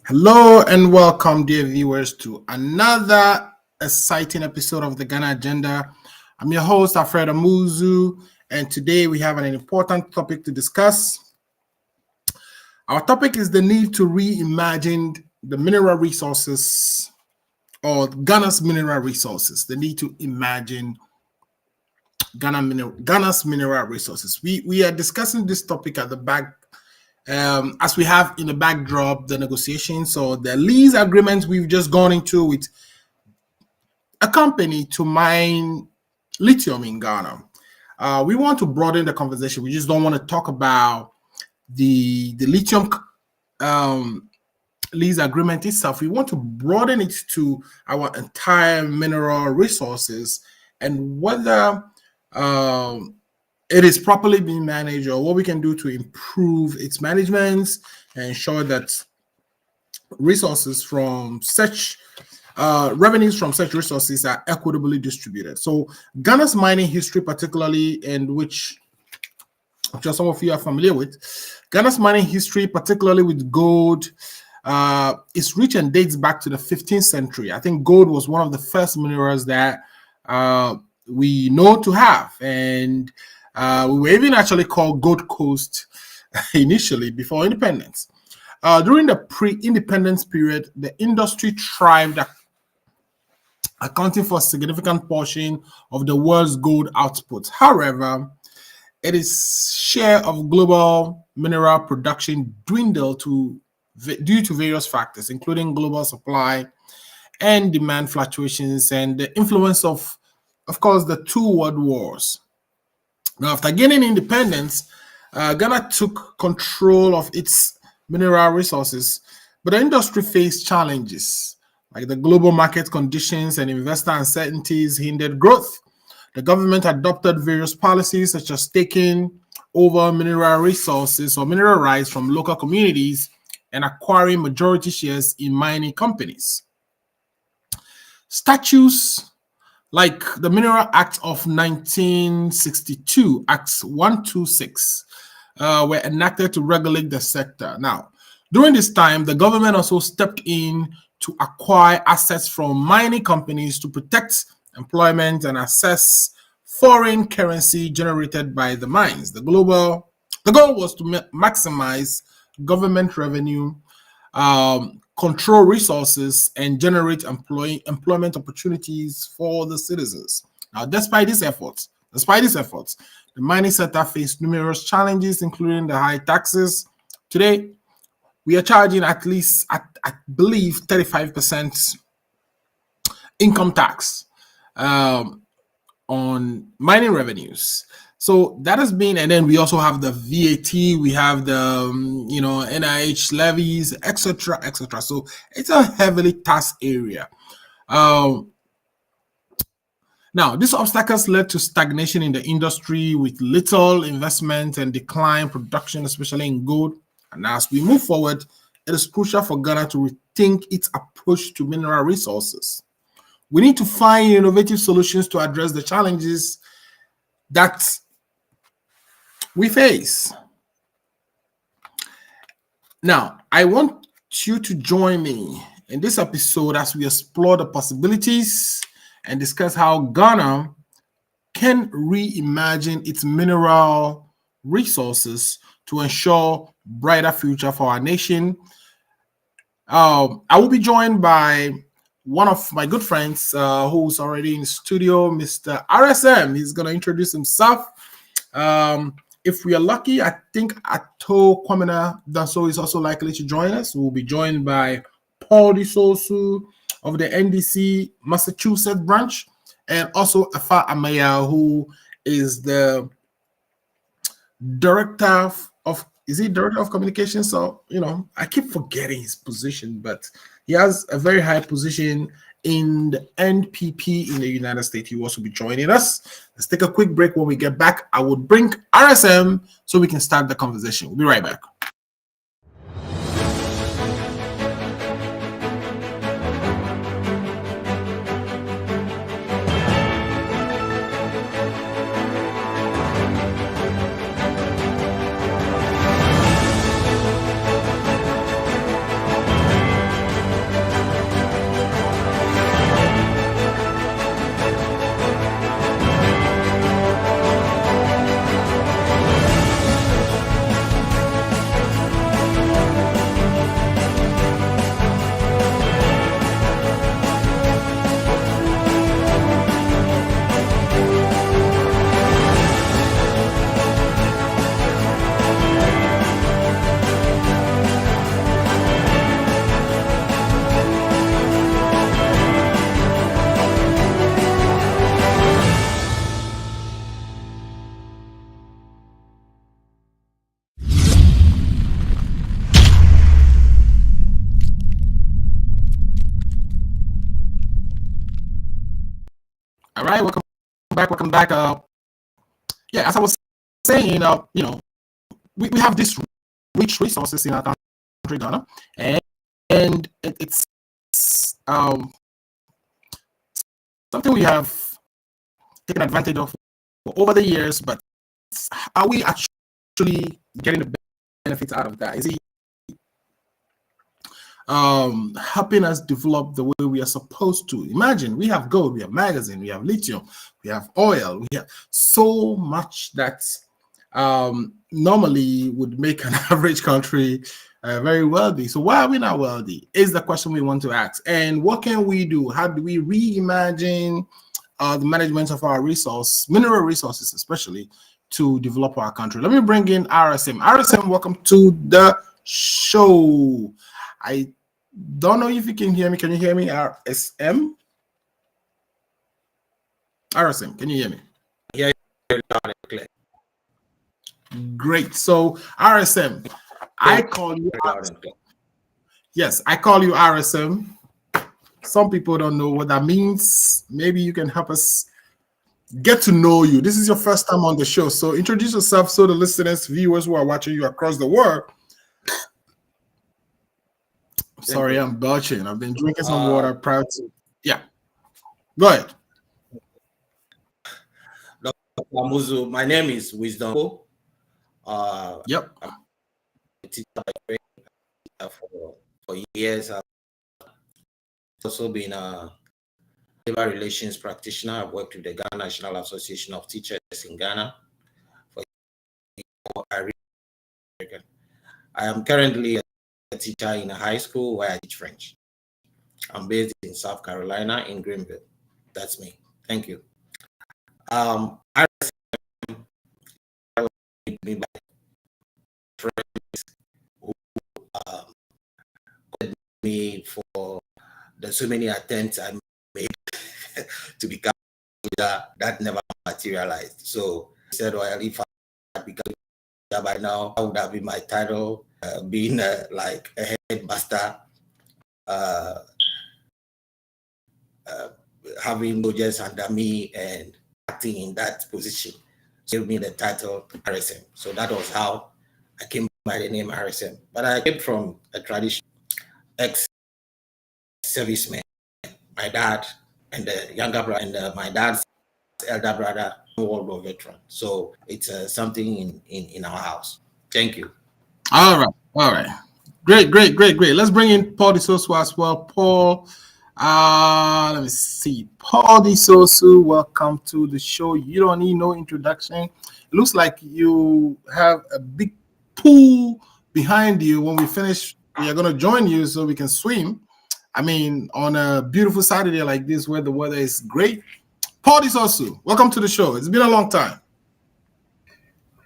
Hello and welcome, dear viewers, to another exciting episode of the Ghana Agenda. I'm your host, Alfred Amuzu, and today we have an important topic to discuss. Our topic is the need to reimagine the mineral resources, or Ghana's mineral resources, the need to imagine Ghana's mineral resources. We are discussing this topic at the back as we have in the backdrop the negotiations or the lease agreement we've just gone into with a company to mine lithium in Ghana. We want to broaden the conversation. We just don't want to talk about the lithium lease agreement itself. We want to broaden it to our entire mineral resources and whether it is properly being managed or what we can do to improve its management and ensure that resources from such revenues from such resources are equitably distributed. So Ghana's mining history, particularly, and which I'm sure some of you are familiar with, Ghana's mining history, particularly with gold, is rich and dates back to the 15th century. I think gold was one of the first minerals that we know to have, and we were even actually called Gold Coast initially before independence. During the pre-independence period, the industry thrived, accounting for a significant portion of the world's gold output. However, its share of global mineral production dwindled due to various factors, including global supply and demand fluctuations and the influence of course, the two world wars. Now, after gaining independence, Ghana took control of its mineral resources, but the industry faced challenges like the global market conditions and investor uncertainties hindered growth. The government adopted various policies such as taking over mineral resources or mineral rights from local communities and acquiring majority shares in mining companies. Statutes like the Mineral Act of 1962, Acts 126, were enacted to regulate the sector. Now, during this time, the government also stepped in to acquire assets from mining companies to protect employment and access foreign currency generated by the mines. The goal was to maximize government revenue, control resources, and generate employment opportunities for the citizens. Now, despite these efforts, the mining sector faced numerous challenges, including the high taxes. Today, we are charging at least, I believe, 35% income tax on mining revenues. So that has been, and then we also have the VAT, we have the NIH levies, etc., etc. So it's a heavily taxed area. Now, these obstacles led to stagnation in the industry with little investment and decline production, especially in gold. And as we move forward, it is crucial for Ghana to rethink its approach to mineral resources. We need to find innovative solutions to address the challenges that we face. Now, I want you to join me in this episode as we explore the possibilities and discuss how Ghana can reimagine its mineral resources to ensure brighter future for our nation. I will be joined by one of my good friends who's already in the studio, Mr. RSM. He's going to introduce himself. If we are lucky, I think Ato Kwamina Daso is also likely to join us. We'll be joined by Paul Disosu of the NDC Massachusetts branch, and also Afa Amaya, who is the director of director of communications? So, I keep forgetting his position, but he has a very high position in the NPP in the United States. He will also be joining us. Let's take a quick break. When we get back, I will bring RSM so we can start the conversation. We'll be right back. All right, welcome back. Yeah, as I was saying, we have these rich resources in our country, Ghana, and it's something we have taken advantage of over the years. But are we actually getting the benefits out of that? Is it helping us develop the way we are supposed to? Imagine, we have gold, we have magazine, we have lithium, we have oil, we have so much that normally would make an average country very wealthy. So why are we not wealthy is the question we want to ask. And what can we do? How do we reimagine the management of our mineral resources especially, to develop our country? Let me bring in RSM. RSM, welcome to the show. I don't know if you can hear me. Can you hear me, RSM? RSM, can you hear me? Yeah, loud and clear. Great. So, RSM, I call you RSM. Yes, I call you RSM. Some people don't know what that means. Maybe you can help us get to know you. This is your first time on the show, so introduce yourself so the listeners, viewers who are watching you across the world. Sorry, I'm belching. I've been drinking some water prior to. Yeah. Go ahead. Dr. Amuzu, my name is Wisdom. Yep. I'm a teacher for years. I've also been a labor relations practitioner. I've worked with the Ghana National Association of Teachers in Ghana. I am currently a teacher in a high school where I teach French. I'm based in South Carolina in Greenville. That's me. Thank you. I me by friends who called me for the so many attempts I made to become a leader that never materialized. So he said, well, if I had become a leader by now, that would have been my title, being like a headmaster, having soldiers under me and acting in that position. So gave me the title RSM. So that was how I came by the name RSM. But I came from a traditional ex-serviceman. My dad and the younger brother and my dad's elder brother, World War veteran. So it's something in our house. Thank you. All right. Great. Let's bring in Paul Disoso as well. Paul, Let me see. Paul Disosu, welcome to the show. You don't need no introduction. It looks like you have a big pool behind you. When we finish, we are going to join you so we can swim. I mean, on a beautiful Saturday like this where the weather is great. Paul Disosu, welcome to the show. It's been a long time.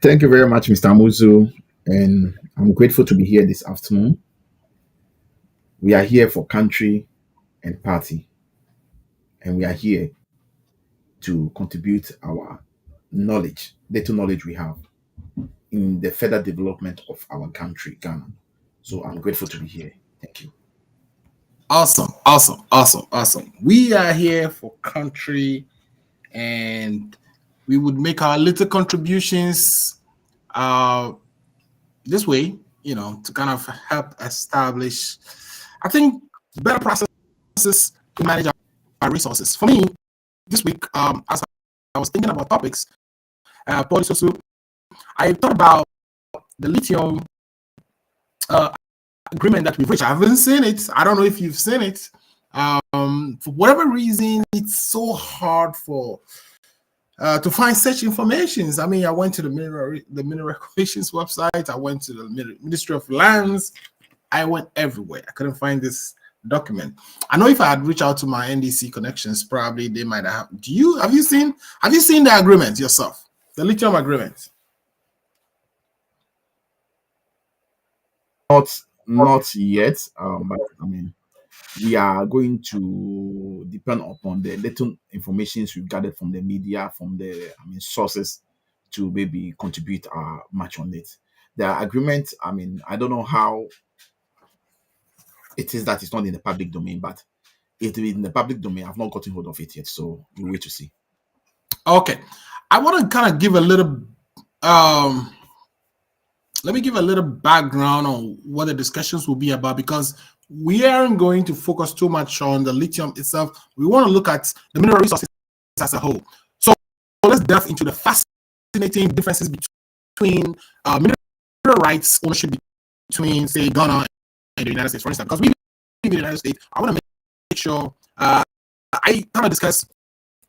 Thank you very much, Mr. Muzu, and I'm grateful to be here this afternoon. We are here for country and party, and we are here to contribute our knowledge, little knowledge we have, in the further development of our country, Ghana. So I'm grateful to be here. Thank you. Awesome, awesome, awesome, awesome. We are here for country, and we would make our little contributions this way, to kind of help establish, I think, better processes to manage our resources. For me, this week, as I was thinking about topics, Polisosu, I thought about the lithium agreement that we've reached. I haven't seen it. I don't know if you've seen it. For whatever reason, it's so hard to find such informations. I mean, I went to the Mineral Regulations website. I went to the Ministry of Lands. I went everywhere. I couldn't find this document. I know if I had reached out to my NDC connections, probably they might have. Have you seen the agreement yourself? The lithium agreement? Not yet, but I mean, we are going to depend upon the little information we've gathered from the media, from the sources, to maybe contribute much on it. The agreement, I don't know how it is that it's not in the public domain, but it is in the public domain. I've not gotten hold of it yet, so we'll wait to see. Okay, I want to kind of give a little let me give a little background on what the discussions will be about, because we aren't going to focus too much on the lithium itself. We want to look at the mineral resources as a whole. So let's delve into the fascinating differences between mineral rights ownership between, say, Ghana and the United States, for instance. Because we live in the United States, I want to make sure I kind of discuss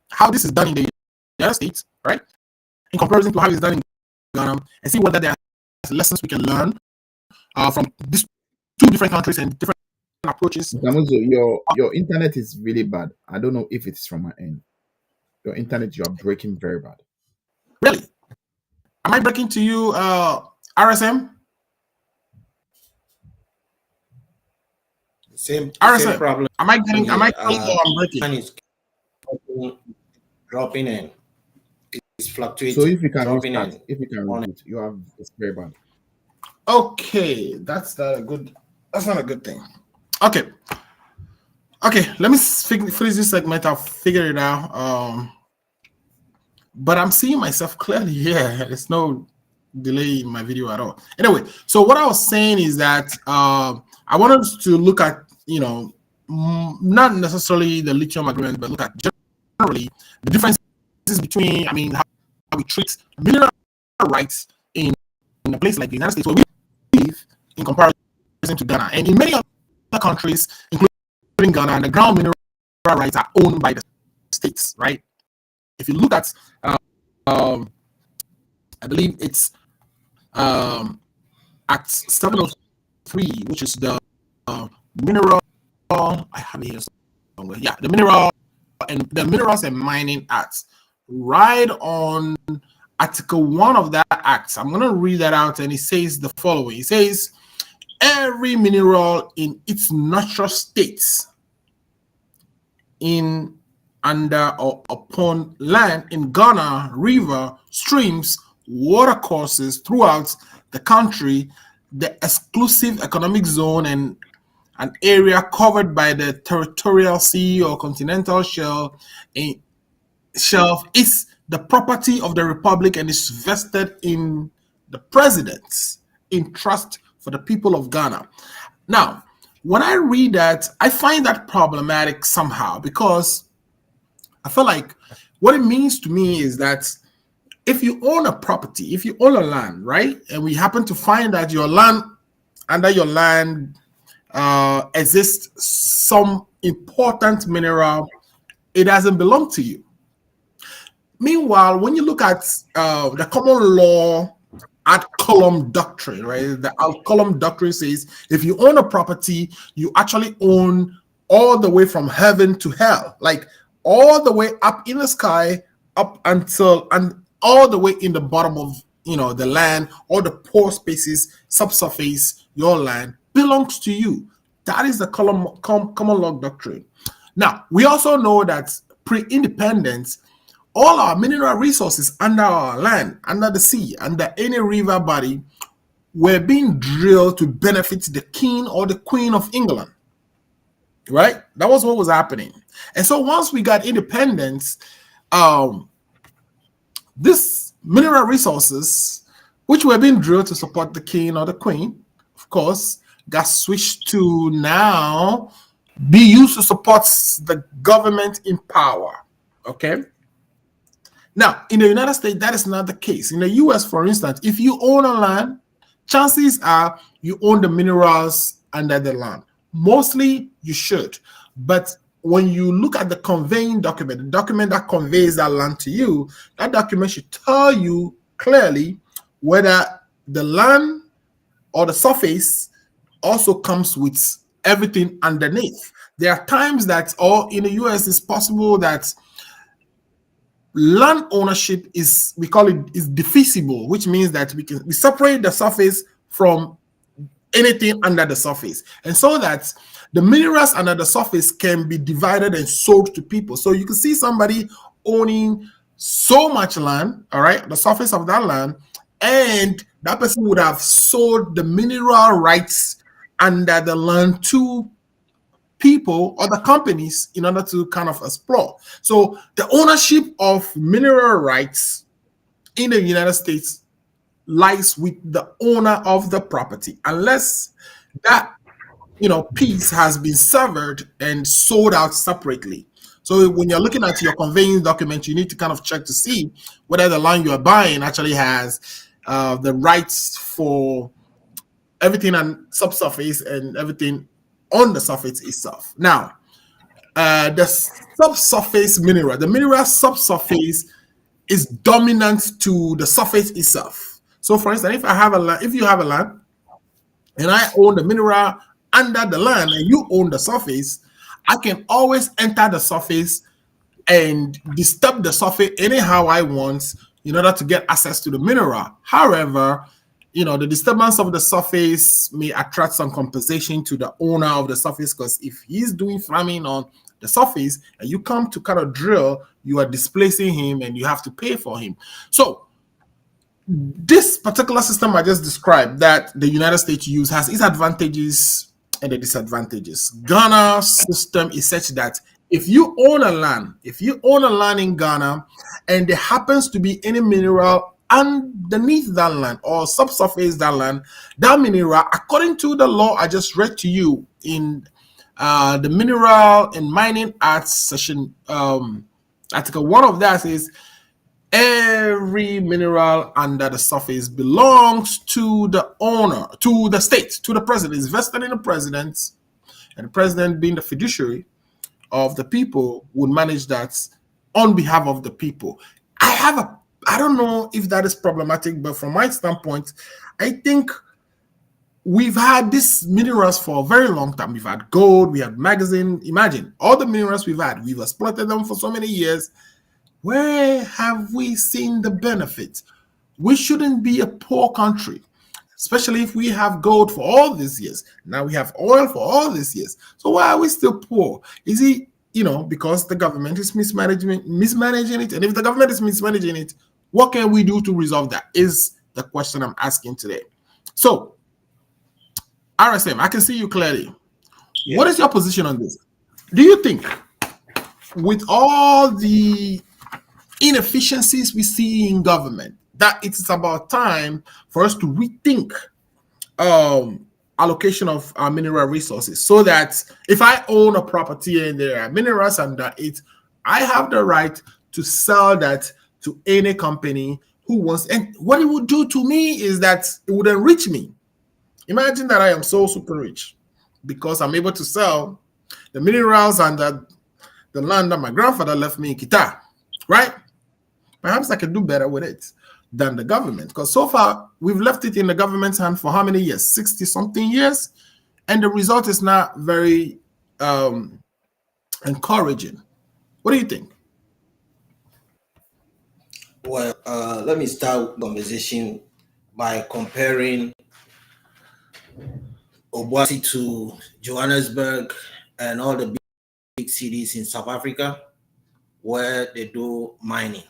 how this is done in the United States, right, in comparison to how it's done in Ghana, and see whether there are lessons we can learn from these two different countries and different approaches. Your internet is really bad. I don't know if it's from my end. Your internet, you are breaking very bad. Really? Am I breaking to you, RSM? Same problem. Am I getting? Am I calling or I'm breaking? Is dropping in. It's fluctuating. So if you can restart, you have it's very bad. Okay, that's not a good thing. Okay, let me finish this segment. I'll figure it out. But I'm seeing myself clearly here. There's no delay in my video at all. Anyway, so what I was saying is that I wanted to look at, not necessarily the lithium agreement, but look at generally the differences between, how we treat mineral rights in a place like the United States, where we live, in comparison to Ghana. And in many other countries, including Ghana, the ground mineral rights are owned by the states, right? If you look at, I believe it's Act 703, which is the mineral, I have it here somewhere. Yeah, the Minerals and Mining Act. Right on Article 1 of that act, I'm going to read that out, and it says the following. It says, every mineral in its natural states, in, under, or upon land in Ghana, river, streams, watercourses throughout the country, the exclusive economic zone, and an area covered by the territorial sea or continental shelf is the property of the Republic and is vested in the president's interest for the people of Ghana. Now, when I read that, I find that problematic somehow, because I feel like what it means to me is that if you own a property, if you own a land, right, and we happen to find that your land, under your land, exists some important mineral, it doesn't belong to you. Meanwhile, when you look at the common law ad column doctrine, right? The ad column doctrine says if you own a property, you actually own all the way from heaven to hell, like all the way up in the sky, up until and all the way in the bottom of the land, all the pore spaces, subsurface, your land belongs to you. That is the common law doctrine. Now, we also know that pre-independence, all our mineral resources under our land, under the sea, under any river body, were being drilled to benefit the king or the queen of England. Right? That was what was happening. And so once we got independence, this mineral resources, which were being drilled to support the king or the queen, of course, got switched to now be used to support the government in power. Okay? Now, in the United States, that is not the case. In the US, for instance, if you own a land, chances are you own the minerals under the land. Mostly you should. But when you look at the conveying document, the document that conveys that land to you, that document should tell you clearly whether the land or the surface also comes with everything underneath. There are times that, or in the US, it's possible that land ownership is, we call it, is divisible, which means that we separate the surface from anything under the surface, and so that the minerals under the surface can be divided and sold to people. So you can see somebody owning so much land, all right, the surface of that land, and that person would have sold the mineral rights under the land to people or the companies in order to kind of explore. So the ownership of mineral rights in the United States lies with the owner of the property, unless that piece has been severed and sold out separately. So when you're looking at your conveying document, you need to kind of check to see whether the land you are buying actually has the rights for everything on subsurface and everything on the surface itself. Now, the subsurface mineral, the mineral subsurface is dominant to the surface itself. So, for instance, if you have a land, and I own the mineral under the land, and you own the surface, I can always enter the surface and disturb the surface anyhow I want in order to get access to the mineral. However, the disturbance of the surface may attract some compensation to the owner of the surface, because if he's doing farming on the surface and you come to kind of drill, you are displacing him and you have to pay for him. So this particular system I just described that the United States use has its advantages and the disadvantages. Ghana's system is such that if you own a land in Ghana and there happens to be any mineral underneath that land or subsurface that land, that mineral, according to the law I just read to you in the Mineral and Mining Acts section, Article 1 of that says every mineral under the surface belongs to the owner, to the state, to the president. It's vested in the president, and the president, being the fiduciary of the people, would manage that on behalf of the people. I don't know if that is problematic, but from my standpoint, I think we've had these minerals for a very long time. We've had gold, we had magazine. Imagine all the minerals we've had. We've exploited them for so many years. Where have we seen the benefits? We shouldn't be a poor country, especially if we have gold for all these years. Now we have oil for all these years. So why are we still poor? Is it, because the government is mismanaging it? And if the government is mismanaging it, what can we do to resolve that? Is the question I'm asking today. So, RSM, I can see you clearly. Yeah. What is your position on this? Do you think, with all the inefficiencies we see in government, that it's about time for us to rethink allocation of our mineral resources, so that if I own a property and there are minerals under it, I have the right to sell that to any company who wants. And what it would do to me is that it would enrich me. Imagine that I am so super rich, because I'm able to sell the minerals and the land that my grandfather left me in Kita, right? Perhaps I can do better with it than the government, because so far we've left it in the government's hand for how many years? 60 something years, and the result is not very encouraging. What do you think? Well, let me start the conversation by comparing Obuasi to Johannesburg and all the big cities in South Africa where they do mining.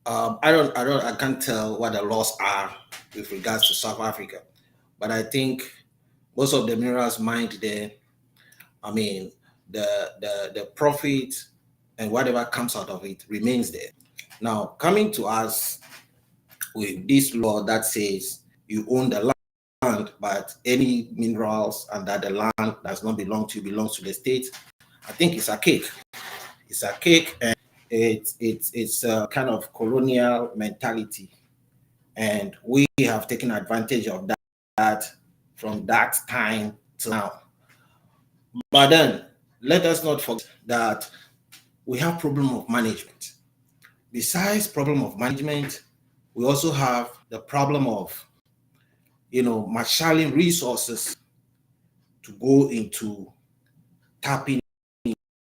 I can't tell what the laws are with regards to South Africa, but I think most of the minerals mined there, I mean, the profit and whatever comes out of it remains there. Now, coming to us with this law that says you own the land, but any minerals and that the land does not belong to you, belongs to the state, I think it's a cake. It's a cake, and it's a kind of colonial mentality, and we have taken advantage of that from that time to now. But then let us not forget that we have problem of management. Besides problem of management, we also have the problem of, marshalling resources to go into tapping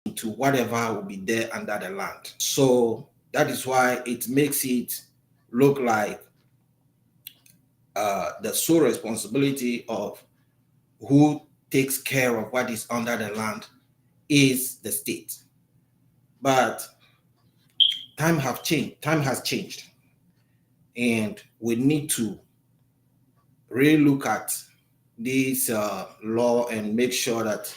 into whatever will be there under the land. So that is why it makes it look like the sole responsibility of who takes care of what is under the land is the state. But time has changed, and we need to really look at this law and make sure that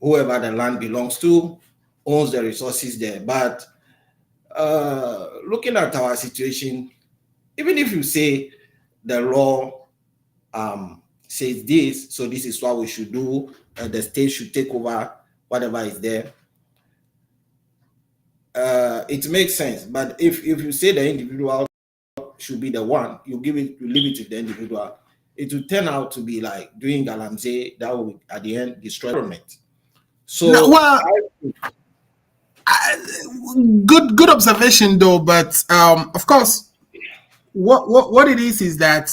whoever the land belongs to owns the resources there. But looking at our situation, even if you say the law says this, so this is what we should do, the state should take over whatever is there, it makes sense. But if you say the individual should be the one, you leave it to the individual, it will turn out to be like doing galamsey that will at the end destroy the government. So No, well, good observation though, but of course, what it is that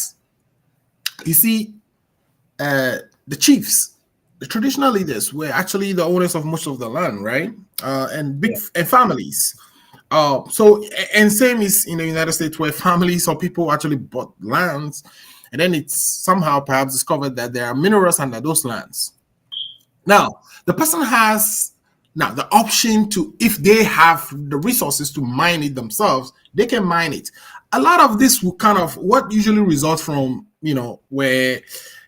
you see, the chiefs, the traditional leaders, were actually the owners of most of the land, right? And big and families. So and same is in the United States, where families or people actually bought lands, and then it's somehow perhaps discovered that there are minerals under those lands. Now, the person has now the option to, if they have the resources to mine it themselves, they can mine it. A lot of this will kind of what usually results from, where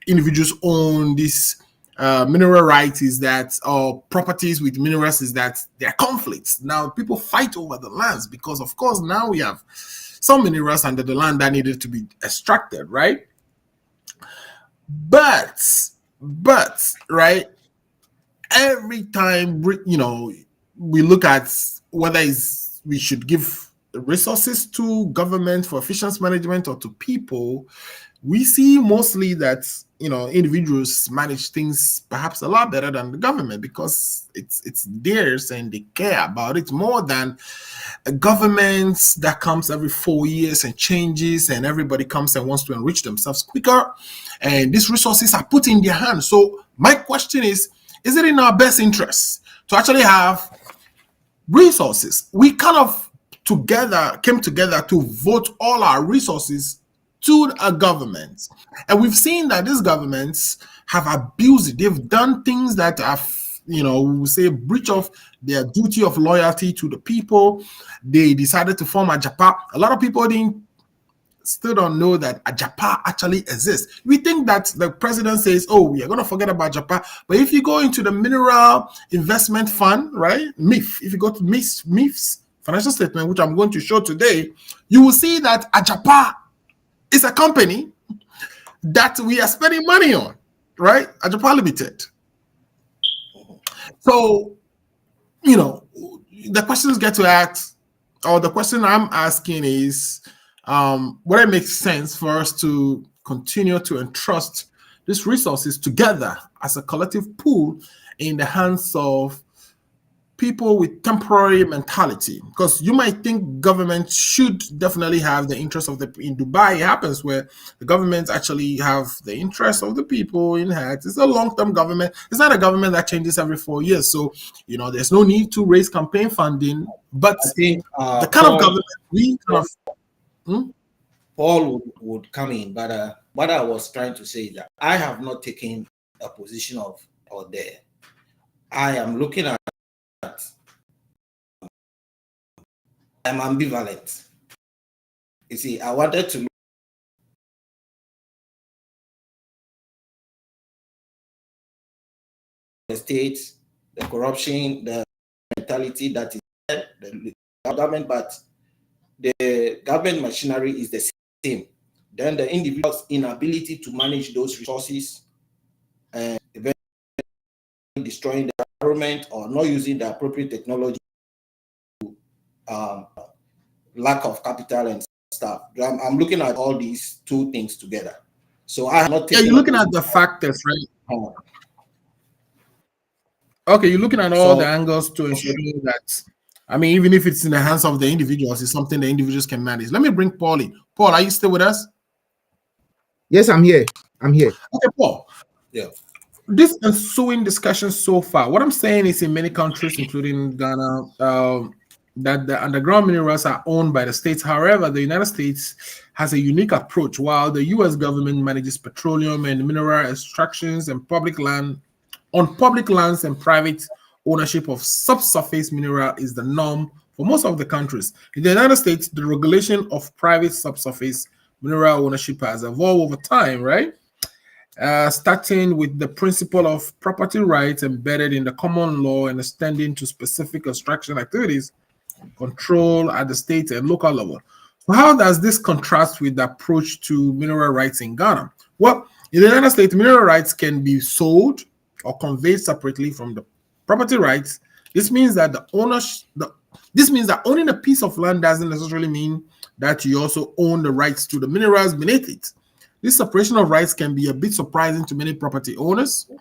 individuals own this mineral rights is that, or properties with minerals is that there are conflicts. Now people fight over the lands because, of course, now we have some minerals under the land that needed to be extracted, right? But right, every time we look at whether we should give resources to government for efficient management or to people, we see mostly that individuals manage things perhaps a lot better than the government, because it's theirs and they care about it more than a government that comes every 4 years and changes, and everybody comes and wants to enrich themselves quicker, and these resources are put in their hands. So my question is it in our best interest to actually have resources? We kind of came together to vote all our resources to a government, and we've seen that these governments have abused it. They've done things that have, we will say, breach of their duty of loyalty to the people. They decided to form a JAPA. A lot of people still don't know that a JAPA actually exists. We think that the president says, oh, we are going to forget about JAPA. But if you go into the Mineral Investment Fund, right, MIF, if you go to MIF's financial statement, which I'm going to show today, you will see that a JAPA is a company that we are spending money on, right? A JAPA Limited. So, the questions get to ask, or the question I'm asking is, whether it makes sense for us to continue to entrust these resources together as a collective pool in the hands of people with temporary mentality, because you might think government should definitely have the interest of the in Dubai. It happens where the government actually have the interest of the people in heart. It's a long-term government. It's not a government that changes every 4 years, so there's no need to raise campaign funding. But I think the kind of government we kind of Paul would come in, but what I was trying to say is that I have not taken a position of or there. I am looking at. I'm ambivalent. You see, I wanted to look at the state, the corruption, the mentality that is there, the government, but the government machinery is the same. Then the individual's inability to manage those resources and eventually destroying the environment or not using the appropriate technology, lack of capital and stuff. I'm looking at all these two things together. So I have not taken. you're looking at the factors, right? Okay, you're looking at all the angles to ensure that. I mean, even if it's in the hands of the individuals, it's something the individuals can manage. Let me bring Paul in. Paul, are you still with us? Yes, I'm here. Okay, Paul. Yeah. This ensuing discussion so far, what I'm saying is in many countries, including Ghana, that the underground minerals are owned by the states. However, the United States has a unique approach. While the US government manages petroleum and mineral extractions and public lands and private ownership of subsurface mineral is the norm for most of the countries. In the United States, the regulation of private subsurface mineral ownership has evolved over time, right? Starting with the principle of property rights embedded in the common law and extending to specific extraction activities control at the state and local level. So how does this contrast with the approach to mineral rights in Ghana? Well, in the United States, mineral rights can be sold or conveyed separately from the property rights. This means that owning a piece of land doesn't necessarily mean that you also own the rights to the minerals beneath it. This separation of rights can be a bit surprising to many property owners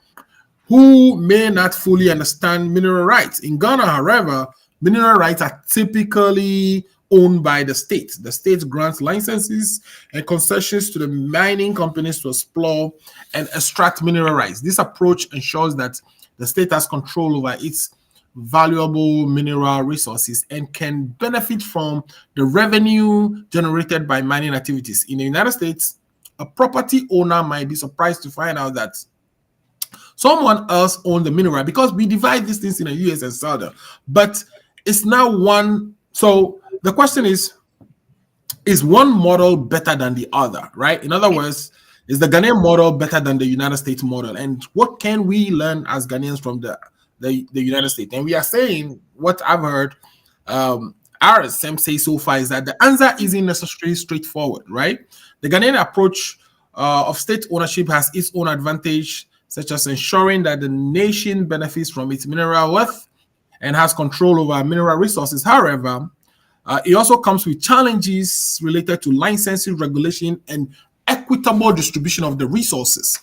who may not fully understand mineral rights. In Ghana, however, mineral rights are typically owned by the state. The state grants licenses and concessions to the mining companies to explore and extract mineral rights. This approach ensures that the state has control over its valuable mineral resources and can benefit from the revenue generated by mining activities. In the United States, a property owner might be surprised to find out that someone else owns the mineral, because we divide these things in the US and sell them. But it's now one. So the question is one model better than the other, right? In other words, is the Ghanaian model better than the United States model? And what can we learn as Ghanaians from the United States? And we are saying, what I've heard RSM say so far is that the answer isn't necessarily straightforward, right? The Ghanaian approach of state ownership has its own advantage, such as ensuring that the nation benefits from its mineral wealth and has control over mineral resources. However, it also comes with challenges related to licensing, regulation, and equitable distribution of the resources.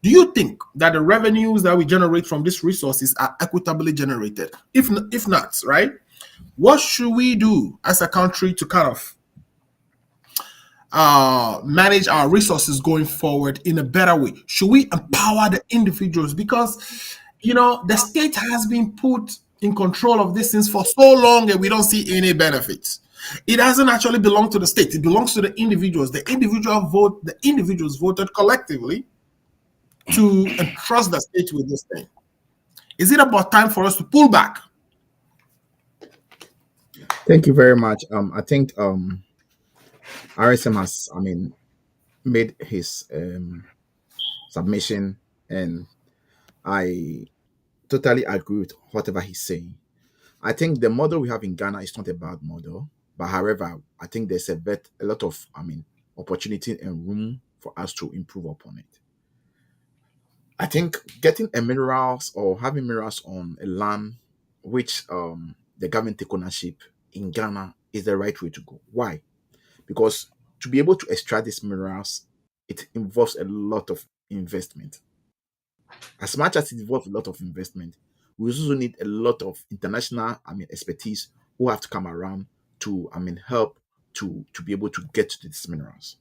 Do you think that the revenues that we generate from these resources are equitably generated? If not, right, what should we do as a country to kind of manage our resources going forward in a better way? Should we empower the individuals? Because the state has been put in control of these things for so long and we don't see any benefits. It doesn't actually belong to the state. It belongs to the individuals. The individuals voted collectively to entrust the state with this thing. Is it about time for us to pull back? Thank you very much. I think RSM has, made his submission, and I totally agree with whatever he's saying. I think the model we have in Ghana is not a bad model, but however, I think there's a lot of, opportunity and room for us to improve upon it. I think getting a minerals or having minerals on a land which the government take ownership in Ghana is the right way to go. Why? Because to be able to extract these minerals, it involves a lot of investment. As much as it involves a lot of investment, we also need a lot of international, expertise who have to come around to, help to be able to get to these minerals.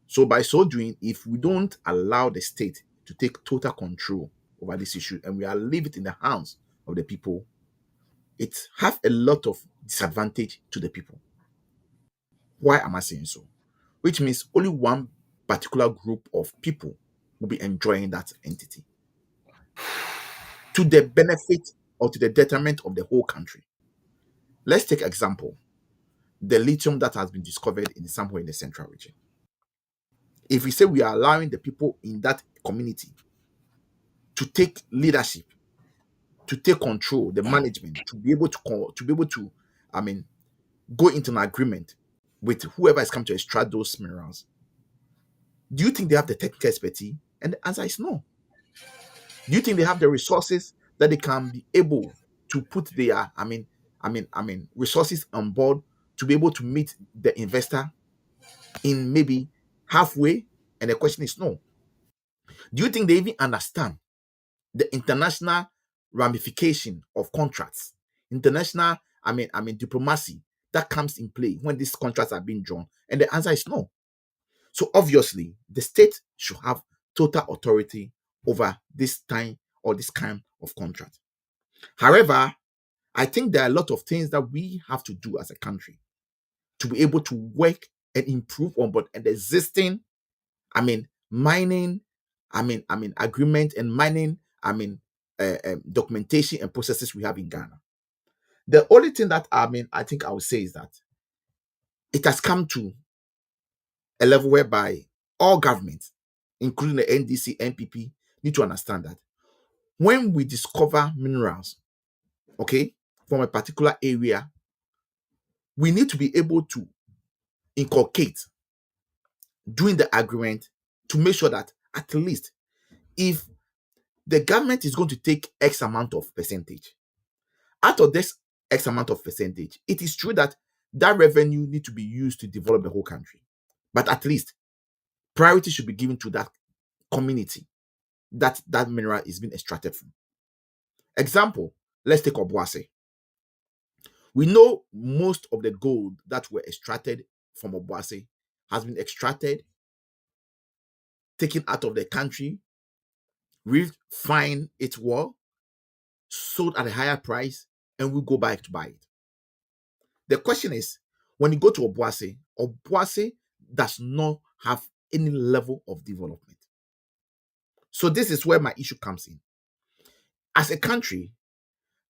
So by so doing, if we don't allow the state to take total control over this issue and we are leave it in the hands of the people, it have a lot of disadvantage to the people. Why am I saying so? Which means only one particular group of people will be enjoying that entity to the benefit or to the detriment of the whole country. Let's take example, the lithium that has been discovered in somewhere in the central region. If we say we are allowing the people in that community to take leadership, to take control, the management, to be able to, I mean, go into an agreement with whoever has come to extract those minerals, do you think they have the technical expertise? And the answer is no. Do you think they have the resources that they can be able to put their, resources on board to be able to meet the investor in maybe halfway? And the question is no. Do you think they even understand the international ramification of contracts, international, diplomacy that comes in play when these contracts are being drawn? And the answer is no. So obviously, the state should have total authority over this time or this kind of contract. However, I think there are a lot of things that we have to do as a country to be able to work and improve on but an existing, mining, agreement and mining, documentation and processes we have in Ghana. The only thing that I think I would say is that it has come to a level whereby all governments, including the NDC, NPP, need to understand that when we discover minerals, okay, from a particular area, we need to be able to inculcate during the agreement to make sure that at least if the government is going to take X amount of percentage, out of this X amount of percentage, it is true that that revenue need to be used to develop the whole country. But at least priority should be given to that community that that mineral is being extracted from. Example, let's take Obuasi. We know most of the gold that were extracted from Obuasi has been extracted, taken out of the country, refined it well, sold at a higher price, and we go back to buy it. The question is, when you go to Obuasi, Obuasi does not have any level of development. So this is where my issue comes in. As a country,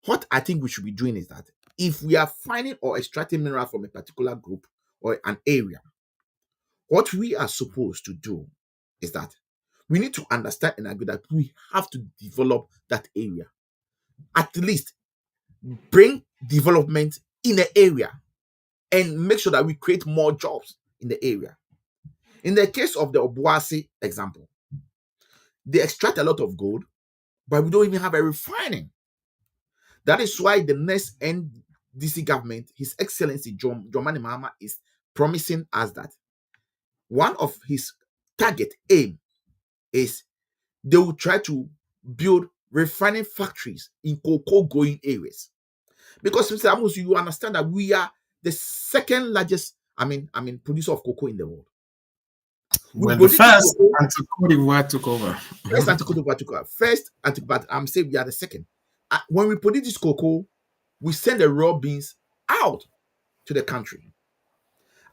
what I think we should be doing is that if we are finding or extracting mineral from a particular group or an area, what we are supposed to do is that we need to understand and agree that we have to develop that area. At least bring development in the area and make sure that we create more jobs in the area. In the case of the Obuasi example, they extract a lot of gold, but we don't even have a refining. That is why the next NDC government, His Excellency John Dramani Mahama, is promising us that one of his target aim is they will try to build refining factories in cocoa growing areas. Because Mr. Amos, you understand that we are the second largest, producer of cocoa in the world. When the first until Cote d'Ivoire took over. First until Cote d'Ivoire took over. But I'm saying we are the second. When we produce this cocoa, we send the raw beans out to the country.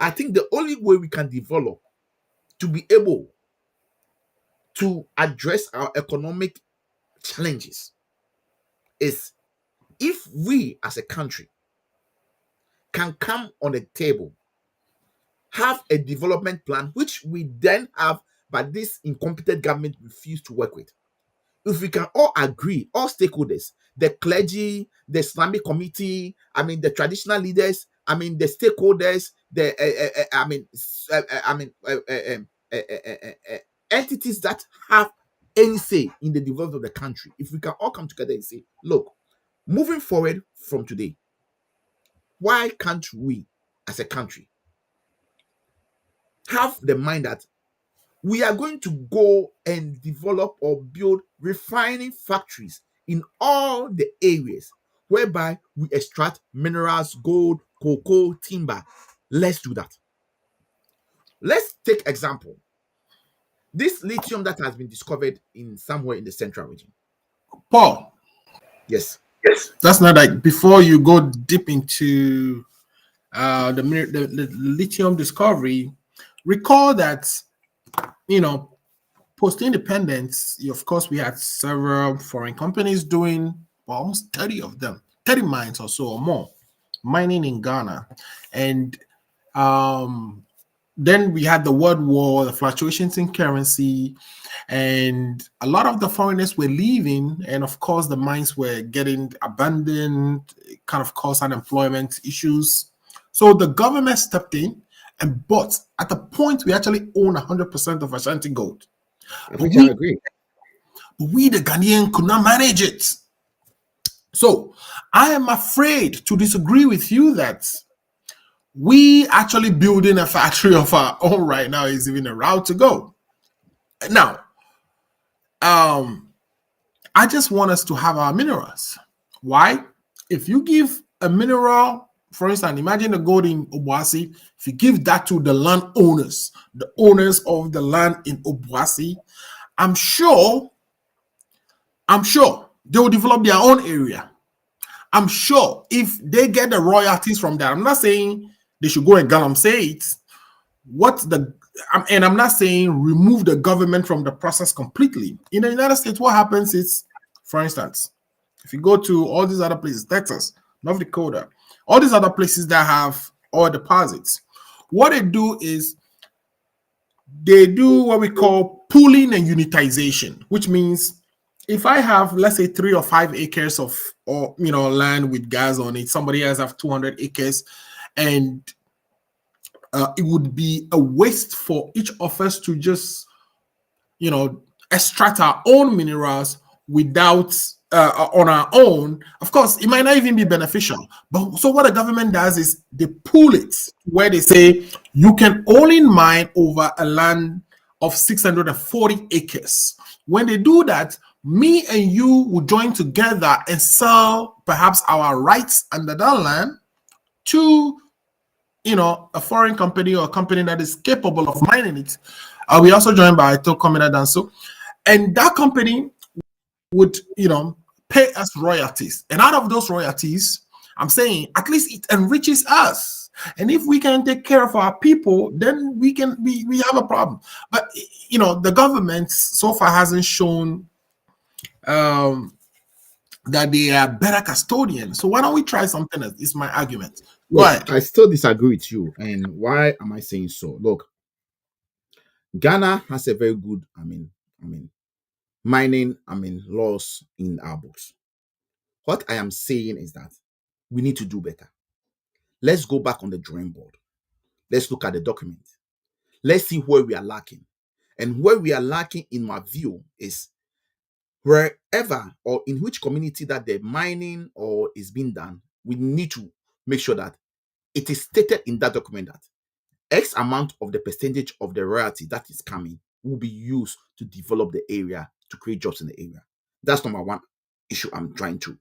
I think the only way we can develop to be able to address our economic challenges is if we as a country can come on the table, have a development plan, which we then have, but this incompetent government refuse to work with. If we can all agree, all stakeholders, the clergy, the Islamic committee, the traditional leaders, the stakeholders, the entities that have any say in the development of the country, if we can all come together and say, look, moving forward from today, why can't we as a country have the mind that we are going to go and develop or build refining factories in all the areas whereby we extract minerals, gold, cocoa, timber. Let's do that. Let's take example. This lithium that has been discovered in somewhere in the central region. Paul, Yes. that's not like before you go deep into the lithium discovery. Recall that post independence, of course, we had several foreign companies doing almost 30 of them, 30 mines or so or more, mining in Ghana, and then we had the World War, the fluctuations in currency, and a lot of the foreigners were leaving, and of course the mines were getting abandoned. It kind of caused unemployment issues. So the government stepped in and bought. At the point, we actually own 100% of Ashanti Gold. Which I agree. We, the Ghanaian, could not manage it. So I am afraid to disagree with you that we actually building a factory of our own right now is even a route to go. Now, I just want us to have our minerals. Why? If you give a mineral, for instance, imagine the gold in Obuasi, if you give that to the landowners, the owners of the land in Obuasi, I'm sure they will develop their own area. I'm sure if they get the royalties from that, I'm not saying they should go and galamsey it. And I'm not saying remove the government from the process completely. In the United States, what happens is, for instance, if you go to all these other places, Texas, North Dakota, all these other places that have oil deposits, what they do is they do what we call pooling and unitization, which means if I have, let's say, 3 or 5 acres of land with gas on it, somebody else have 200 acres, and it would be a waste for each of us to just extract our own minerals without on our own. Of course, it might not even be beneficial. But so what the government does is they pool it, where they say you can only mine over a land of 640 acres. When they do that, me and you will join together and sell perhaps our rights under that land to a foreign company or a company that is capable of mining it. We also joined by Tokomina Danso, and that company would pay us royalties, and out of those royalties, I'm saying at least it enriches us. And if we can take care of our people, then we have a problem. But the government so far hasn't shown that they are better custodians. So why don't we try something else? Is my argument. Go ahead. I still disagree with you. And why am I saying so? Look, Ghana has a very good, mining, laws in our books. What I am saying is that we need to do better. Let's go back on the drawing board. Let's look at the document. Let's see where we are lacking. And where we are lacking, in my view, is wherever or in which community that the mining or is being done, we need to make sure that it is stated in that document that X amount of the percentage of the royalty that is coming will be used to develop the area, to create jobs in the area. That's number one issue I'm trying to,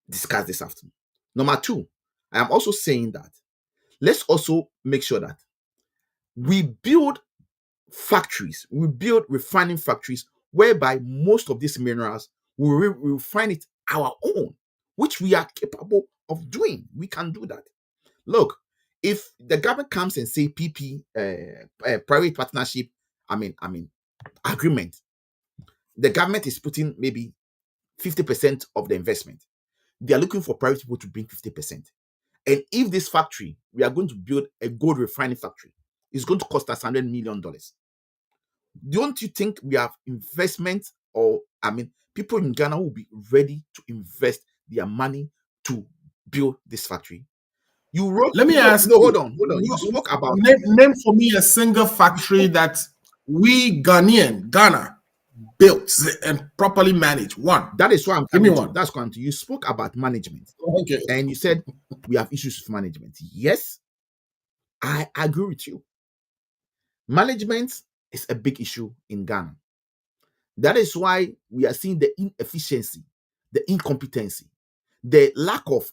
discuss this afternoon. Number two, I am also saying that let's also make sure that we build factories, we build refining factories whereby most of these minerals will find it our own, which we are capable of doing. We can do that. Look, if the government comes and say PP, private partnership, agreement, the government is putting maybe 50% of the investment. They are looking for private people to bring 50%. And if this factory, we are going to build a gold refining factory, it's going to cost us $100 million. Don't you think we have investment, or people in Ghana will be ready to invest their money to build this factory? You wrote. Let me ask. No, hold on. You spoke about name for me a single factory that we Ghana built and properly managed. One. That is why I'm Give me coming to. one. That's coming to. You spoke about management, Okay. and you said we have issues with management. Yes, I agree with you. Management is a big issue in Ghana. That is why we are seeing the inefficiency, the incompetency, the lack of,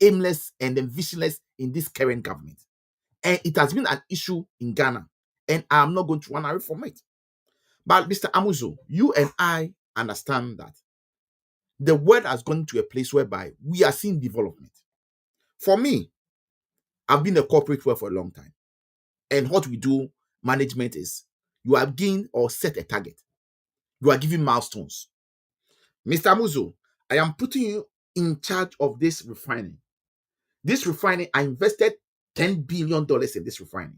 aimless and then visionless in this current government. And it has been an issue in Ghana, and I'm not going to run away from it. But Mr. Amuzo, you and I understand that the world has gone to a place whereby we are seeing development. For me, I've been a corporate world for a long time. And what we do, management, is you are given or set a target. You are given milestones. Mr. Amuzo, I am putting you in charge of this refining. This refining, I invested $10 billion in this refining.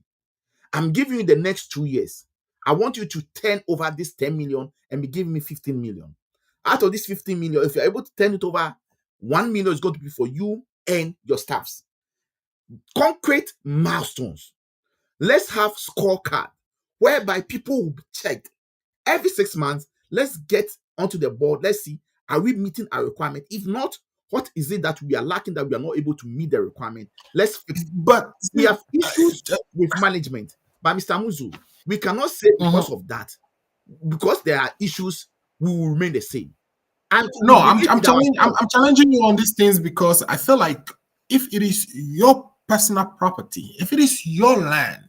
I'm giving you the next 2 years. I want you to turn over this 10 million and be giving me 15 million. Out of this 15 million, if you're able to turn it over, 1 million is going to be for you and your staffs. Concrete milestones. Let's have scorecard whereby people will be checked every 6 months. Let's get onto the board. Let's see, are we meeting our requirement? If not, what is it that we are lacking that we are not able to meet the requirement? Let's fix it. But we have issues with management. But Mr. Amuzo, we cannot say because of that, because there are issues, we will remain the same. And no, I'm challenging you on these things because I feel like if it is your personal property, if it is your land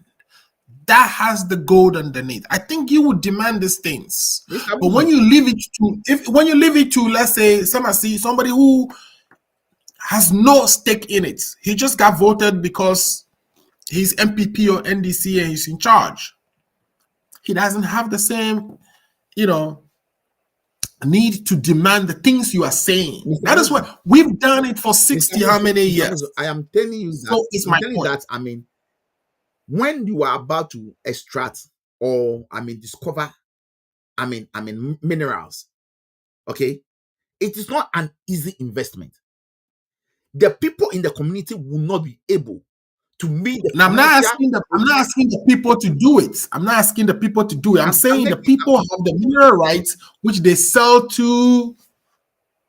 that has the gold underneath, I think you would demand these things. But when you leave it to, let's say, somebody who has no stake in it, he just got voted because he's MPP or NDC and he's in charge. He doesn't have the same, need to demand the things you are saying. That is what we've done it for 60 how many years. I am telling you that. So it's my point. That when you are about to extract or discover minerals, okay, it is not an easy investment. The people in the community will not be able to meet the. Now, I'm not asking the people to do it. I'm saying the people have the mineral rights which they sell to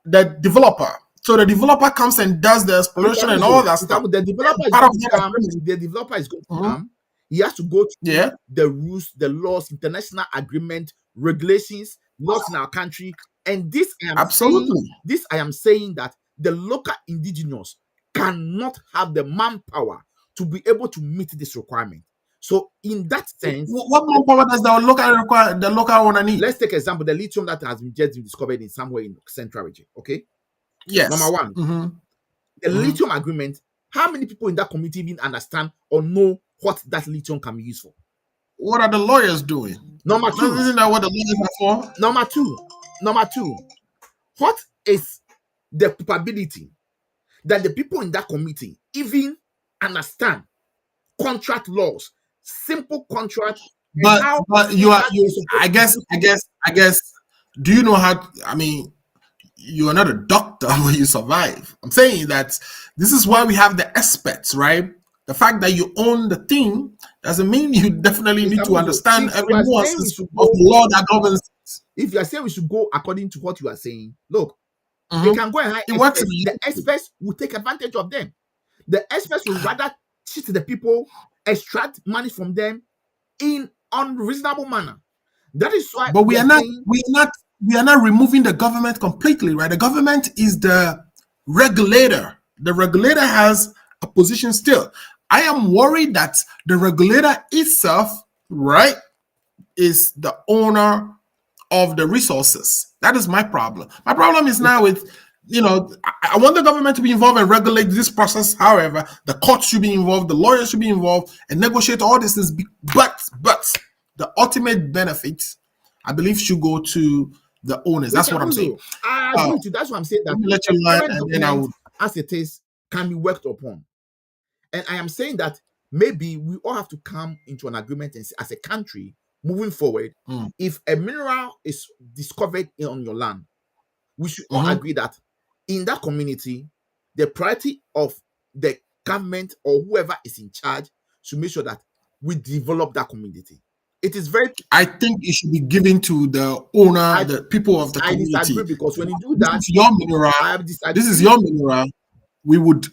the developer. So the developer comes and does the exploration and all that stuff. The developer is going to come. He has to go through the rules, the laws, international agreement, regulations, laws in our country. And this I am saying that the local indigenous cannot have the manpower to be able to meet this requirement. So in that sense, what manpower does the local owner need? Let's take example, the lithium that has been just been discovered in somewhere in central region. Okay. Yes. Number one, the lithium agreement. How many people in that community even understand or know what that lithium can be used for? What are the lawyers doing? Number two, isn't that what the lawyers are for? Number two, what is the probability that the people in that community even understand contract laws, simple contract? But I guess. Do you know how? You are not a doctor when you survive. I'm saying that this is why we have the experts, right? The fact that you own the thing doesn't mean you definitely need to understand every nuance of the law that governs. If you are saying we should go according to what you are saying, look, they can go and hire experts. The experts will take advantage of them. The experts will rather cheat the people, extract money from them in unreasonable manner. That is why. But we are not removing the government completely, right? The government is the regulator. The regulator has a position still. I am worried that the regulator itself, right, is the owner of the resources. That is my problem. My problem is now with, I want the government to be involved and regulate this process. However, the courts should be involved, the lawyers should be involved and negotiate all this. But the ultimate benefit, I believe, should go to the owners. That's what I'm saying. I agree with you. That's what I'm saying. That let you learn, and then I would, as it is, can be worked upon. And I am saying that maybe we all have to come into an agreement and as a country moving forward, if a mineral is discovered on your land, we should all agree that in that community, the priority of the government or whoever is in charge should make sure that we develop that community. It is very. I think it should be given to the owner, the people of the community. I disagree, because when you do that, this is your mineral. This is your mineral. We would,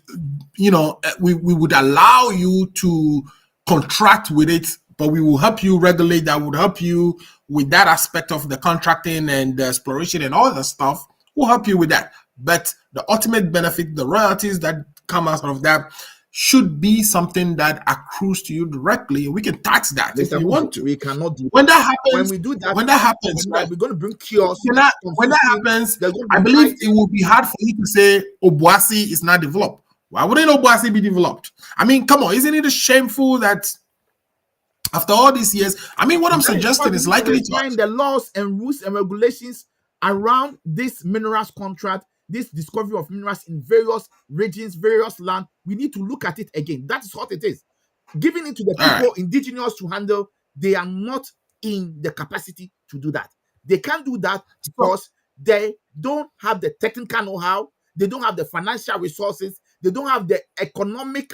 we would allow you to contract with it but we will help you regulate that, would help you with that aspect of the contracting and the exploration and all the stuff. We'll help you with that. But the ultimate benefit, the royalties that come out of that, should be something that accrues to you directly. We can tax that if you want to. We cannot do when that happens. When we do that, right, we're going to bring chaos. When that happens, I believe it will be hard for you to say Obuasi is not developed. Why wouldn't Obuasi be developed? I mean, come on, isn't it shameful that after all these years, I mean, what I'm suggesting is likely to find the laws and rules and regulations around this minerals contract, this discovery of minerals in various regions, various land. We need to look at it again. That is what it is. Giving it to the people, indigenous to handle, they are not in the capacity to do that. They can't do that because they don't have the technical know-how, they don't have the financial resources, they don't have the economic,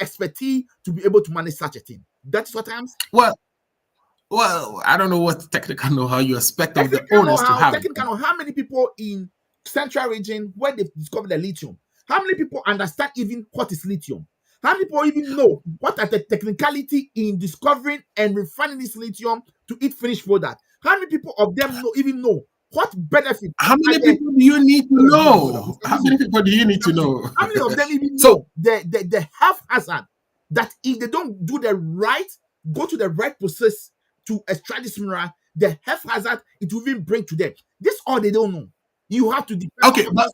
expertise to be able to manage such a thing. That's what I'm saying. Well, I don't know what technical know-how you expect of the owners to have. How many people in Central region where they've discovered the lithium? How many people understand even what is lithium? How many people even know what are the technicality in discovering and refining this lithium to its finished product? How many people of them even know what benefit? How many people do you need to know? How many people do you need to know? How many of them even know the health hazard that if they don't do the right, go to the right process to extract this mineral, the health hazard it will even bring to them? This all they don't know. You have to depend. Okay, but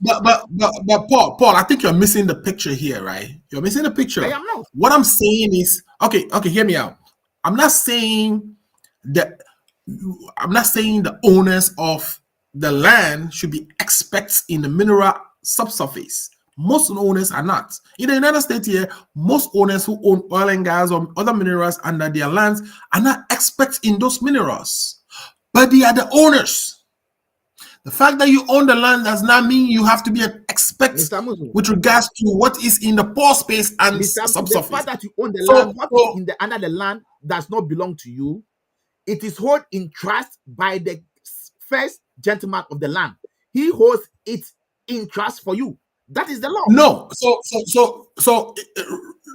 Paul, I think you're missing the picture here, right? You're missing the picture. I am not. What I'm saying is, okay, hear me out. I'm not saying the owners of the land should be experts in the mineral subsurface. Most owners are not. In the United States here, most owners who own oil and gas or other minerals under their lands are not experts in those minerals, but they are the owners. The fact that you own the land does not mean you have to be an expert with regards to what is in the pore space and subsurface. The fact that you own the land, what is under the land does not belong to you. It is held in trust by the first gentleman of the land. He holds it in trust for you. That is the law. No. So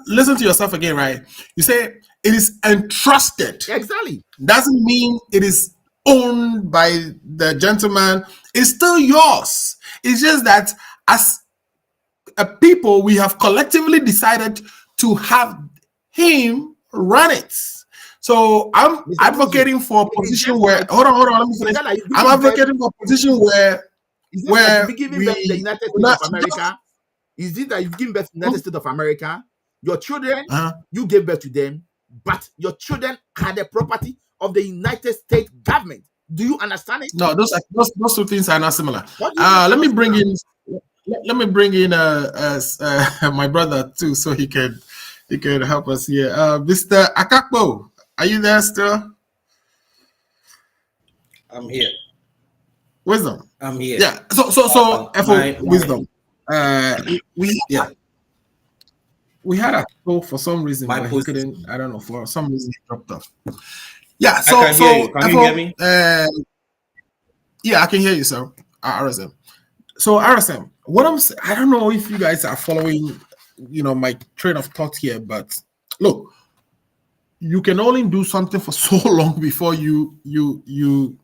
listen to yourself again, right? You say it is entrusted. Exactly. Doesn't mean it is owned by the gentleman. It's still yours. It's just that as a people, we have collectively decided to have him run it. So I'm advocating for a position where hold on, let me finish. I'm advocating for a position where the United States of America. Is it that you've given birth to the United States of America? Your children, you gave birth to them, but your children are the property of the United States government. Do you understand it? No, those two things are not similar. Let me bring in my brother too, so he can help us here. Mr. Akakpo, are you there still? I'm here. Wisdom. I'm here. Yeah. So wisdom. We had a show for some reason, but he couldn't. I don't know, for some reason he dropped off. Yeah. So can you hear me? Yeah, I can hear you, sir. RSM. So RSM, what I'm saying, I don't know if you guys are following, my train of thought here, but look, you can only do something for so long before you can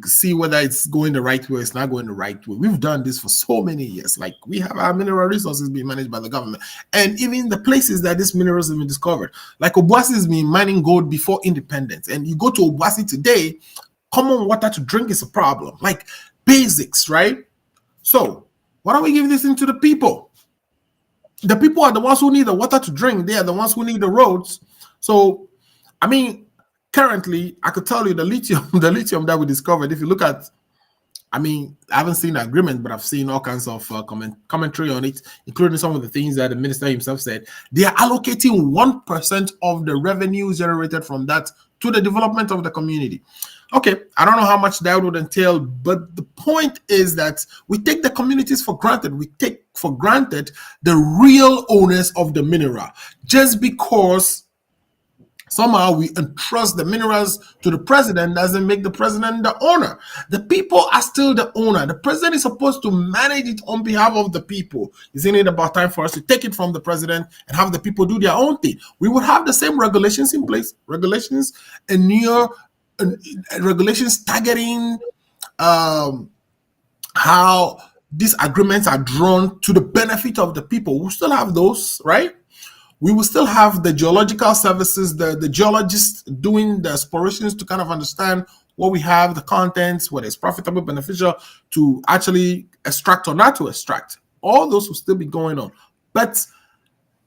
see whether it's going the right way or it's not going the right way. We've done this for so many years. Like, we have our mineral resources being managed by the government, and even the places that these minerals have been discovered. Like, Obuasi has been mining gold before independence, and you go to Obuasi today, common water to drink is a problem. Like, basics, right? So why don't we give this into the people? The people are the ones who need the water to drink. They are the ones who need the roads. So, I mean, currently, I could tell you the lithium that we discovered, if you look at, I haven't seen an agreement, but I've seen all kinds of commentary on it, including some of the things that the minister himself said. They are allocating 1% of the revenue generated from that to the development of the community. Okay, I don't know how much that would entail, but the point is that we take the communities for granted. We take for granted the real owners of the mineral, just because Somehow we entrust the minerals to the president, doesn't make the president the owner. The people are still the owner. The president is supposed to manage it on behalf of the people. Isn't it about time for us to take it from the president and have the people do their own thing? We would have the same regulations in place, regulations and regulations targeting how these agreements are drawn to the benefit of the people. We still have those, right? We will still have the geological services, the geologists doing the explorations to kind of understand what we have, the contents, whether it's profitable, beneficial to actually extract or not to extract. All those will still be going on. But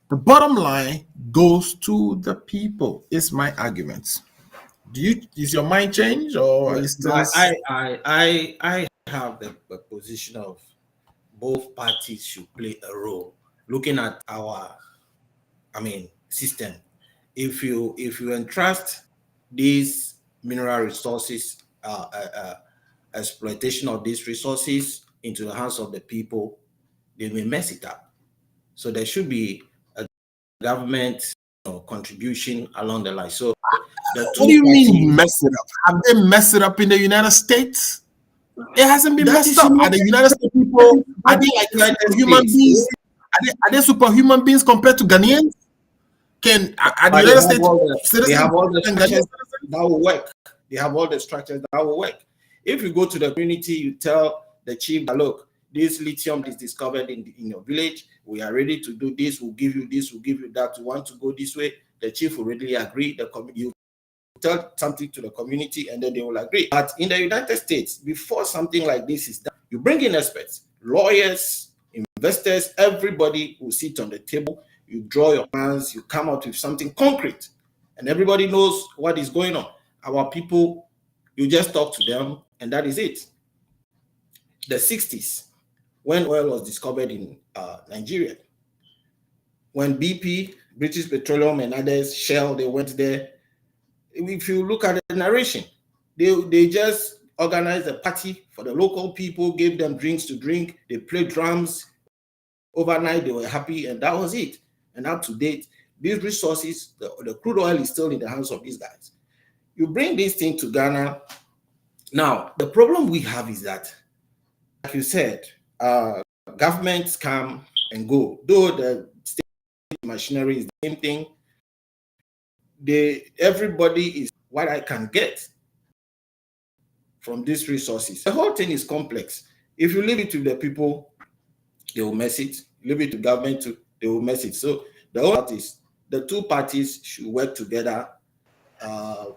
the bottom line goes to the people, is my argument. Is your mind change, or are you still? I have the position of both parties should play a role. Looking at our, system. If you entrust these mineral resources, exploitation of these resources into the hands of the people, they may mess it up. So there should be a government contribution along the line. So what do you mean mess it up? Have they messed it up in the United States? It hasn't been messed up. Are the United States people, are they like human beings? Are they superhuman beings compared to Ghanaians? Are the United States citizens? They have all the structures that will work. They have all the structures that will work. If you go to the community, you tell the chief that, look, this lithium is discovered in your village. We are ready to do this. We'll give you this. We'll give you that. You want to go this way? The chief will readily agree. You tell something to the community, and then they will agree. But in the United States, before something like this is done, you bring in experts, lawyers, investors, everybody will sit on the table. You draw your plans, you come out with something concrete, and everybody knows what is going on. Our people, you just talk to them, and that is it. The 60s, when oil was discovered in Nigeria, when BP, British Petroleum, and others, Shell, they went there. If you look at the narration, they just organized a party for the local people, gave them drinks to drink, they played drums. Overnight, they were happy, and that was it. And up to date, these resources, the crude oil is still in the hands of these guys. You bring this thing to Ghana. Now, the problem we have is that, like you said, governments come and go. Though the state machinery is the same thing, everybody is what I can get from these resources. The whole thing is complex. If you leave it to the people, they will mess it. Leave it to government, they will mess it. So the two parties should work together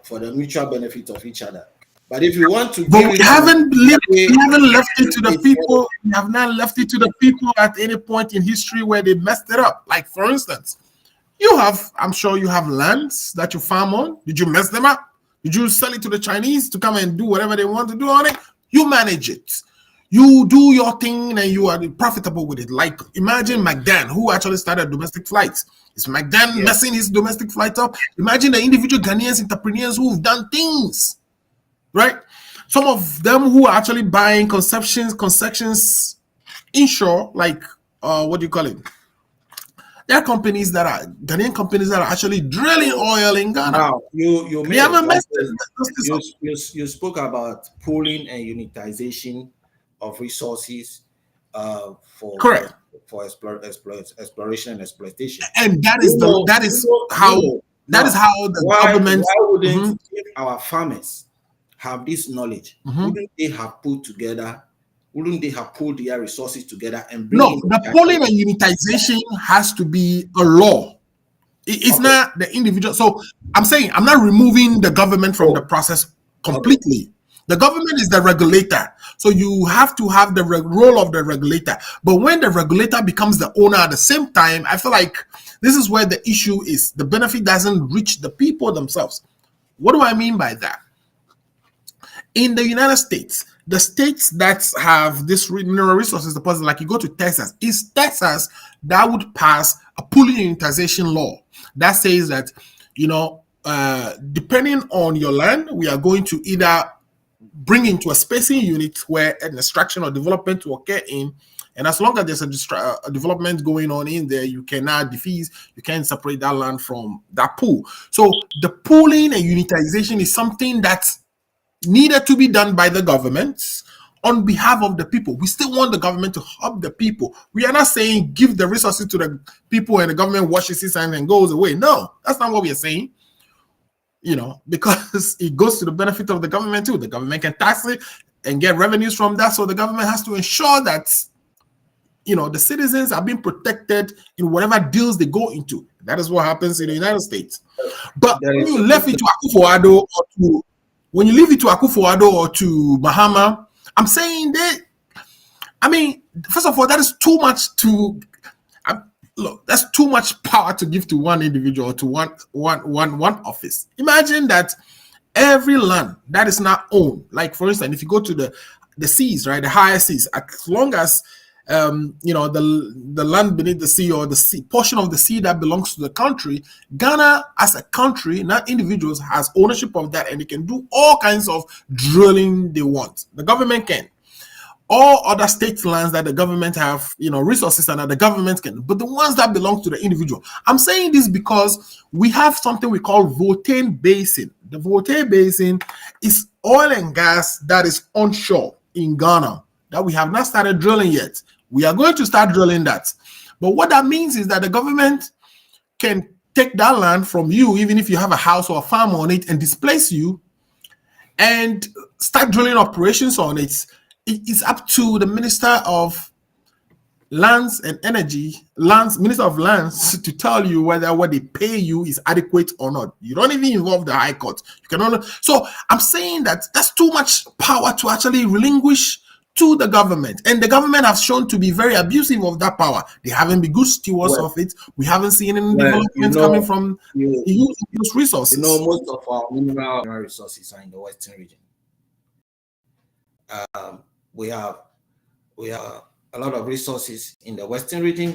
for the mutual benefit of each other. But if you want to, but we haven't left it to the people. We have not left it to the people at any point in history where they messed it up. Like, for instance, I'm sure you have lands that you farm on. Did you mess them up? Did you sell it to the Chinese to come and do whatever they want to do on it? You manage it. You do your thing and you are profitable with it. Like, imagine McDan, who actually started domestic flights. Is McDan messing his domestic flight up? Imagine the individual Ghanaians entrepreneurs who've done things, right? Some of them who are actually buying concessions inshore, like, what do you call it? There are companies that are Ghanaian companies that are actually drilling oil in Ghana. Now, you spoke about pooling and unitization of resources correct for exploration and exploitation, and that is how the government. Why wouldn't our farmers have this knowledge? Wouldn't they have pulled together? Wouldn't they have pulled their resources together and bring the pooling and unitization has to be a law. It's not the individual. So I'm saying I'm not removing the government from the process completely. The government is the regulator. So you have to have the role of the regulator. But when the regulator becomes the owner at the same time, I feel like this is where the issue is. The benefit doesn't reach the people themselves. What do I mean by that? In the United States, the states that have this mineral resources deposit, like you go to Texas, it's Texas that would pass a pooling unitization law that says that, depending on your land, we are going to either bring into a spacing unit where an extraction or development will occur in, And as long as there's a development going on in there, you cannot defease, you can't separate that land from that pool. So the pooling and unitization is something that's needed to be done by the government on behalf of the people. We still want the government to help the people. We are not saying give the resources to the people and the government washes its hands and goes away. No, that's not what we are saying. Because it goes to the benefit of the government too. The government can tax it and get revenues from that. So the government has to ensure that, the citizens are being protected in whatever deals they go into. That is what happens in the United States. But when you leave it to Akufo-Addo or to Bahama, I'm saying that, first of all, that is too much to look. That's too much power to give to one individual, to one office. Imagine that every land that is not owned, like for instance, if you go to the seas, right, the higher seas, as long as the land beneath the sea or the sea portion of the sea that belongs to the country, Ghana as a country, not individuals, has ownership of that, and they can do all kinds of drilling they want. The government can. All other state lands that the government have, resources and that the government can, but the ones that belong to the individual. I'm saying this because we have something we call Voltane Basin. The Voltane Basin is oil and gas that is onshore in Ghana that we have not started drilling yet. We are going to start drilling that. But what that means is that the government can take that land from you, even if you have a house or a farm on it, and displace you and start drilling operations on it. It's up to the Minister of Lands and Energy, Minister of Lands, to tell you whether what they pay you is adequate or not. You don't even involve the High Court. You can only. So I'm saying that that's too much power to actually relinquish to the government, and the government has shown to be very abusive of that power. They haven't been good stewards of it. We haven't seen any developments coming from the use of those resources. Most of our mineral resources are in the Western region. We have a lot of resources in the Western region,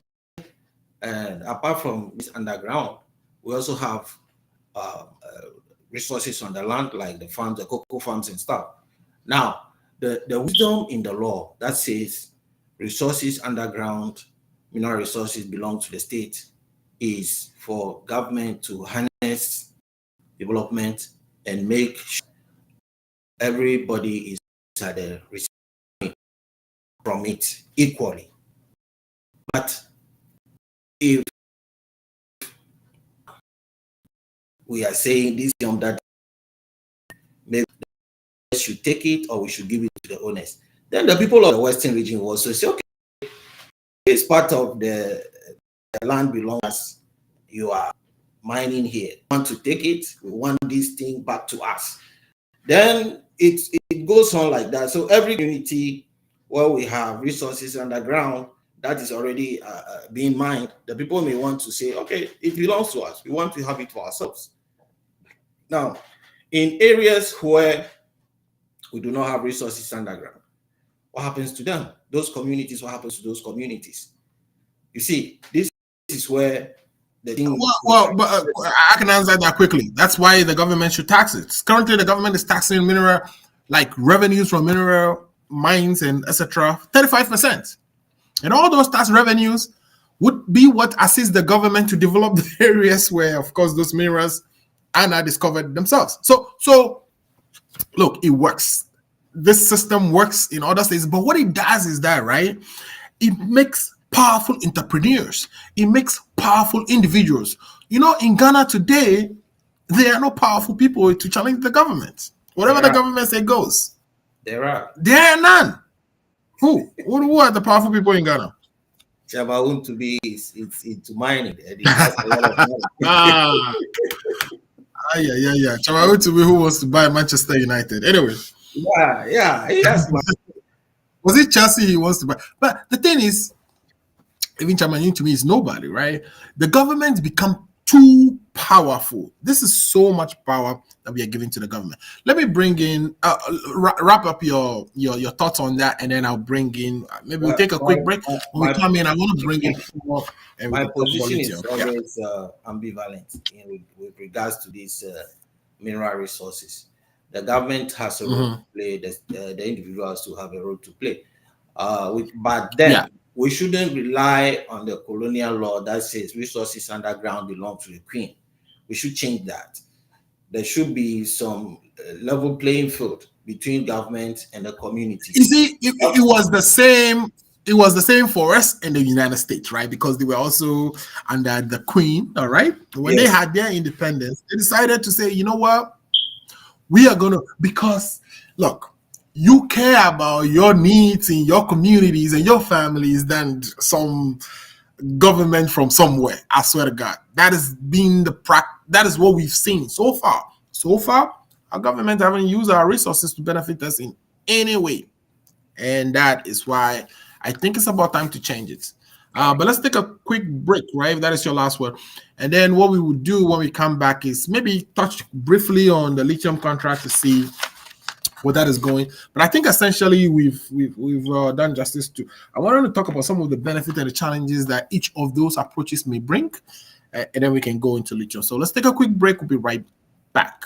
and apart from this underground, we also have resources on the land, like the farms, the cocoa farms and stuff. Now, the wisdom in the law that says resources underground, mineral resources belong to the state, is for government to harness development and make sure everybody is at the from it equally. But if we are saying this that maybe we should take it or we should give it to the owners, then the people of the Western region will also say, okay, it's part of the land belongs, you are mining here. We want to take it, we want this thing back to us. Then it goes on like that. So every community where we have resources underground that is already being mined, the people may want to say, okay, it belongs to us. We want to have it for ourselves. Now, in areas where we do not have resources underground, what happens to them? Those communities, what happens to those communities? You see, this is where the thing... But I can answer that quickly. That's why the government should tax it. Currently, the government is taxing mineral, like revenues from mineral mines and etc., 35%. And all those tax revenues would be what assists the government to develop the areas where, of course, those minerals are not discovered themselves. So look, it works. This system works in other states, but what it does is that, right, it makes powerful entrepreneurs. It makes powerful individuals. In Ghana today, there are no powerful people to challenge the government. Whatever the government says goes. There are none. Who are the powerful people in Ghana? Chabaun to be it's into mining. It has a lot of money. Yeah. Chabaun to be who wants to buy Manchester United. Anyway. Yeah. Yes. Was it Chelsea he wants to buy? But the thing is, even Chairman to me is nobody, right? The government become too powerful. This is so much power that we are giving to the government. Let me bring in, wrap up your thoughts on that, and then I'll bring in, maybe we'll take a quick break. When we come in, I want to bring in more. And my position is always ambivalent with regards to these mineral resources. The government has a role to play, the individuals to have a role to play. But then we shouldn't rely on the colonial law that says resources underground belong to the queen. We should change that. There should be some level playing field between government and the community. You see, it was the same. It was the same for us in the United States, right? Because they were also under the Queen, all right? When they had their independence, they decided to say, you know what? We are going to, because look, you care about your needs in your communities and your families than some government from somewhere. I swear to God, that has been that is what we've seen so far. So far, our government haven't used our resources to benefit us in any way, and that is why I think it's about time to change it. But let's take a quick break, right? If that is your last word, and then what we will do when we come back is maybe touch briefly on the lithium contract to see where that is going. But I think essentially we've done justice to. I wanted to talk about some of the benefits and the challenges that each of those approaches may bring, and then we can go into lithium. So let's take a quick break. We'll be right back.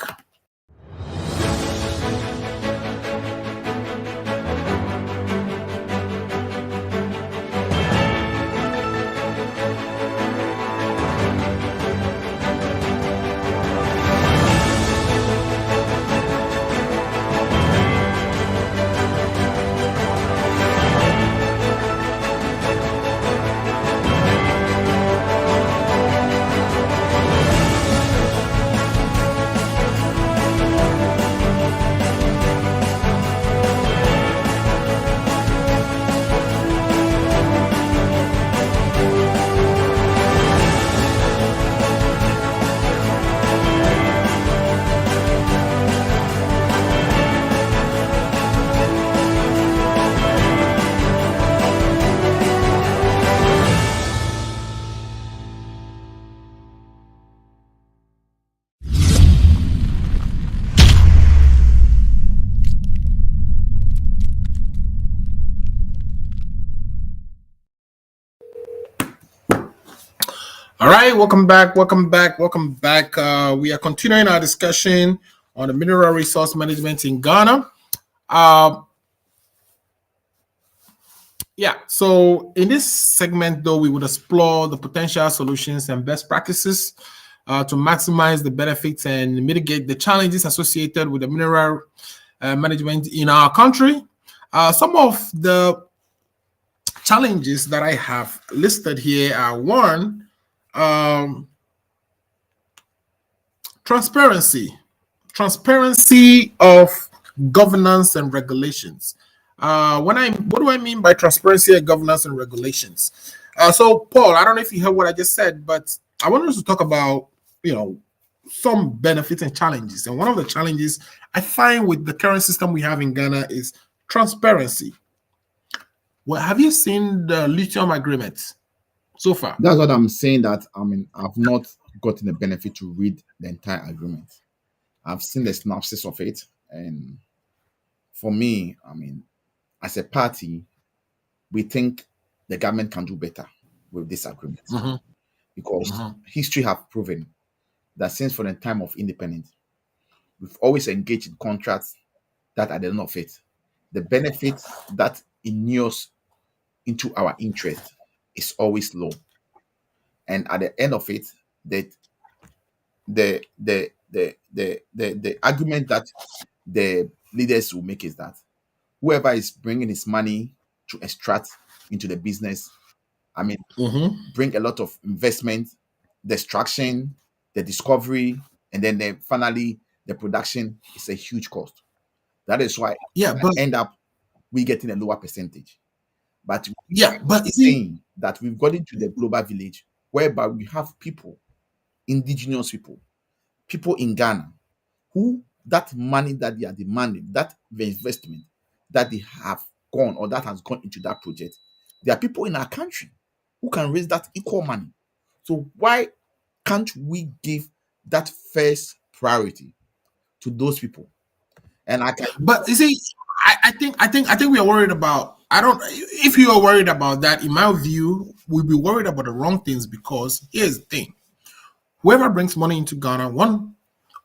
All right, welcome back. We are continuing our discussion on the mineral resource management in Ghana. So in this segment, though, we would explore the potential solutions and best practices to maximize the benefits and mitigate the challenges associated with the mineral management in our country. Some of the challenges that I have listed here are one, transparency of governance and regulations. What do I mean by transparency and governance and regulations? So Paul, I don't know if you heard what I just said, but I wanted us to talk about, some benefits and challenges. And one of the challenges I find with the current system we have in Ghana is transparency. Well, have you seen the lithium agreement so far? That's what I'm saying. That I've not gotten the benefit to read the entire agreement. I've seen the synopsis of it, and for me, as a party, we think the government can do better with this agreement because history have proven that since for the time of independence, we've always engaged in contracts that at the end of it, the benefit that inures into our interest is always low, and at the end of it, that the argument that the leaders will make is that whoever is bringing his money to extract into the business, bring a lot of investment, the extraction, the discovery, and then finally the production is a huge cost. That is why end up we getting a lower percentage. But saying that we've got into the global village whereby we have people, indigenous people in Ghana, who that money that they are demanding, that the investment that they have gone or that has gone into that project, there are people in our country who can raise that equal money. So why can't we give that first priority to those people? And but you see, I think we are worried about. If you are worried about that, in my view, we'll be worried about the wrong things, because here's the thing: whoever brings money into Ghana,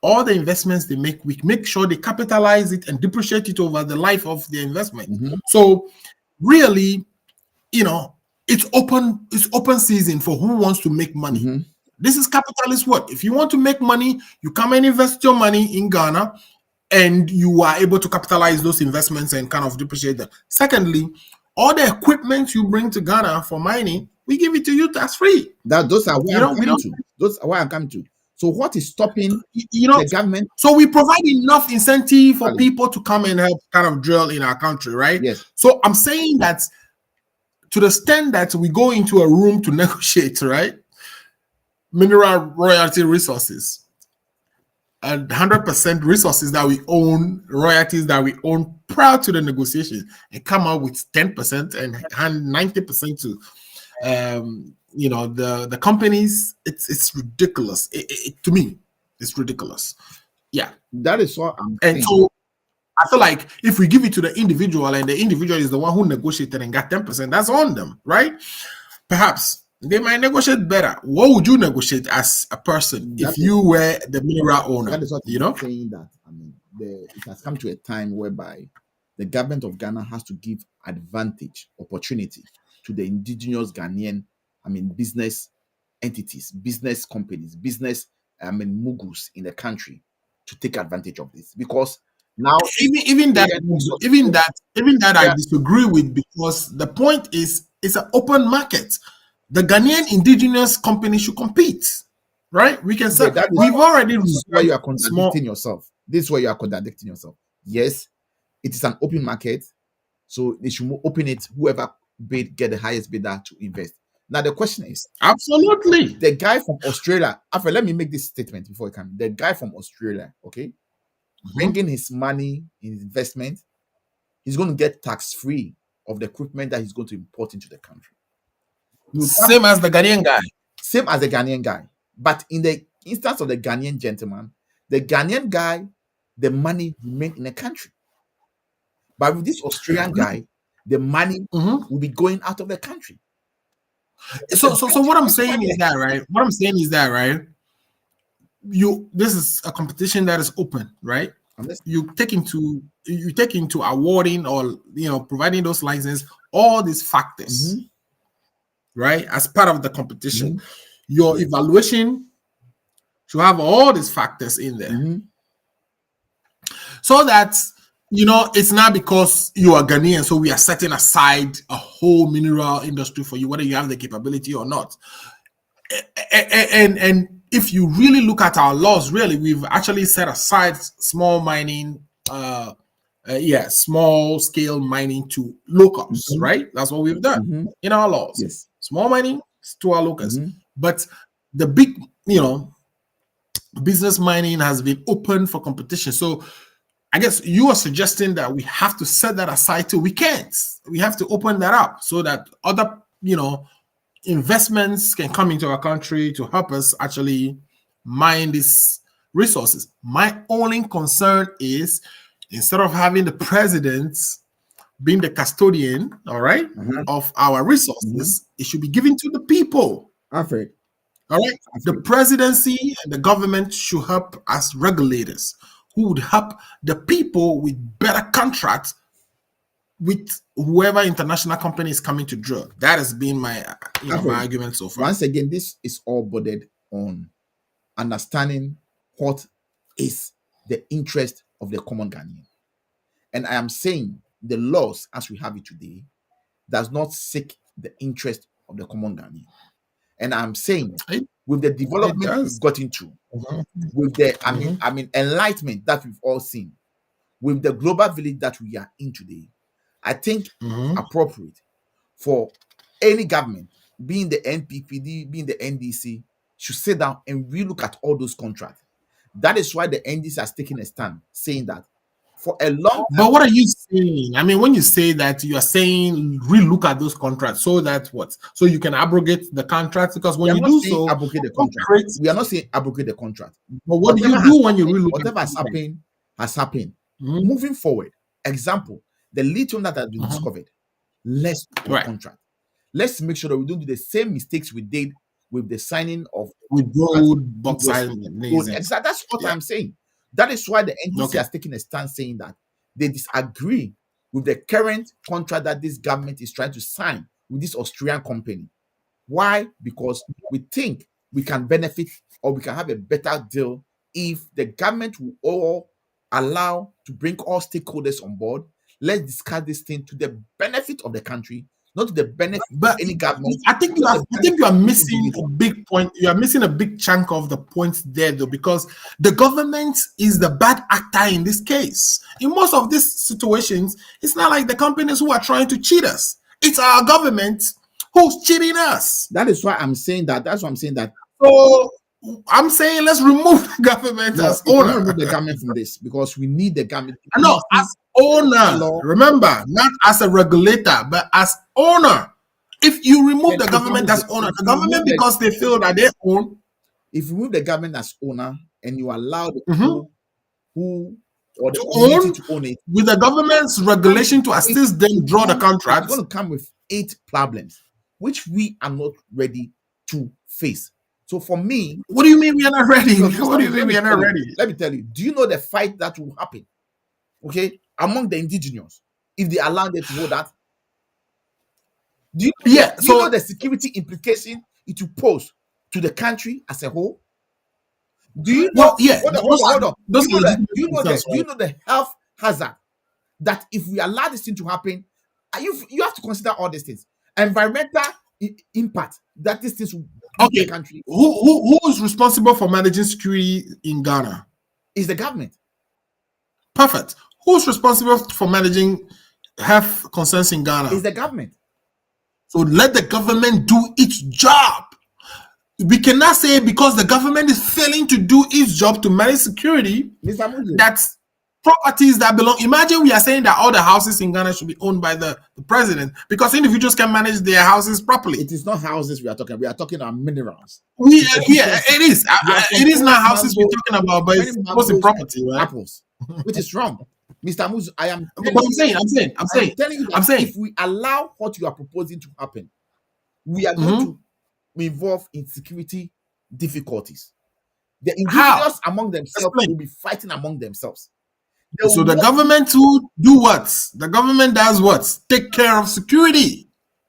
all the investments they make, we make sure they capitalize it and depreciate it over the life of the investment. So really, it's open season for who wants to make money. Mm-hmm. This is capitalist work. If you want to make money, you come and invest your money in Ghana, and you are able to capitalize those investments and kind of depreciate them. Secondly, all the equipment you bring to Ghana for mining, we give it to you tax free. Those are where You know, I'm we coming don't, to. Those are where I'm coming to. So what is stopping you know, the government? so we provide enough incentive for Valley. people to come and help kind of drill in our country, right? Yes. So I'm saying that to the extent that we go into a room to negotiate, right, mineral royalty resources and 100% resources that we own, royalties that we own prior to the negotiation, and come out with 10% and hand 90% to the companies. It's ridiculous. To me, it's ridiculous. Yeah. That is what I'm And saying. so I feel like if we give it to the individual and the individual is the one who negotiated and got 10%, that's on them, right? Perhaps they might negotiate better. What would you negotiate as a person if you were the mineral owner? That is what you know? I'm saying, that it has come to a time whereby the government of Ghana has to give advantage, opportunity to the indigenous Ghanaian, business entities, business companies, business, moguls in the country to take advantage of this, because now even that I disagree with, because the point is it's an open market. The Ghanaian indigenous company should compete, right? We can say we've already where you are contradicting yourself. This is where you are contradicting yourself. Yes, it is an open market, so they should open it. Whoever get the highest bidder to invest. Now the question is, absolutely, the guy from Australia. After, let me make this statement before I come. The guy from Australia, okay, bringing his money in investment, he's going to get tax-free of the equipment that he's going to import into the country. Same as the Ghanaian guy. Same as the Ghanaian guy. But in the instance of the Ghanaian gentleman, the Ghanaian guy, the money remain in the country. But with this Australian guy, the money will be going out of the country. So what I'm saying is that, right? What I'm saying is that, right? This is a competition that is open, right? You take into awarding or providing those licenses, all these factors, right? As part of the competition, your evaluation should have all these factors in there, so that it's not because you are Ghanaian, so we are setting aside a whole mineral industry for you, whether you have the capability or not. And if you really look at our laws, really, we've actually set aside small mining, small scale mining to locals, right? That's what we've done in our laws. Yes. Small mining to our locals. But the big, business mining has been open for competition. So I guess you are suggesting that we have to set that aside too. We can't. We have to open that up so that other, investments can come into our country to help us actually mine these resources. My only concern is, instead of having the president being the custodian, all right, of our resources, it should be given to the people. Alfred. All right. The presidency and the government should help as regulators, who would help the people with better contracts with whoever international company is coming to drill. That has been my my argument so far. Once again, this is all bordered on understanding what is the interest of the common Ghanaian. And I am saying the laws as we have it today does not seek the interest of the common Ghanaian. And I'm saying with the development we've got into, with the enlightenment that we've all seen, with the global village that we are in today, I think appropriate for any government, being the NPPD, being the NDC, should sit down and relook at all those contracts. That is why the NDC has taken a stand, saying that for a long time. But what are you saying? I mean, when you say that, you are saying relook at those contracts, so that what? So you can abrogate the contracts, because when you do so, abrogate the contract. We are not saying abrogate the contract. But what do you do when you relook? Whatever has happened. Moving forward, example, the lithium that has been discovered, let's do the contract. Let's make sure that we don't do the same mistakes we did with the signing of gold bauxite. That's what I'm saying. That is why the NDC has taken a stand, saying that they disagree with the current contract that this government is trying to sign with this Australian company. Why? Because we think we can benefit or we can have a better deal if the government will all allow to bring all stakeholders on board. Let's discuss this thing to the benefit of the country, not to the benefit But of any government. I think you are missing a big point. You are missing a big chunk of the points there, though, because the government is the bad actor in this case. In most of these situations, it's not like the companies who are trying to cheat us. It's our government who's cheating us. That is why I'm saying that. That's why I'm saying that. So I'm saying let's remove the government as We cannot owner. remove the government from this because we need the government. No, as owner. Remember, not as a regulator, but as owner. If you remove the government as owner, the government because they feel that they own. If you remove the government as owner and you allow the Mhm. people who or the To community own, to own it, with the government's regulation to assist them draw the it's contracts. going to come with 8 problems, which we are not ready to face. So for me, What do you mean we are not ready? because What do you mean we are not ready? let me tell you, do you know the fight that will happen? Okay, among the indigenous, if they allow them to hold that. Do you know the security implication it will pose to the country as a whole? Do you know? Hold on. Do you know the health hazard that if we allow this thing to happen, you have to consider all these things. Environmental impact that these things will do to the country. Who is responsible for managing security in Ghana? Is the government. Perfect. Who's responsible for managing health concerns in Ghana? Is the government. So let the government do its job. We cannot say because the government is failing to do its job to manage security, that's properties that belong. Imagine we are saying that all the houses in Ghana should be owned by the president because individuals can manage their houses properly. It is not houses we are talking about. We are talking about minerals. It is. It is not houses we're talking about, but it's mostly property, right? Apples, which is wrong. Mr. Muzu, I'm telling you that if we allow what you are proposing to happen, we are going to involve in security difficulties. The individuals among themselves will be fighting among themselves. So the government will do what? The government does what? Take care of security.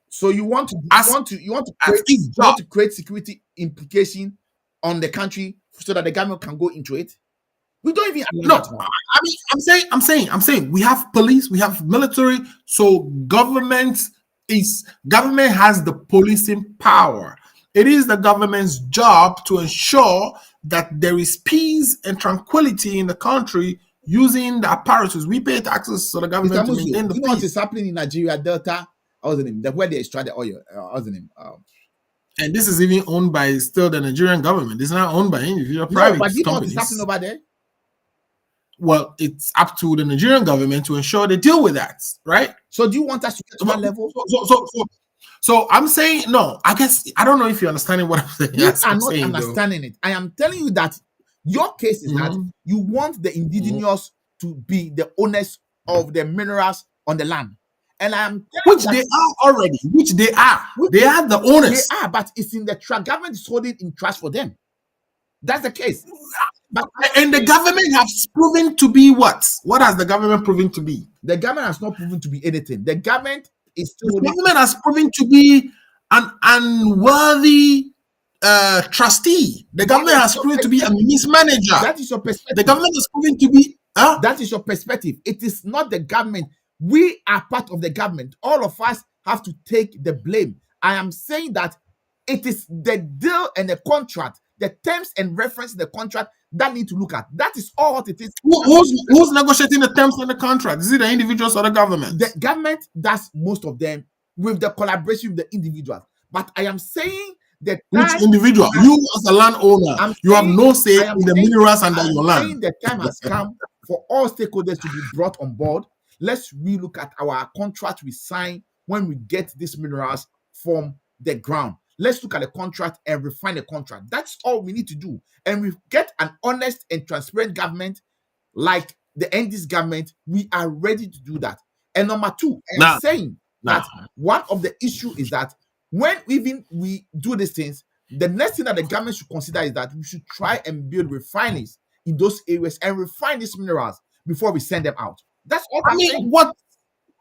So you want to create security implication on the country so that the government can go into it? We don't even allow that. I mean, I'm saying we have police, we have military, so government has the policing power. It is the government's job to ensure that there is peace and tranquility in the country using the apparatus. We pay taxes so the government to maintain the peace. You know what is happening in Nigeria Delta? Where they extract the oil. And this is even owned by still the Nigerian government. It's not owned by individual private but you know companies. what is happening over there? Well, it's up to the Nigerian government to ensure they deal with that, right? So do you want us to get to that level? So I'm saying, no, I guess, I don't know if you're understanding what I'm saying. You are not understanding it. I am telling you that your case is that you want the indigenous to be the owners of the minerals on the land. And I am which they are already, they are the owners. They are, but it's in the trust. Government is holding in trust for them. That's the case. And the government has proven to be what? What has the government proven to be? The government has not proven to be anything. The government is still. The government has proven to be an unworthy trustee. The government has proven to be a mismanager. That is your perspective. The government has proven to be. That is your perspective. It is not the government. We are part of the government. All of us have to take the blame. I am saying that it is the deal and the contract, the terms and reference in the contract that need to look at. That is all what it is. Who's negotiating the terms and the contract? Is it the individuals or the government? The government does most of them with the collaboration with the individuals. But I am saying that which individual? You as a landowner, you have no say in the minerals under your land. The time has come for all stakeholders to be brought on board. Let's relook at our contract we sign when we get these minerals from the ground. Let's look at the contract and refine the contract. That's all we need to do. And we get an honest and transparent government like the ND's government. We are ready to do that. And number two, I'm saying that one of the issue is that when even we do these things, the next thing that the government should consider is that we should try and build refineries in those areas and refine these minerals before we send them out. That's all I'm saying.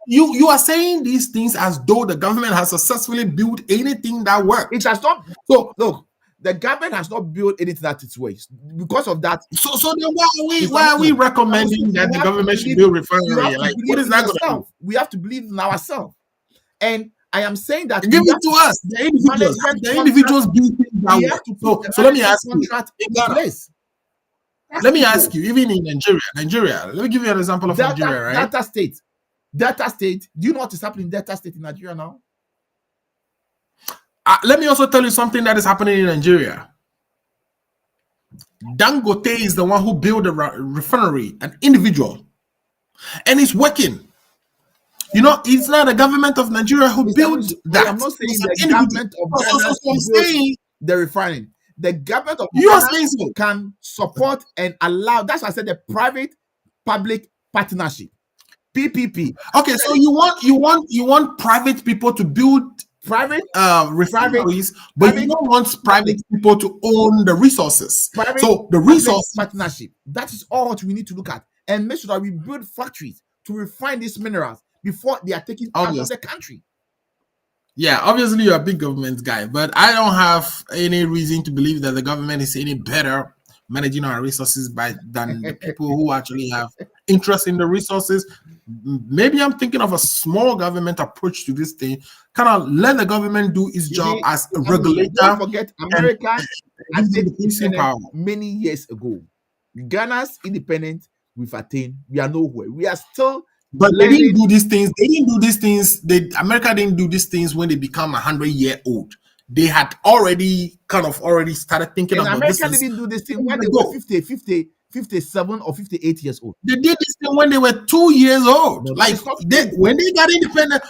You are saying these things as though the government has successfully built anything that worked. It has not. So Look, the government has not built anything that its ways. Because of that, so then why Mr. are we Muslim, recommending that you the have to government should believe- build you refinery? have to Like, believe what is in that going to do? yourself. We have to believe in ourselves. And I am saying that Give we it have to us, the individuals. management The individuals build things that we have work. to put So let me ask you, contract in in Ghana, place. let me ask you, even in Nigeria, let me give you an example of Nigeria, right? Delta State. Do you know what is happening in Delta State in Nigeria now? Let me also tell you something that is happening in Nigeria. Dangote is the one who built the refinery, an individual, and it's working. You know, it's not the government of Nigeria who built that. I'm not saying It's the an individual. government of Ghana So I'm saying the refining. The government of you are Ghana saying so. can support and allow. That's why I said the private-public partnership, PPP. Okay, so you want private people to build Private refineries, but you don't want private people to own the resources. So the resource partnership. That is all what we need to look at and make sure that we build factories to refine these minerals before they are taken out of the country. Yeah, obviously you're a big government guy, but I don't have any reason to believe that the government is any better managing our resources than the people who actually have interest in the resources. Maybe I'm thinking of a small government approach to this thing. Kind of let the government do its job as a regulator. Don't forget, America attained power many years ago. Ghana's independence we've attained. We are nowhere. We are still. But they didn't do these things. America didn't do these things when they become 100-year-old. They had already started thinking about this. America didn't do this thing when they were 57 or 58 years old. They did this thing when they were 2 years old. No, when they got independent.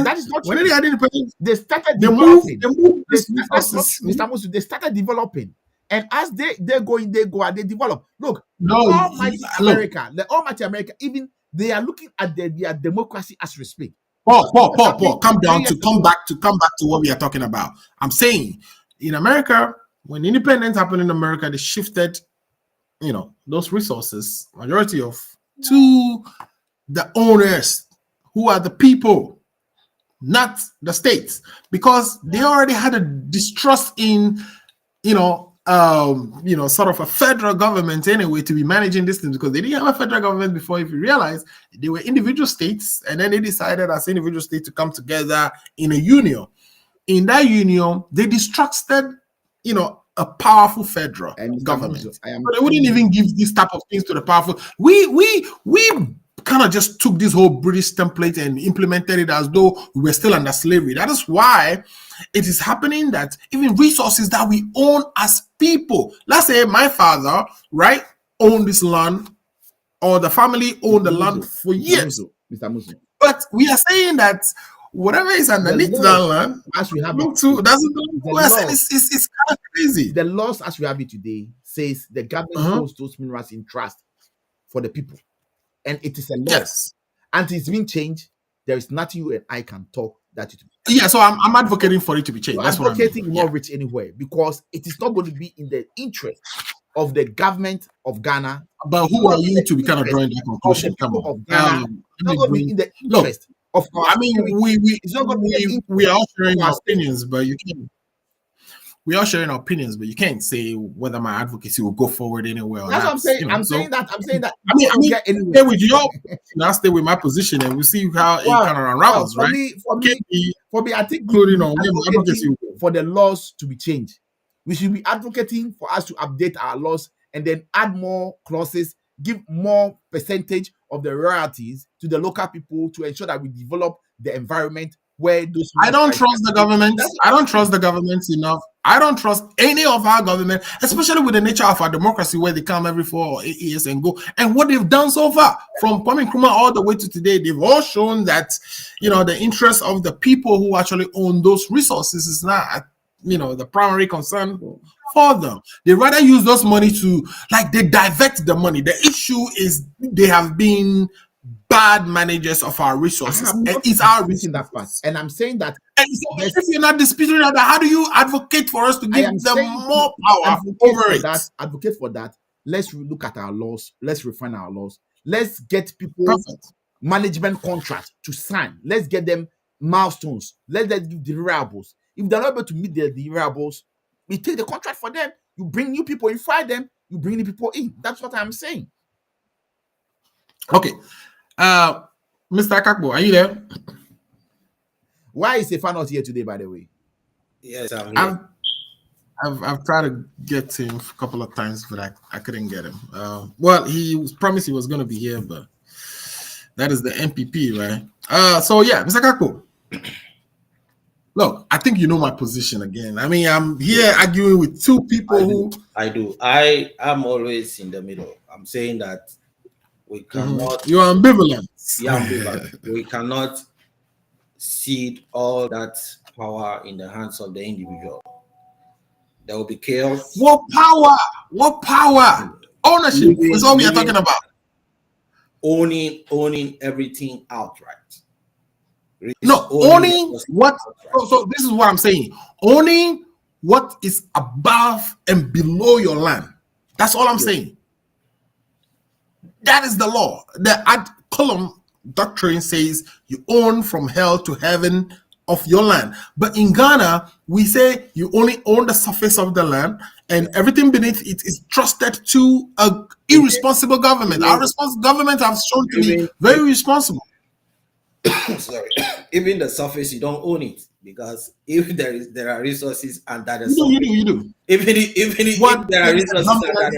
That is not when true. they got independent, they started developing. Mr. Musu, they started developing. And as they go and they develop. Look, no, the Almighty America, even they are looking at their democracy as we speak. Paul, come back to what we are talking about. I'm saying in America, when independence happened in America, they shifted, those resources, majority of, to the owners, who are the people, not the states, because they already had a distrust in, sort of a federal government anyway to be managing this thing, because they didn't have a federal government before. If you realize, they were individual states, and then they decided as individual states to come together in a union. In that union, they distrusted, a powerful federal government. So they wouldn't even give this type of things to the powerful. We kind of just took this whole British template and implemented it as though we were still under slavery. That is why it is happening that even resources that we own as people, let's say my father, right, owned this land, or the family owned the land for years. Mr. Musu. But we are saying that whatever is underneath that land, as we have it doesn't belong to us. And it's kind of crazy. The laws as we have it today says the government holds those minerals in trust for the people. And it is a law. Yes. And it's been changed. There is nothing you and I can talk that it. Yeah, so I'm advocating for it to be changed. That's what I'm advocating will not reach anywhere, because it is not going to be in the interest of the government of Ghana. But who are you to be kind of drawing that conclusion? Come on. Of Ghana. Not going to be in the interest of our. I mean, we are all sharing our opinions, but you can't. We are sharing our opinions, but you can't say whether my advocacy will go forward anywhere. That's what I'm saying. I'm saying that. I mean, stay with your. Now stay with my position, and we'll see how it kind of unravels, right? For me, I think including on advocacy for the laws to be changed. We should be advocating for us to update our laws and then add more clauses, give more percentage of the royalties to the local people to ensure that we develop the environment where those. I don't trust the government. I don't trust the government enough. I don't trust any of our government, especially with the nature of our democracy, where they come every 4 or 8 years and go. And what they've done so far, from Kwame Nkrumah all the way to today, they've all shown that, the interest of the people who actually own those resources is not, the primary concern for them. They rather use those money to, they divert the money. The issue is they have been bad managers of our resources. And it's our reason that part. And I'm saying that. And so if you're not disputing that, how do you advocate for us to give them more power over it? Advocate for that. Let's look at our laws. Let's refine our laws. Let's get people management contract to sign. Let's get them milestones. Let them give deliverables. If they're not able to meet the deliverables, we take the contract for them. You bring new people, you fire them, you bring the people in. That's what I'm saying. Okay. Mr. Kakbo, are you there? Why is Stefan not here today, by the way? Yes, I'm here. I've tried to get him a couple of times, but I couldn't get him. Well, he was promised he was going to be here, but that is the MPP, right? So yeah, Mr. Kakbo. Look, I think you know my position again. I mean, I'm here arguing with two people I do. I'm always in the middle. I'm saying that we cannot. You're ambivalent. Yeah, ambivalent. We cannot cede all that power in the hands of the individual. There will be chaos. What power? What power? Ownership is all we are talking about. Owning everything outright. No, owning what? So this is what I'm saying. Owning what is above and below your land. That's all I'm saying. That is the law. The ad column doctrine says you own from hell to heaven of your land. But in Ghana, we say you only own the surface of the land, and everything beneath it is trusted to an irresponsible government. Our government have shown to be very responsible. Sorry, even the surface you don't own it, because if there are resources under the surface, you do. Even if there are resources under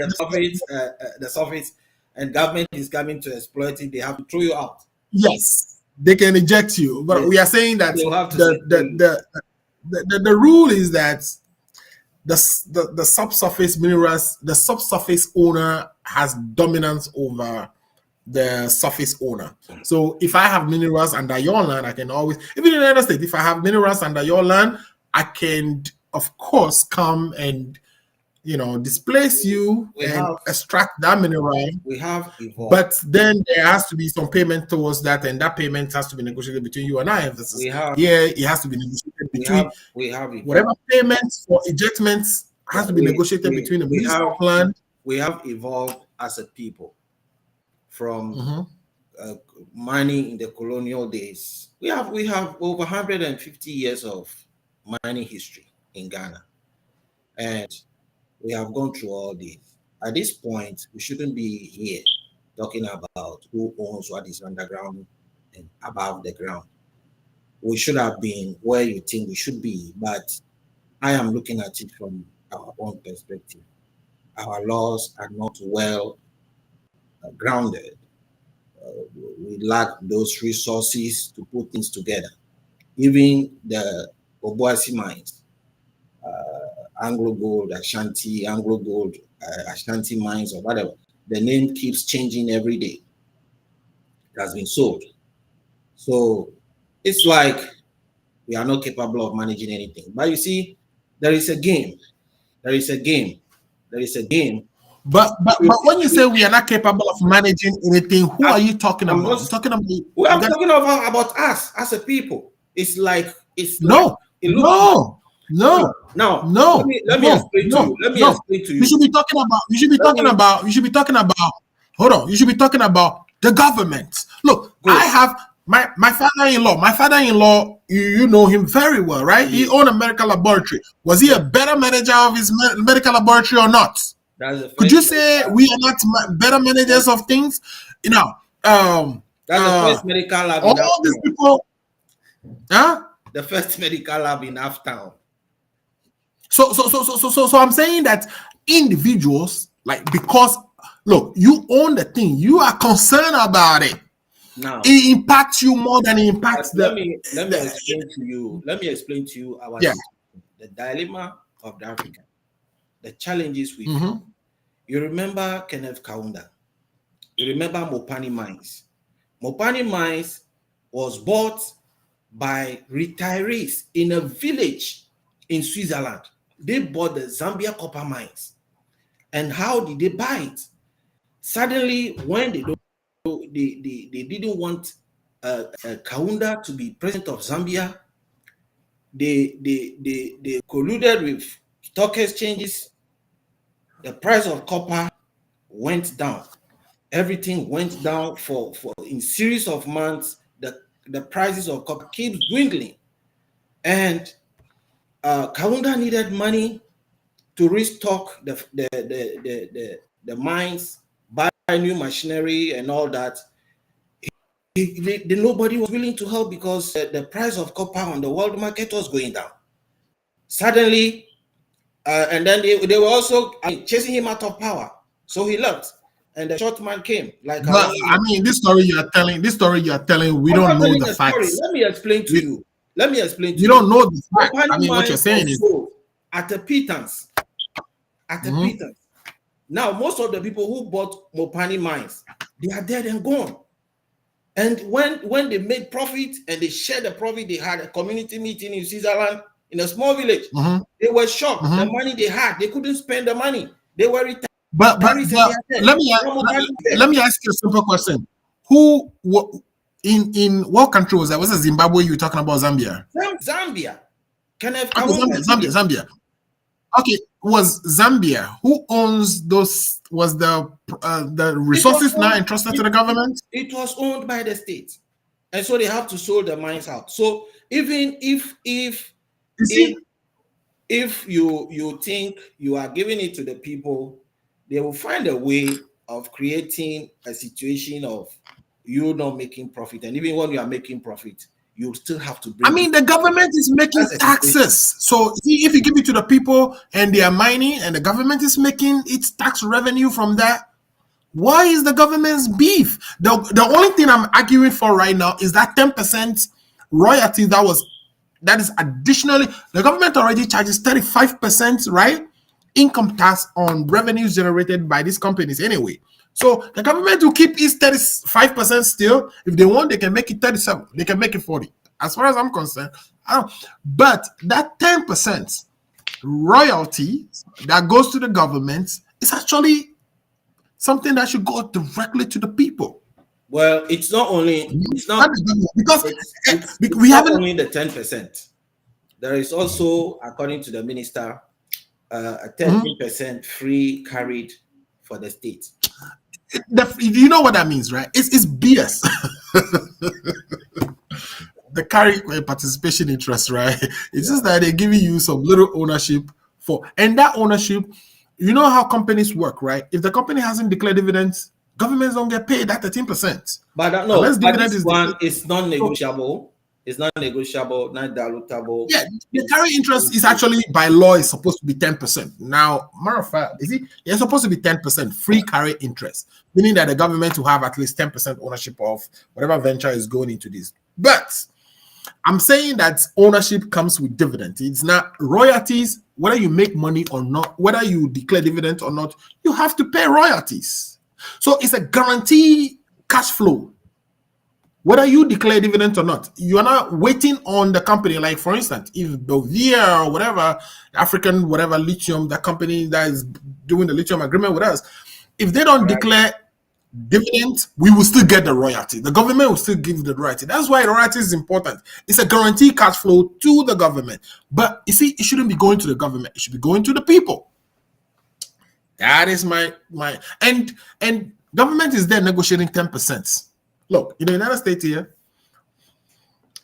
the surface, and government is coming to exploit it, they have to throw you out. Yes, they can eject you, but we are saying that the rule is that the subsurface minerals, the subsurface owner has dominance over the surface owner. So if I have minerals under your land, I can always, even in the United States, if I have minerals under your land, I can, of course, come and displace you extract that mineral. We have evolved. But then there has to be some payment towards that, and that payment has to be negotiated between you and I. It has to be negotiated between whatever payments for ejectments has to be negotiated between the municipal plan. We have evolved as a people from mining in the colonial days. We have over 150 years of mining history in Ghana, and we have gone through all this. At this point, we shouldn't be here talking about who owns what is underground and above the ground. We should have been where you think we should be, but I am looking at it from our own perspective. Our laws are not well grounded. We lack those resources to put things together. Even the Obuasi mines, Anglo Gold, Ashanti mines, or whatever. The name keeps changing every day. It has been sold. So it's like we are not capable of managing anything. But you see, there is a game. There is a game. But when you say we are not capable of managing anything, who are you talking about? I'm talking about us as a people. It's like no. Let me explain to you. You should be talking about. Hold on. You should be talking about the government. Look, I have my father-in-law. My father-in-law, you know him very well, right? He owned a medical laboratory. Was he a better manager of his medical laboratory or not? Could you say we are not better managers of things? That's the first medical lab. All these people, the first medical lab in Aftown. So I'm saying that individuals, because look, you own the thing, you are concerned about it. Now it impacts you more than it impacts let me explain to you the dilemma of the African, the challenges we face. You remember Kenneth Kaunda. You remember Mopani Mines. Mopani Mines was bought by retirees in a village in Switzerland. They bought the Zambia copper mines. And how did they buy it? Suddenly, when they didn't want Kaunda to be president of Zambia, they colluded with stock exchanges. The price of copper went down. Everything went down for in series of months, the prices of copper keeps dwindling, and Kaunda needed money to restock the mines, buy new machinery and all that. Nobody was willing to help because the price of copper on the world market was going down. Suddenly, and then they were also chasing him out of power. So he left, and the short man came. Like, but I mean, this story you are telling, we don't know the facts. Let me explain to you. You don't know the facts. I mean, what you're saying is at a pittance. At a pittance. Now, most of the people who bought Mopani mines, they are dead and gone. And when they made profit and they shared the profit, they had a community meeting in Switzerland in a small village. They were shocked. The money they had, they couldn't spend the money. They were retired. But let me ask you a simple question. In what country was that? Was it Zimbabwe? You were talking about Zambia? Zambia. Zambia. Okay, was Zambia, who owns those? Was the resources now entrusted to the government? It was owned by the state, and so they have to sell the mines out. So even if you think you are giving it to the people, they will find a way of creating a situation of you not making profit, and even when you are making profit, you still have to bring. I mean, the government is making taxes. So if you give it to the people and they are mining, and the government is making its tax revenue from that, why is the government's beef? The only thing I'm arguing for right now is that 10% royalty that is additionally, the government already charges 35%, right? Income tax on revenues generated by these companies anyway. So the government will keep its 35% still. If they want, they can make it 37. They can make it 40. As far as I'm concerned. But that 10% royalty that goes to the government is actually something that should go directly to the people. Well, it's not only because we haven't only the 10%. There is also, according to the minister, a 13% free carried for the state. You know what that means, right? It's BS. The carry participation interest, right? It's just that they're giving you some little ownership and that ownership, you know how companies work, right? If the company hasn't declared dividends, governments don't get paid that 13%. But no, but this one is non-negotiable. It's not negotiable, not dilutable. Yeah, the carry interest is actually by law is supposed to be 10%. Now, matter of fact, it's supposed to be 10% free carry interest, meaning that the government will have at least 10% ownership of whatever venture is going into this. But I'm saying that ownership comes with dividend. It's not royalties. Whether you make money or not, whether you declare dividend or not, you have to pay royalties. So it's a guaranteed cash flow. Whether you declare dividend or not, you are not waiting on the company. Like, for instance, if Bovia or whatever, African, whatever lithium, that company that is doing the lithium agreement with us, if they don't declare dividend, we will still get the royalty. The government will still give the royalty. That's why royalty is important. It's a guaranteed cash flow to the government. But you see, it shouldn't be going to the government. It should be going to the people. That is my and government is there negotiating 10%. Look, in the United States here,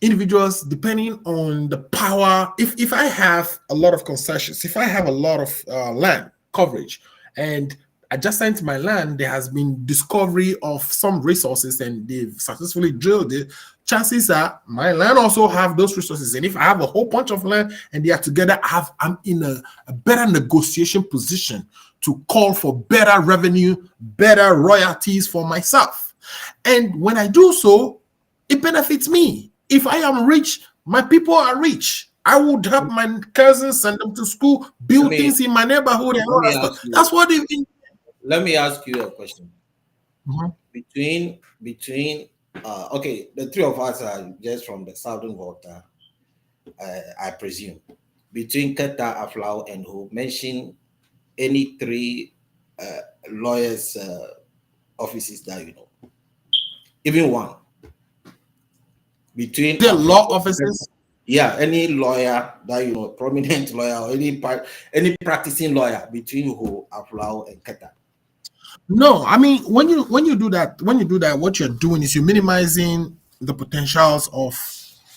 individuals, depending on the power, if I have a lot of concessions, if I have a lot of land coverage, and adjacent to my land, there has been discovery of some resources and they've successfully drilled it, chances are my land also have those resources. And if I have a whole bunch of land and they are together, I'm in a better negotiation position to call for better revenue, better royalties for myself. And when I do so, it benefits me. If I am rich, my people are rich. I would help my cousins, send them to school, build things in my neighborhood and all that stuff. That's what they've been. Let me ask you a question. Between okay, the three of us are just from the Southern Volta, I presume. Between Keta, Aflau, and who mention any three lawyers' offices that you know, even one. Between the law offices. Yeah, any lawyer that you know, prominent lawyer or any practicing lawyer between who Aflau and Keta. No, I mean when you do that, what you're doing is you're minimizing the potentials of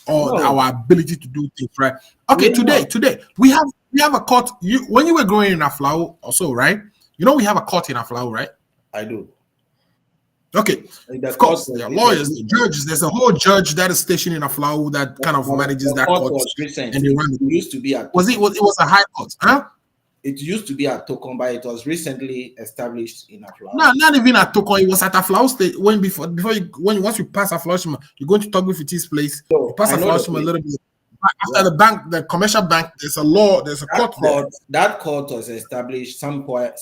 or No, our ability to do things, right? Okay, we are not. today we have a court. You when you were growing in Aflao also, right? You know we have a court in Aflao, right? I do. Okay, The of court course, was there are it was lawyers, the recent. judges. There's a whole judge that is stationed in Aflao that kind of manages The that court court, was recent. and they It run it. used to be at Was it Tokomba. was it was a high court, huh? It used to be at Tokomba. It was recently established in No, Aflao. not even at Tokon. It was at Aflao State. When before you once you pass Aflao, you're going to Togbu Fiti's place. You So pass I know the Aflao a place. little bit. Yeah. After the bank, the commercial bank, there's a court there. That court was established somewhere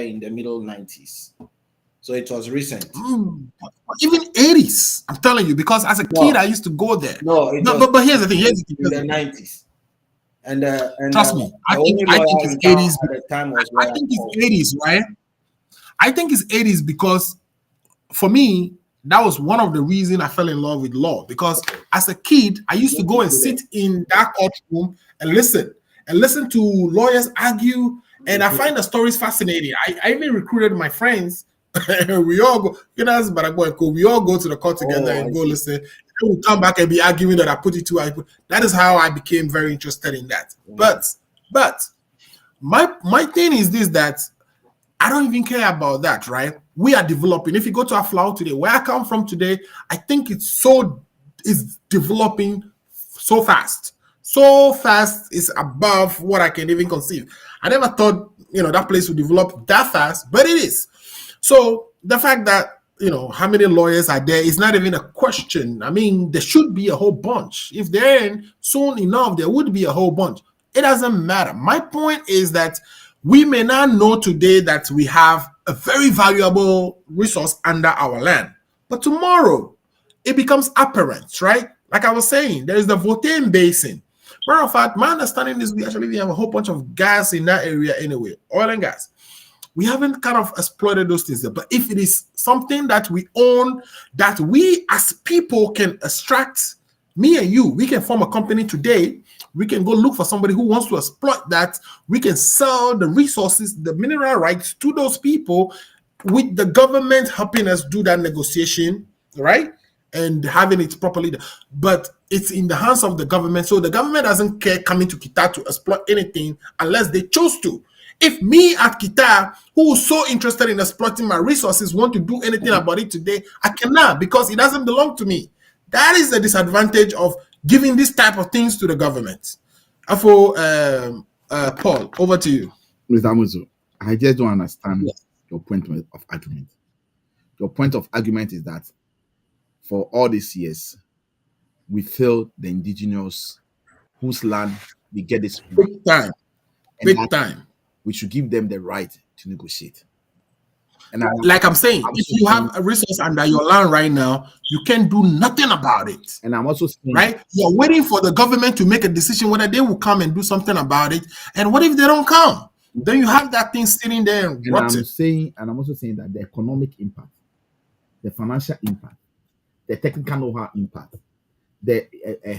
in the middle 90s. So it was recent. Even 80s. I'm telling you, because as a kid, I used to go there. No, it No, was but here's the thing. in the 90s. And Trust me. the only I think lawyer it's in town 80s. at the time was I lawyer think it's Paul. 80s, right? I think it's 80s because for me, that was one of the reasons I fell in love with law. Because as a kid, I used to go and sit in that courtroom and listen to lawyers argue. And I find the stories fascinating. I even recruited my friends. We all go, we all go to the court together Oh, and I go see. listen. And we come back and be arguing that I put it too. That is how I became very interested in that. But my thing is this, that I don't even care about that, right? We are developing. If you go to Aflao today, where I come from today, I think it's developing so fast. So fast is above what I can even conceive. I never thought, that place would develop that fast, but it is. So the fact that, how many lawyers are there is not even a question. I mean, there should be a whole bunch. If they're in soon enough, there would be a whole bunch. It doesn't matter. My point is that we may not know today that we have a very valuable resource under our land, but tomorrow it becomes apparent, right? Like I was saying, there is the Votain Basin. Matter of fact, my understanding is we have a whole bunch of gas in that area anyway, oil and gas. We haven't kind of exploited those things there. But if it is something that we own, that we as people can extract, me and you, we can form a company today. We can go look for somebody who wants to exploit that. We can sell the resources, the mineral rights to those people, with the government helping us do that negotiation, right? And having it properly. But it's in the hands of the government. So the government doesn't care coming to Kita to exploit anything unless they choose to. If me at Kita, who is so interested in exploiting my resources, want to do anything about it today, I cannot, because it doesn't belong to me. That is the disadvantage of giving this type of things to the government. Afo, Paul, over to you. Mr. Amuzu, I just don't understand your point of argument. Your point of argument is that for all these years, we failed the indigenous whose land we get this from. Big time. And Big time. we should give them the right to negotiate. And like I'm saying, if you have a resource under your land right now, you can't do nothing about it. And I'm also saying, right? You're waiting for the government to make a decision whether they will come and do something about it. And what if they don't come? Then you have that thing sitting there and rotting. I'm also saying that the economic impact, the financial impact, the technical know-how impact, the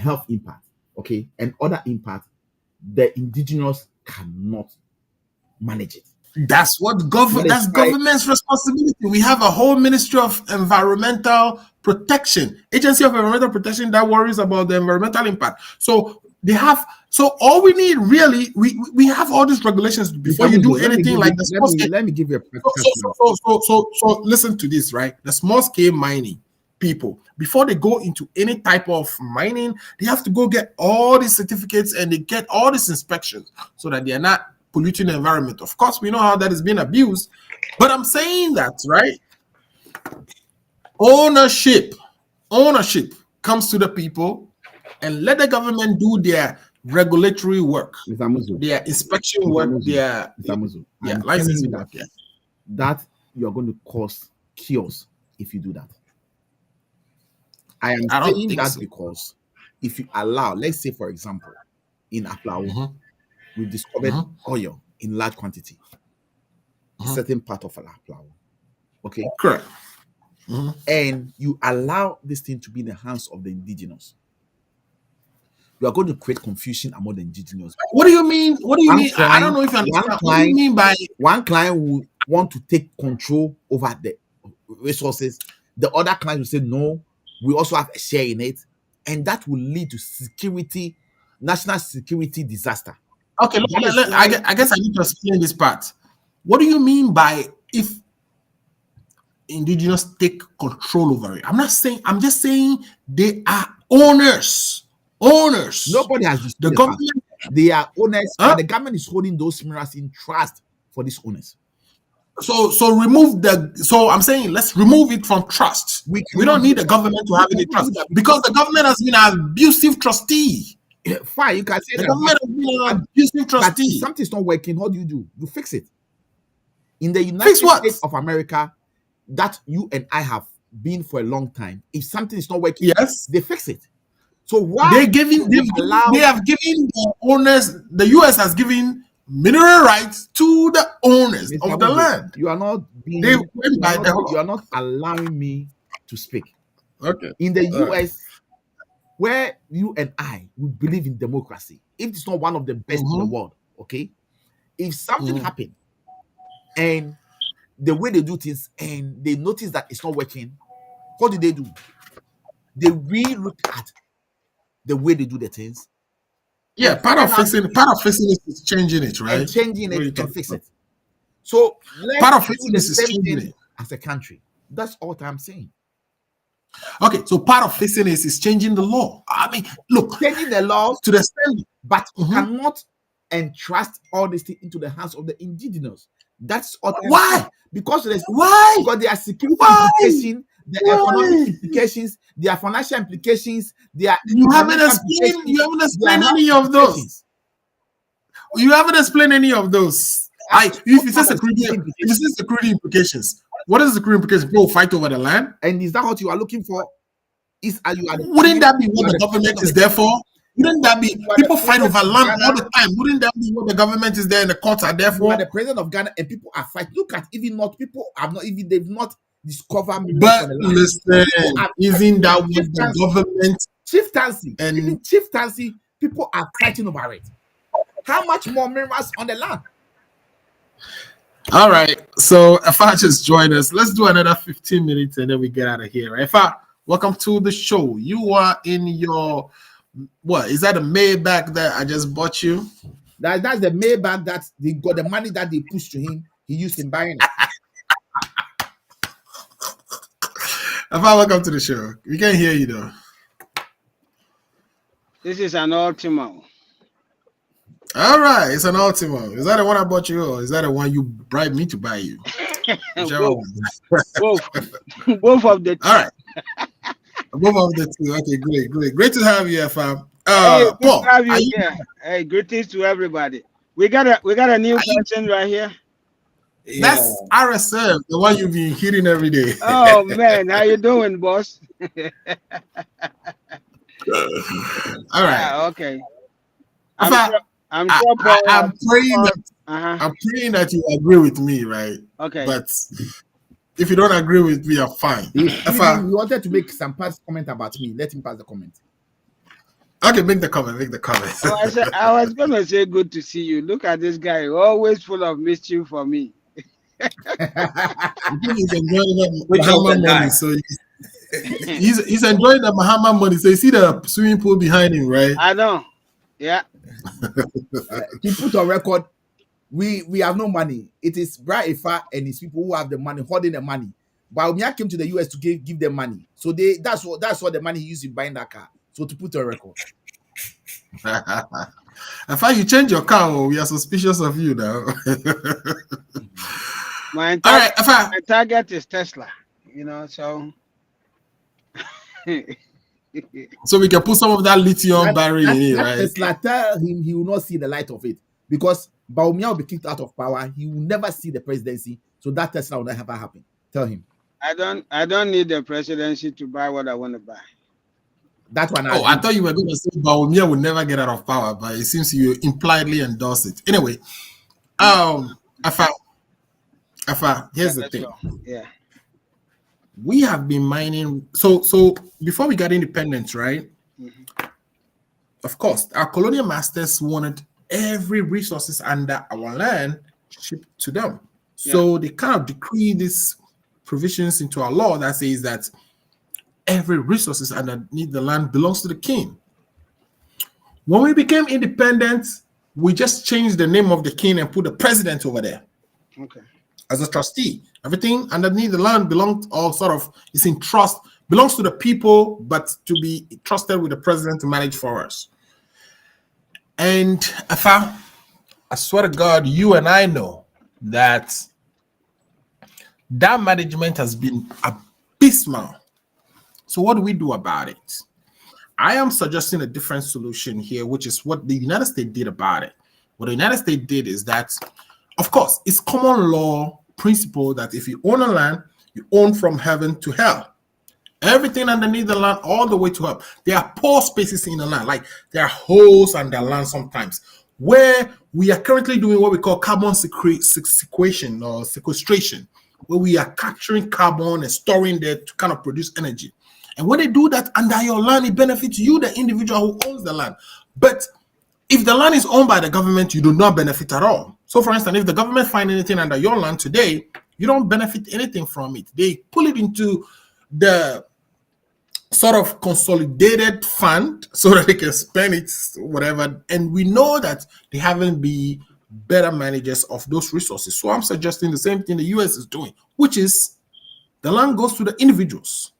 health impact, okay, and other impact, the indigenous cannot manage it. That's government's responsibility. We have a whole Ministry of Environmental Protection, Agency of Environmental Protection, that worries about the environmental impact. So all we need really, we have all these regulations before you do anything like the small scale. Let me give you a practical so listen to this, right? The small scale mining people, before they go into any type of mining, they have to go get all these certificates and they get all these inspections so that they are not polluting the environment. Of course, we know how that is being abused, but I'm saying that, right? Ownership comes to the people, and let the government do their regulatory work, their inspection work, their licensing work. That you are going to cause chaos if you do that. I am saying that because if you allow, let's say, for example, in Aflao, we discovered oil in large quantity, a certain part of Aflao. Okay, correct. And you allow this thing to be in the hands of the indigenous, you are going to create confusion among the indigenous. What do you mean? I don't know if you understand. What do you mean by one client want to take control over the resources, the other clients will say, no, we also have a share in it. And that will lead to security, national security disaster. Okay, I guess I need to explain this part. What do you mean by if indigenous take control over it? I'm just saying they are owners. Nobody has disputed the government. They are owners, Huh? but the government is holding those minerals in trust for these owners. So remove the. So I'm saying let's remove it from trust. We don't need the government to have any trust because the government has been an abusive trustee. Fine, you can say the that. Government has been an abusive trustee. But if something's not working, what do? You fix it. In the United States of America, that you and I have been for a long time, if something is not working, yes, they fix it. So why they have given the owners, the US has given mineral rights to the owners of the land. You are not you are not allowing me to speak. Okay. In the US, where you and I would believe in democracy, if it's not one of the best in the world, okay? If something happened and the way they do things and they notice that it's not working, what do? They re-look at the way they do the things. Yeah, part of fixing it is changing it, right? And changing it and fix it. So part of fixing this is changing it as a country. That's all I'm saying. Okay, so part of fixing it is changing the law. I mean, look, changing the laws to the extent, but you cannot entrust all this thing into the hands of the indigenous. That's all. Why? Because there's Because there are security implications, there are economic implications, there are financial implications, there are you haven't explained any of those. You haven't explained any of those. If you say security implications, what is the security implications? People fight over the land, and is that what you are looking for? Wouldn't that be what the government is there for? Wouldn't that be people fight over land all the time? Wouldn't that be what the government is there and the courts are there for? You are the president of Ghana and people are fighting. Look at they've not discovered. But listen, isn't that what the government chieftaincy and even chieftaincy people are fighting over it? How much more minerals on the land? All right, so Afa just joined us. Let's do another 15 minutes and then we get out of here. Afa, welcome to the show. You are in your what is that a Maybach that I just bought you? That's the Maybach that they got the money that they pushed to him. He used in buying it. Afa, welcome to the show. We can't hear you though. This is an Ultimo. All right, it's an Ultimo. Is that the one I bought you, or is that the one you bribed me to buy you? Both of the two. All right. Both of the two. Okay, great to have you, fam. Hey, Paul, have you here. Hey, greetings to everybody. We got a new person right here. That's RSM, the one you've been hearing every day. Oh man, how you doing, boss? All right. Okay. I'm praying that you agree with me, right? Okay. But if you don't agree with me, I'm fine. He wanted to make some past comment about me. Let him pass the comment. Okay, make the comment. Oh, I was gonna say good to see you. Look at this guy, always full of mischief for me. He's enjoying the Bahama money, so he's enjoying the Bahama money. So you see the swimming pool behind him, right? I know. Yeah. He put on record, we have no money. It is Bra Ifa and his people who have the money, holding the money. But Umia came to the US to give them money. So that's what the money he used in buying that car. So to put on record. I find you change your car. We are suspicious of you now. My target is Tesla, so so we can put some of that lithium battery in it, right? Tesla, tell him he will not see the light of it because Baumia will be kicked out of power. He will never see the presidency, so that Tesla will never happen. Tell him. I don't need the presidency to buy what I want to buy. That one. I thought you were going to say Baumia will never get out of power, but it seems you impliedly endorse it. Anyway, Afa, here's the thing. Yeah. We have been mining. So before we got independence, right? Mm-hmm. Of course, our colonial masters wanted every resources under our land shipped to them. So they kind of decree these provisions into our law that says that every resources underneath the land belongs to the king. When we became independent, we just changed the name of the king and put the president over there. Okay. As a trustee. Everything underneath the land belongs, all sort of, is in trust, belongs to the people, but to be trusted with the president to manage for us. And Afa, I swear to God, you and I know that that management has been abysmal. So what do we do about it? I am suggesting a different solution here, which is what the United States did about it. What the United States did is that, of course, it's common law principle that if you own a land, you own from heaven to hell. Everything underneath the land, all the way to hell. There are poor spaces in the land, like there are holes under land sometimes, where we are currently doing what we call carbon sequestration or sequestration, where we are capturing carbon and storing there to kind of produce energy. And when they do that under your land, it benefits you, the individual who owns the land. But if the land is owned by the government, you do not benefit at all. So, for instance, if the government finds anything under your land today, you don't benefit anything from it. They pull it into the sort of consolidated fund so that they can spend it, whatever. And we know that they haven't been better managers of those resources. So I'm suggesting the same thing the US is doing, which is the land goes to the individuals,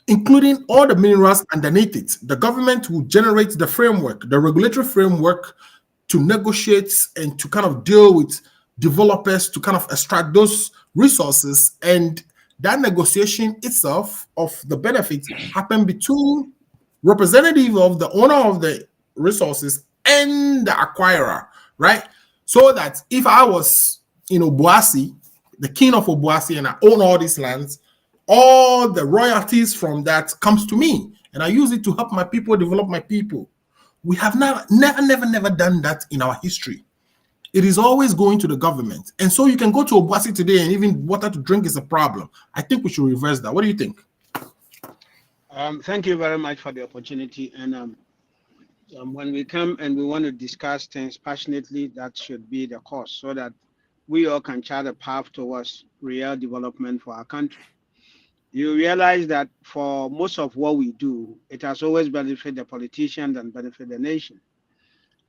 including all the minerals underneath it. The government will generate the framework, the regulatory framework to negotiate and to kind of deal with developers to kind of extract those resources. And that negotiation itself of the benefits happen between representative of the owner of the resources and the acquirer, right? So that if I was, Boasi, the king of Obuasi, and I own all these lands, all the royalties from that comes to me, and I use it to help my people develop my people. We have never done that in our history. It is always going to the government. And so you can go to Obuasi today and even water to drink is a problem. I think we should reverse that. What do you think? Thank you very much for the opportunity. And when we come and we want to discuss things passionately, that should be the cause, so that we all can chart a path towards real development for our country. You realize that for most of what we do, it has always benefited the politicians and benefit the nation.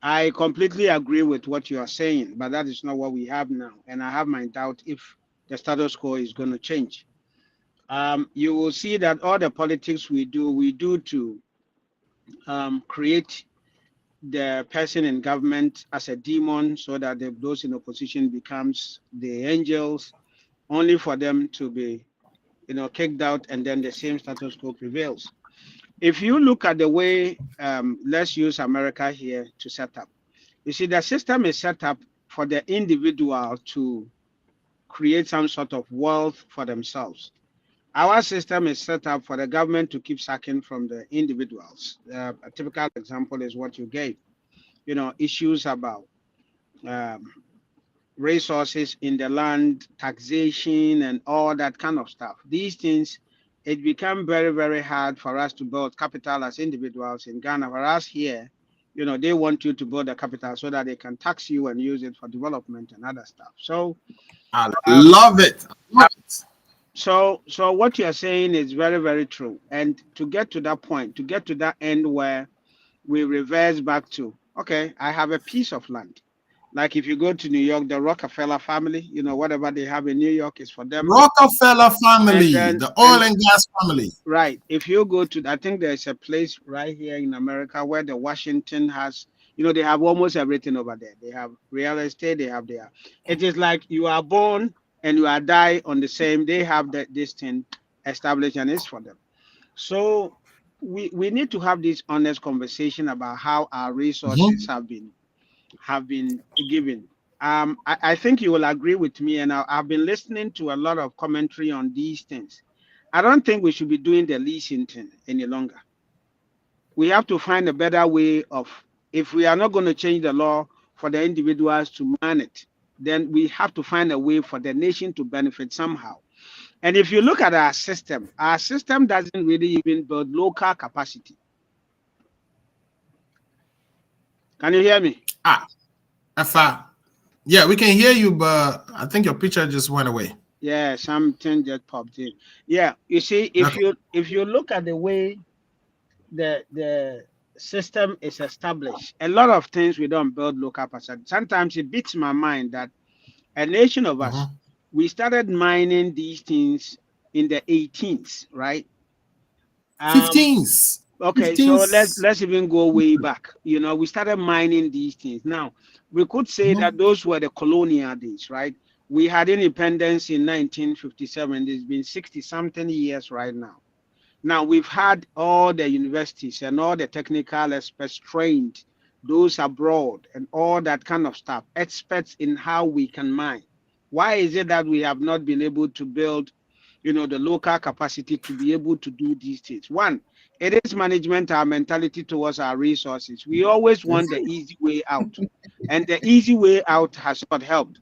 I completely agree with what you are saying, but that is not what we have now. And I have my doubt if the status quo is going to change. You will see that all the politics we do to create the person in government as a demon, so that those in opposition becomes the angels, only for them to be kicked out, and then the same status quo prevails. If you look at the way, let's use America here to set up. You see, the system is set up for the individual to create some sort of wealth for themselves. Our system is set up for the government to keep sucking from the individuals. A typical example is what you gave. Issues about resources in the land, taxation, and all that kind of stuff. These things, it become very, very hard for us to build capital as individuals in Ghana. For us here, they want you to build a capital so that they can tax you and use it for development and other stuff. So I love it. So what you are saying is very, very true. And to get to that point, to get to that end where we reverse back to, okay, I have a piece of land. Like if you go to New York, the Rockefeller family, whatever they have in New York is for them. Rockefeller family, the oil and gas family. Right. If you go to, I think there's a place right here in America where the Washington has, they have almost everything over there. They have real estate, they have their, it is like you are born and you are die on the same, they have this thing established and it's for them. So we need to have this honest conversation about how our resources have been given. I think you will agree with me, and I've been listening to a lot of commentary on these things. I don't think we should be doing the leasing thing any longer. We have to find a better way of, if we are not going to change the law for the individuals to man it, then we have to find a way for the nation to benefit somehow. And if you look at our system doesn't really even build local capacity. Can you hear me? Afa, Yeah, we can hear you, but I think your picture just went away. Yeah, something just popped in. Yeah, you see, if Okay. you look at the way the system is established, a lot of things we don't build local capacity. Sometimes it beats my mind that a nation of us, Mm-hmm. we started mining these things in the 18th, right? Um, 15s. okay, so let's 15s. let's even go way back. You know, we started mining these things. Now, we could say Mm-hmm. that those were the colonial days, right? We had independence in 1957. It's been 60 something years right now. Now we've had all the universities and all the technical experts trained, those abroad and all that kind of stuff, experts in how we can mine. Why is it that we have not been able to build, the local capacity to be able to do these things? One, it is management, our mentality towards our resources. We always want the easy way out, and the easy way out has not helped.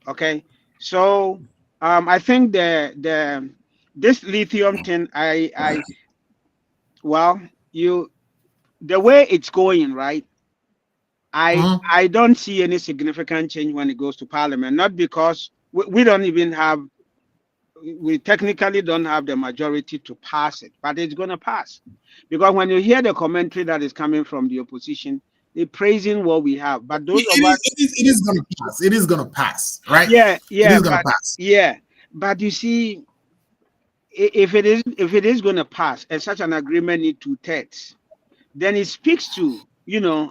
Okay, so I think the this lithium thing, well, you the way it's going, right? Mm-hmm. I don't see any significant change when it goes to parliament. Not because we don't even have, we technically don't have the majority to pass it, but it's going to pass. Because when you hear the commentary that is coming from the opposition, they're praising what we have. But those of us, It is gonna pass. It is gonna pass, right? yeah, It yeah, is gonna but pass. yeah, but you see, if it is going to pass and such an agreement need 2/3, then it speaks to,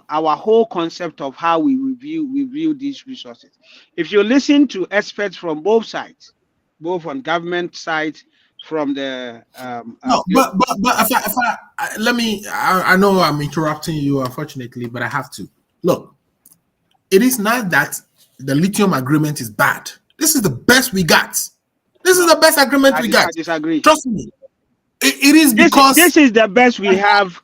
our whole concept of how we view these resources. If you listen to experts from both sides, both on government side, from the No, but let me. I know I'm interrupting you, unfortunately, but I have to. Look, it is not that the lithium agreement is bad. This is the best we got. This is no, the best agreement we I got. disagree. Trust me. It is This because is the best we have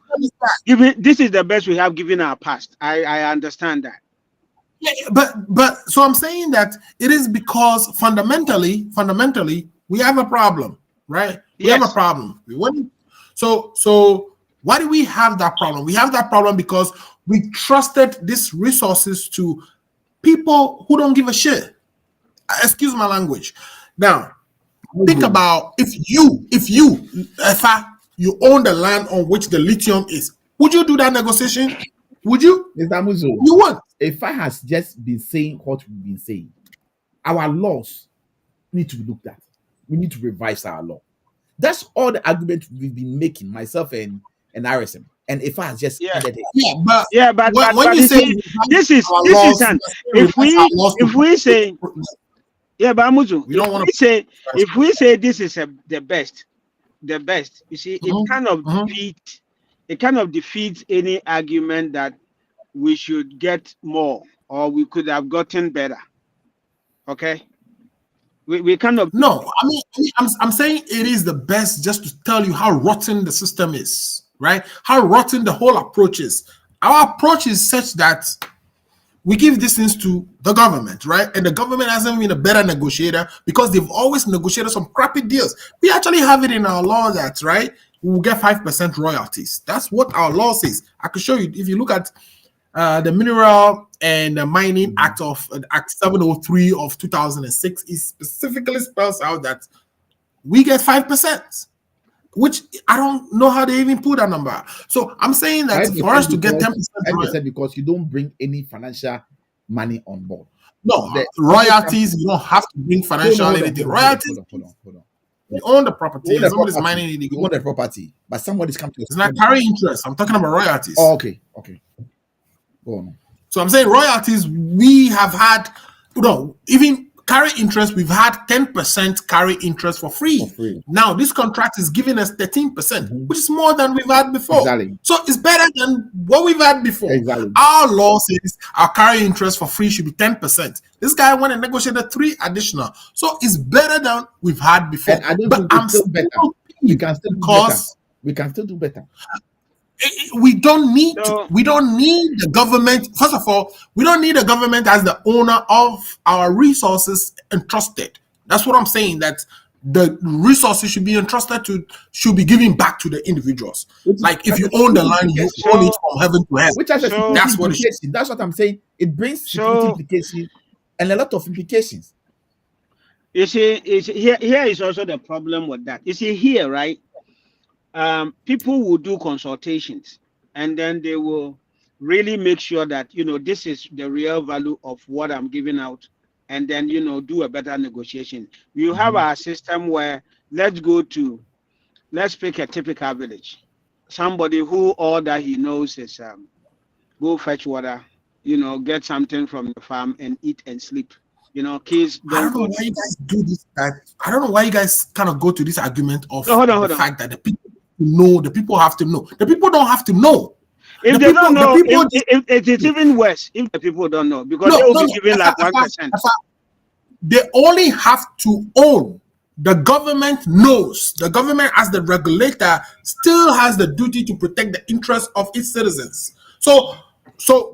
given. This is the best we have given our past. I understand that. yeah, but so I'm saying that it is because fundamentally we have a problem, right? We have a Yes, problem. So why do we have that problem? We have that problem because we trusted these resources to people who don't give a shit. Excuse my language. Now, think about if you own the land on which the lithium is, would you do that negotiation? Would you? Mr. Muzo, You won't. if I has just been saying what we've been saying, our laws need to be looked at. We need to revise our law. That's all the argument we've been making, myself and RSM. And if I has just yeah, ended it. Yeah, but yeah, but when you you say see, revise this is our this is laws, an if revise our we laws if we say, yeah, but Amuzu, we don't want if we say this is the best, you see, to. it kind of defeats any argument that we should get more or we could have gotten better. Okay, we kind of, No, I'm saying it is the best just to tell you how rotten the system is, right? How rotten the whole approach is. Our approach is such that we give these things to the government, right? And the government hasn't been a better negotiator because they've always negotiated some crappy deals. We actually have it in our law that, right, we will get 5% royalties. That's what our law says. I could show you if you look at the Mineral and Mining Act of Act 703 of 2006. It specifically spells out that we get 5%, which I don't know how they even put that number. So I'm saying that for us to get 10%, 5% because you don't bring any financial money on board. no The royalties, you don't have to bring financial anything. Royalties, hold on. you own the property, You own and the somebody's property. mining it. You own the property, but somebody's come to It's not carry interest. I'm talking about royalties. Oh, okay. Go on. So I'm saying royalties, we have had, even carry interest, we've had 10% carry interest for free. Now this contract is giving us 13%, which is more than we've had before. Exactly. So it's better than what we've had before. Exactly. Our law says our carry interest for free should be 10%. This guy went and negotiated 3 additional. So it's better than we've had before. And I don't but think I'm still better. We can still do better. We can still do better. We don't need So- to. We don't need the government. First of all, we don't need the government as the owner of our resources entrusted. That's what I'm saying. That the resources should be given back to the individuals. Like if you own the land, you own it from heaven to heaven. Which has a security That's what it should. implication. That's what I'm saying. It brings security implication and a lot of implications. You see, here is also the problem with that. You see, here, right? People will do consultations, and then they will really make sure that this is the real value of what I'm giving out, and then do a better negotiation. You have a system where let's pick a typical village. Somebody who all that he knows is go fetch water, get something from the farm and eat and sleep. Kids I don't don't know go. why you guys do this. I don't know why you guys kind of go to this argument of No, hold the on. fact that the people know, the people have to know. The people don't have to know. If The they people, don't know, the people if it's even worse, if the people don't know, because they no, will no, be no. given like 1%. They only have to own. The government knows. The government, as the regulator, still has the duty to protect the interests of its citizens. So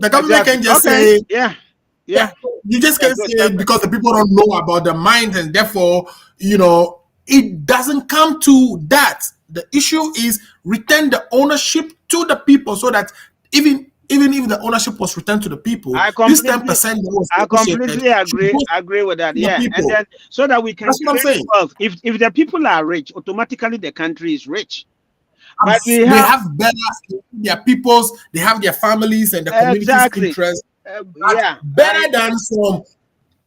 the government Exactly. can just Okay. say, Yeah. you just Yeah, can't good. say because the people don't know about the mind, and therefore, it doesn't come to that. The issue is return the ownership to the people, so that even if the ownership was returned to the people, I this completely 10% that was I negotiated completely should agree go agree with that. to the Yeah. And people. then so that we can That's what I'm create saying. wealth. If the people are rich, automatically the country is rich. But we They have have better their peoples, they have their families and the community's exactly. interests Yeah. better than some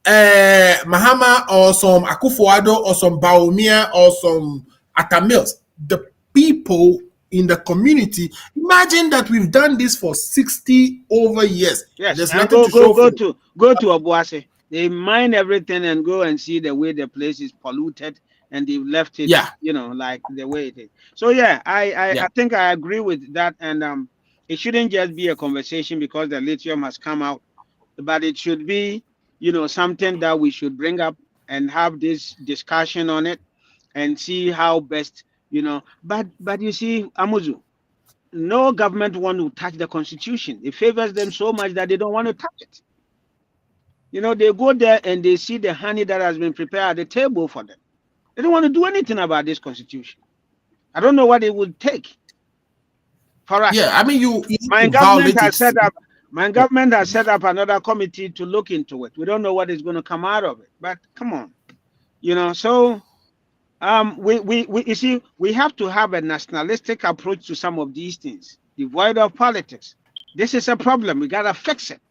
Mahama or some Akufo-Addo or some Baumia or some Atamils. The people in the community. Imagine that we've done this for 60 over years. Yes. There's And nothing to show for it. go to Obuasi. They mine everything and go and see the way the place is polluted, and they've left it, Yeah, like the way it is. So yeah, yeah. I think I agree with that, and it shouldn't just be a conversation because the lithium has come out, but it should be, something that we should bring up and have this discussion on it and see how best, But you see, Amuzu, no government want to touch the constitution. It favors them so much that they don't want to touch it. They go there and they see the honey that has been prepared at the table for them. They don't want to do anything about this constitution. I don't know what it would take for us. Yeah, I mean, you need My to government violate has it. set up. My government has set up another committee to look into it. We don't know what is going to come out of it. But come on, So we you see, we have to have a nationalistic approach to some of these things, devoid of politics. This is a problem. We gotta fix it.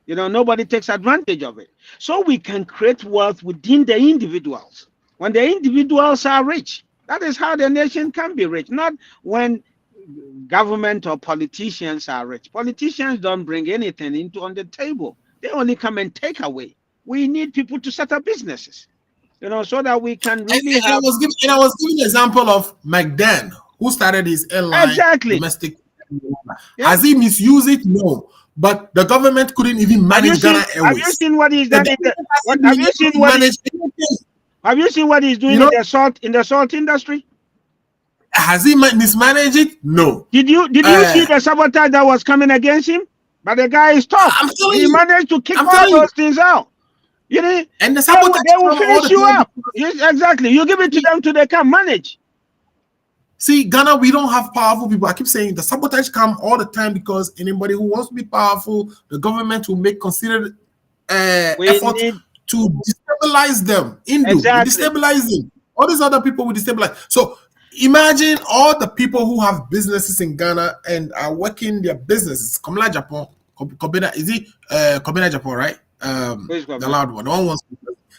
Nobody takes advantage of it. So we can create wealth within the individuals. When the individuals are rich, that is how the nation can be rich. Not when government or politicians are rich. Politicians don't bring anything on the table. They only come and take away. We need people to set up businesses, so that we can really And I have was giving an example of McDan, who started his airline exactly. domestic. Yeah. Has he misused it? No. But the government couldn't even manage Ghana Airways. Have you seen what he's done? Have you seen what he's doing in the salt industry? Has he mismanaged it? No. Did you see the sabotage that was coming against him? But the guy is tough. He managed to kick all those things out. And the sabotage they will finish you up. Yes, exactly. You give it to them they can manage. See, Ghana, we don't have powerful people. I keep saying the sabotage come all the time because anybody who wants to be powerful, the government will make considered effort to destabilize them. Destabilize them. All these other people will destabilize. So imagine all the people who have businesses in Ghana and are working their businesses. Komla Japan, is it Kobina Japan, right? The loud one. The one wants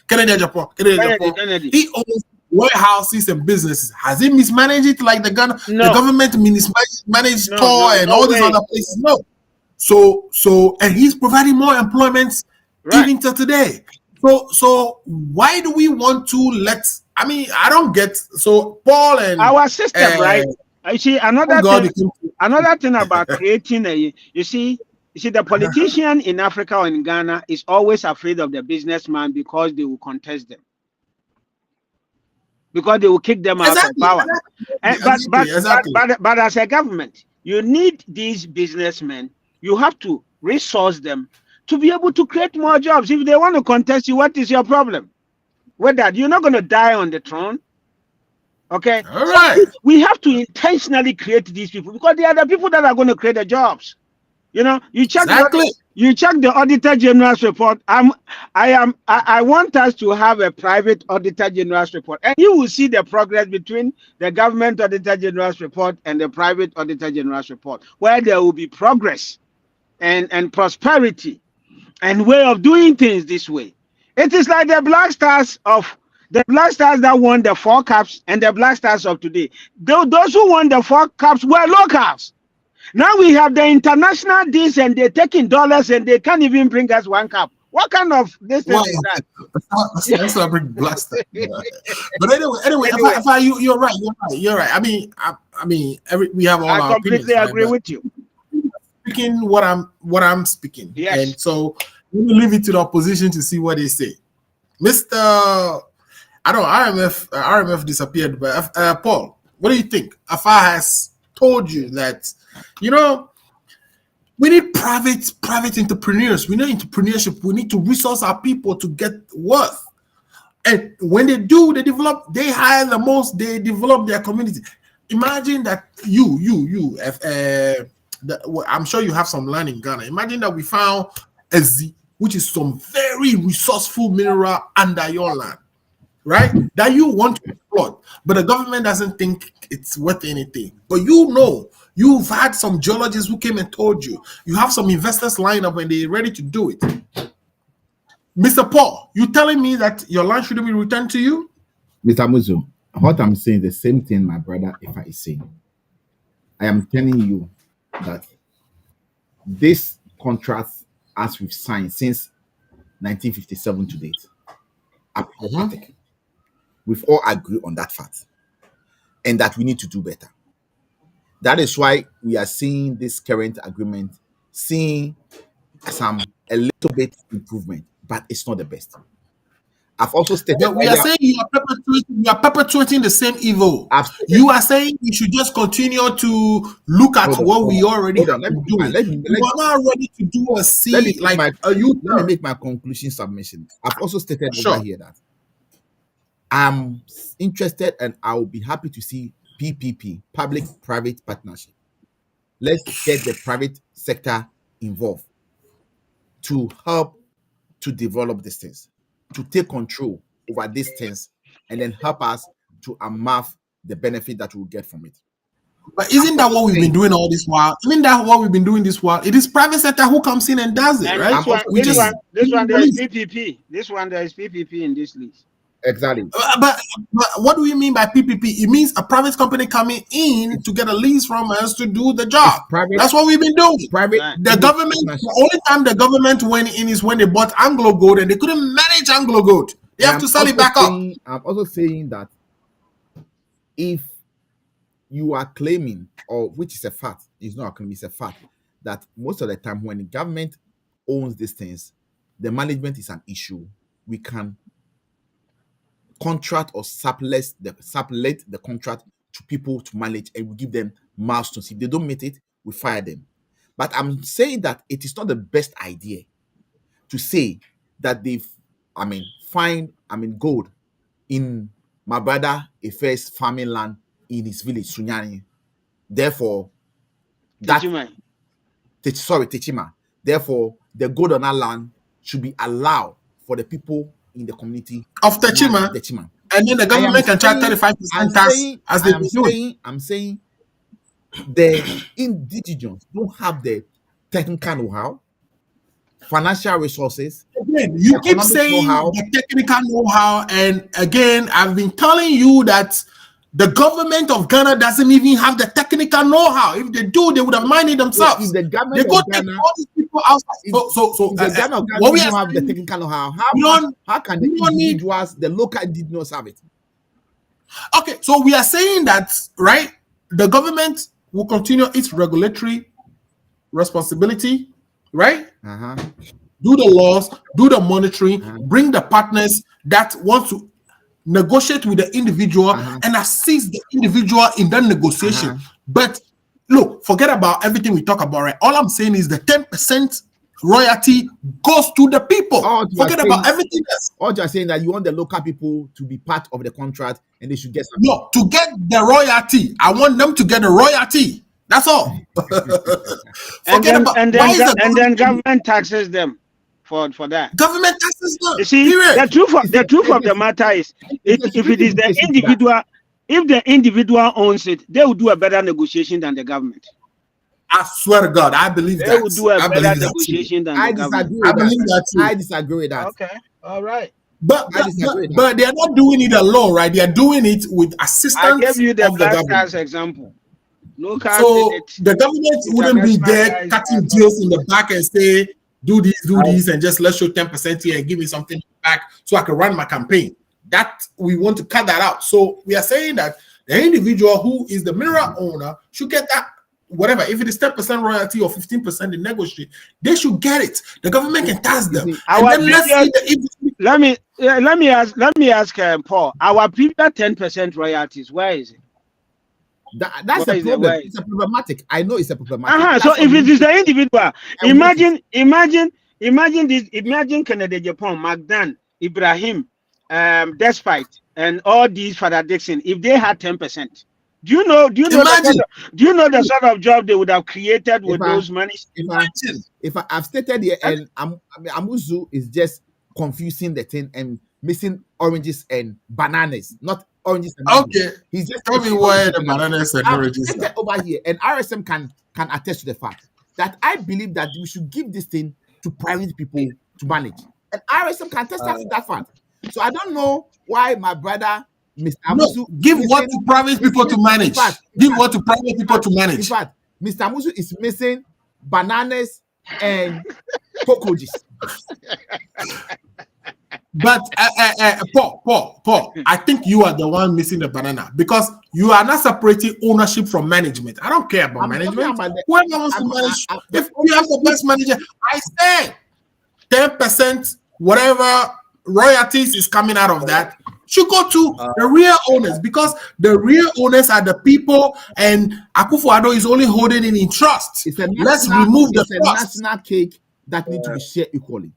Kennedy Japan. Kennedy. He owns warehouses and businesses. Has he mismanaged it like the Ghana? No. The government mismanaged Tor and all these other places? No. So and he's providing more employment even till today. So why do we want to I don't get Paul and our system, right? You see, another thing about creating you see the politician in Africa or in Ghana is always afraid of the businessman because they will contest them. Because they will kick them out of power. But as a government, you need these businessmen. You have to resource them to be able to create more jobs. If they want to contest you, what is your problem? With that, you're not going to die on the throne. Okay? All right. We have to intentionally create these people because they are the people that are going to create the jobs. You check You check the Auditor General's report. I want us to have a private Auditor General's report, and you will see the progress between the government Auditor General's report and the private Auditor General's report, where there will be progress and prosperity and way of doing things this way. It is like the Black Stars that won the 4 cups and the Black Stars of today. Those who won the 4 cups were locals. Now we have the international deals and they're taking dollars and they can't even bring us 1 cup. What kind of this thing is that? That's not bring blaster. But anyway, you're right. I mean, we have all our opinions. I completely agree with you. Speaking what I'm speaking, yes. And so we will leave it to the opposition to see what they say. Mr. RMF disappeared, but Paul, what do you think? Afar has told you that, we need private entrepreneurs. We need entrepreneurship. We need to resource our people to get worth. And when they do, they hire the most, they develop their community. Imagine that I'm sure you have some land in Ghana. Imagine that we found a Z, which is some very resourceful mineral under your land, right? That you want to exploit, but the government doesn't think it's worth anything. But you've had some geologists who came and told you. You have some investors lined up and they're ready to do it. Mr. Paul, you telling me that your land shouldn't be returned to you? Mr. Muzu, what I'm saying is the same thing my brother Ifa is saying. I am telling you that this contract, as we've signed since 1957 to date, are problematic. We've all agreed on that fact, and that we need to do better. That is why we are seeing this current agreement seeing a little bit improvement, but it's not the best. I've also stated we are saying you are perpetuating the same evil. You are saying we should just continue to look at what we already do. We are not ready to do a C. Let me make my conclusion submission. I've also stated over here that I'm interested and I will be happy to see PPP, public-private partnership. Let's get the private sector involved to help to develop these things, to take control over these things, and then help us to amass the benefit that we'll get from it. But isn't that what we've been doing all this while? Isn't that what we've been doing this while? It is private sector who comes in and does it, right? This one there is PPP. This one there is PPP in this list. Exactly. But what do we mean by PPP? It means a private company coming in to get a lease from us to do the job. That's what we've been doing. The only time the government went in is when they bought Anglo Gold and they couldn't manage Anglo Gold. They have to sell it back up. I'm also saying that if you are claiming, or which is a fact, it's not a claim, it's a fact, that most of the time when the government owns these things, the management is an issue. We can contract or sublet the contract to people to manage, and we give them milestones. If they don't meet it, we fire them. But I'm saying that it is not the best idea to say that they've find gold in my brother Ife's farming land in his village, Sunyani. Therefore, Techima. Therefore, the gold on our land should be allowed for the people in the community of Techima. And then the government can charge 35% tax as they do. I'm saying the indigenous don't have the technical know-how, financial resources. Again, you keep saying the technical know-how, and again, I've been telling you that the government of Ghana doesn't even have the technical know-how. If they do, they would have minded themselves. If the government of Ghana, all these people outside. What we have the technical know-how. How can the individuals, the local indigenous have it? Okay, so we are saying that, right? The government will continue its regulatory responsibility, right? Do the laws, do the monitoring, bring the partners that want to negotiate with the individual and assist the individual in that negotiation. But look, forget about everything we talk about, right? All I'm saying is the 10% royalty goes to the people. Forget about everything else. Or just saying that you want the local people to be part of the contract and they should get something. No, to get the royalty. I want them to get the royalty. That's all. And Forget then about why is the government taxes them for that. government taxes You them. see, Period. the truth of the matter is, if it is the individual, if the individual owns it, they will do a better negotiation than the government. I swear to God, I believe They that. will do a I better believe that too. negotiation than I the government. disagree I with that. believe that too. I disagree with that. Okay, all right. But I disagree with that. but they are not doing it alone, right? They are doing it with I assistance gave you the of the Black government. Stars example. Local So Senate, the government wouldn't be international there guys cutting are not. deals in the back and say, do this, and just let's show 10% here and give me something back so I can run my campaign. That we want to cut that out. So we are saying that the individual who is the mineral owner should get that whatever. If it is 10% royalty or 15% in negotiate, they should get it. The government can tax them. And Our then let's see the let me ask Paul. Our previous 10% royalties, where is it? That's Where a is it? problem. Where is It's a problematic. I know it's a problematic. So if it is the individual, And imagine Kennedy Japan, Magdan, Ibrahim, Despite, and all these Father Dixon, if they had 10%. Do you know imagine. the sort of job they would have created with those monies? If I've stated here, and Amuzu is just confusing the thing and missing oranges and bananas, not oranges and mangoes. Okay. He's just Tell me where the bananas and oranges are. over here, and RSM can attest to the fact that I believe that we should give this thing to private people to manage, and RSM can attest to that fact. So I don't know why my brother, Mr. Amuzu, give what to private people to manage. Give what to private people to manage. In fact, Mr. Amuzu is missing bananas and cockroaches. But Paul, I think you are the one missing the banana because you are not separating ownership from management. I don't care about management. Whoever wants to manage, if you have the best manager, I said 10%, whatever royalties is coming out of that should go to the real owners because the real owners are the people, and Akufo-Addo is only holding it in trust. Let's remove the trust. National cake that needs to be shared equally.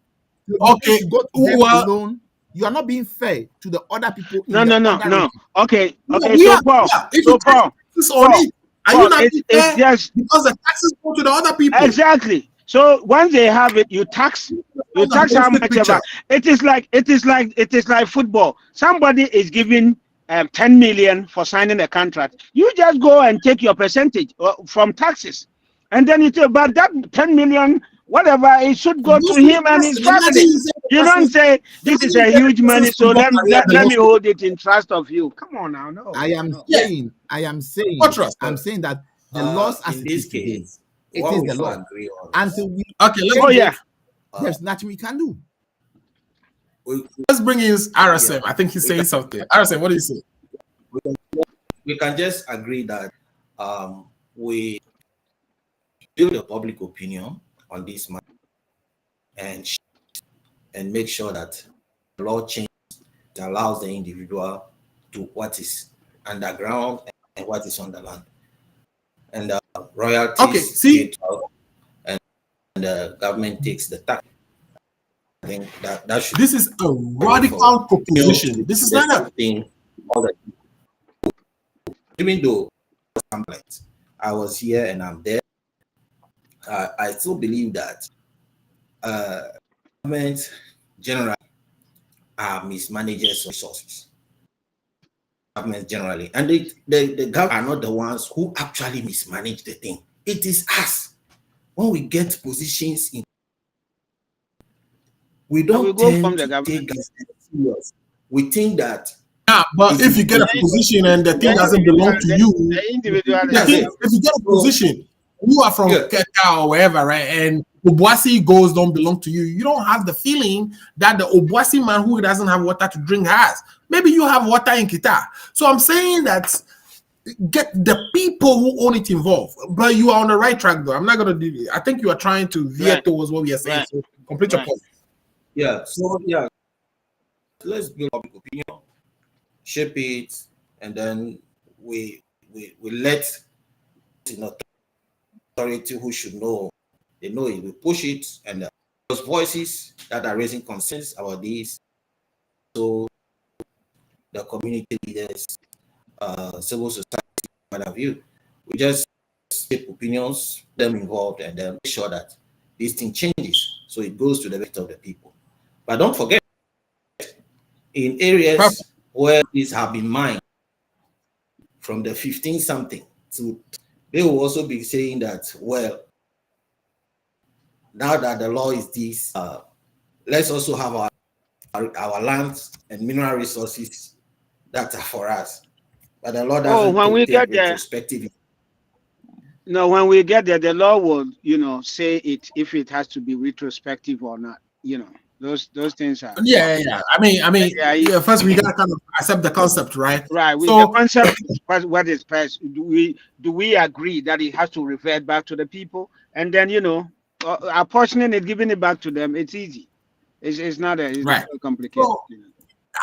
Okay, you go to them alone, you are not being fair to the other people. No. Okay. So Paul, if you tax on it, are you not fair? Just because the taxes go to the other people. Exactly. So once they have it, you tax how much ever. It is like football. Somebody is giving 10 million for signing a contract. You just go and take your percentage from taxes, and then but that 10 million, whatever, it should go to him and his family. You don't say this is a huge money, so let me hold it in trust of you. Come on now, no. I am saying that the laws as in it this is today, case, it is the law. Until we there's nothing we can do. Let's bring in RSM. I think he's saying something. RSM, what do you say? We can just agree that we build a public opinion on this matter and make sure that the law changes that allows the individual to what is underground and what is on the land. And royalties and the government takes the tax. I think that should. This is a radical proposition. This is not a thing. Even though I was here and I'm there, I still believe that government generally are mismanagers of resources. Government generally, and the government are not the ones who actually mismanage the thing. It is us. When we get positions in, we don't tend to take it serious. We think that. Yeah, but if you get a position and the thing doesn't belong to you, if you get a position, you are from Keka or wherever, right? And Obuasi goals don't belong to you. You don't have the feeling that the Obuasi man who doesn't have water to drink has. Maybe you have water in Kita. So I'm saying that get the people who own it involved. But you are on the right track, though. I'm not gonna do it. I think you are trying to veer towards what we are saying. So complete your point. Yeah. So let's build public opinion, shape it, and then we let authority who should know. They know it. We push it, and those voices that are raising concerns about this. So the community leaders, civil society, point of view, we just shape opinions, them involved, and then make sure that this thing changes. So it goes to the benefit of the people. But don't forget, in areas where these have been mined from the 15 something to, they will also be saying that, well, now that the law is this, let's also have our lands and mineral resources that are for us. But the law doesn't when we take get there, retrospective. no, when we get there, the law will, say it if it has to be retrospective or not. Those things are. Yeah. I mean, Yeah. first we gotta kind of accept the concept, right? Right. With So the concept, what is best? Do we agree that it has to revert back to the people, and then apportioning it, giving it back to them? It's easy. It's not right. so complicated. So,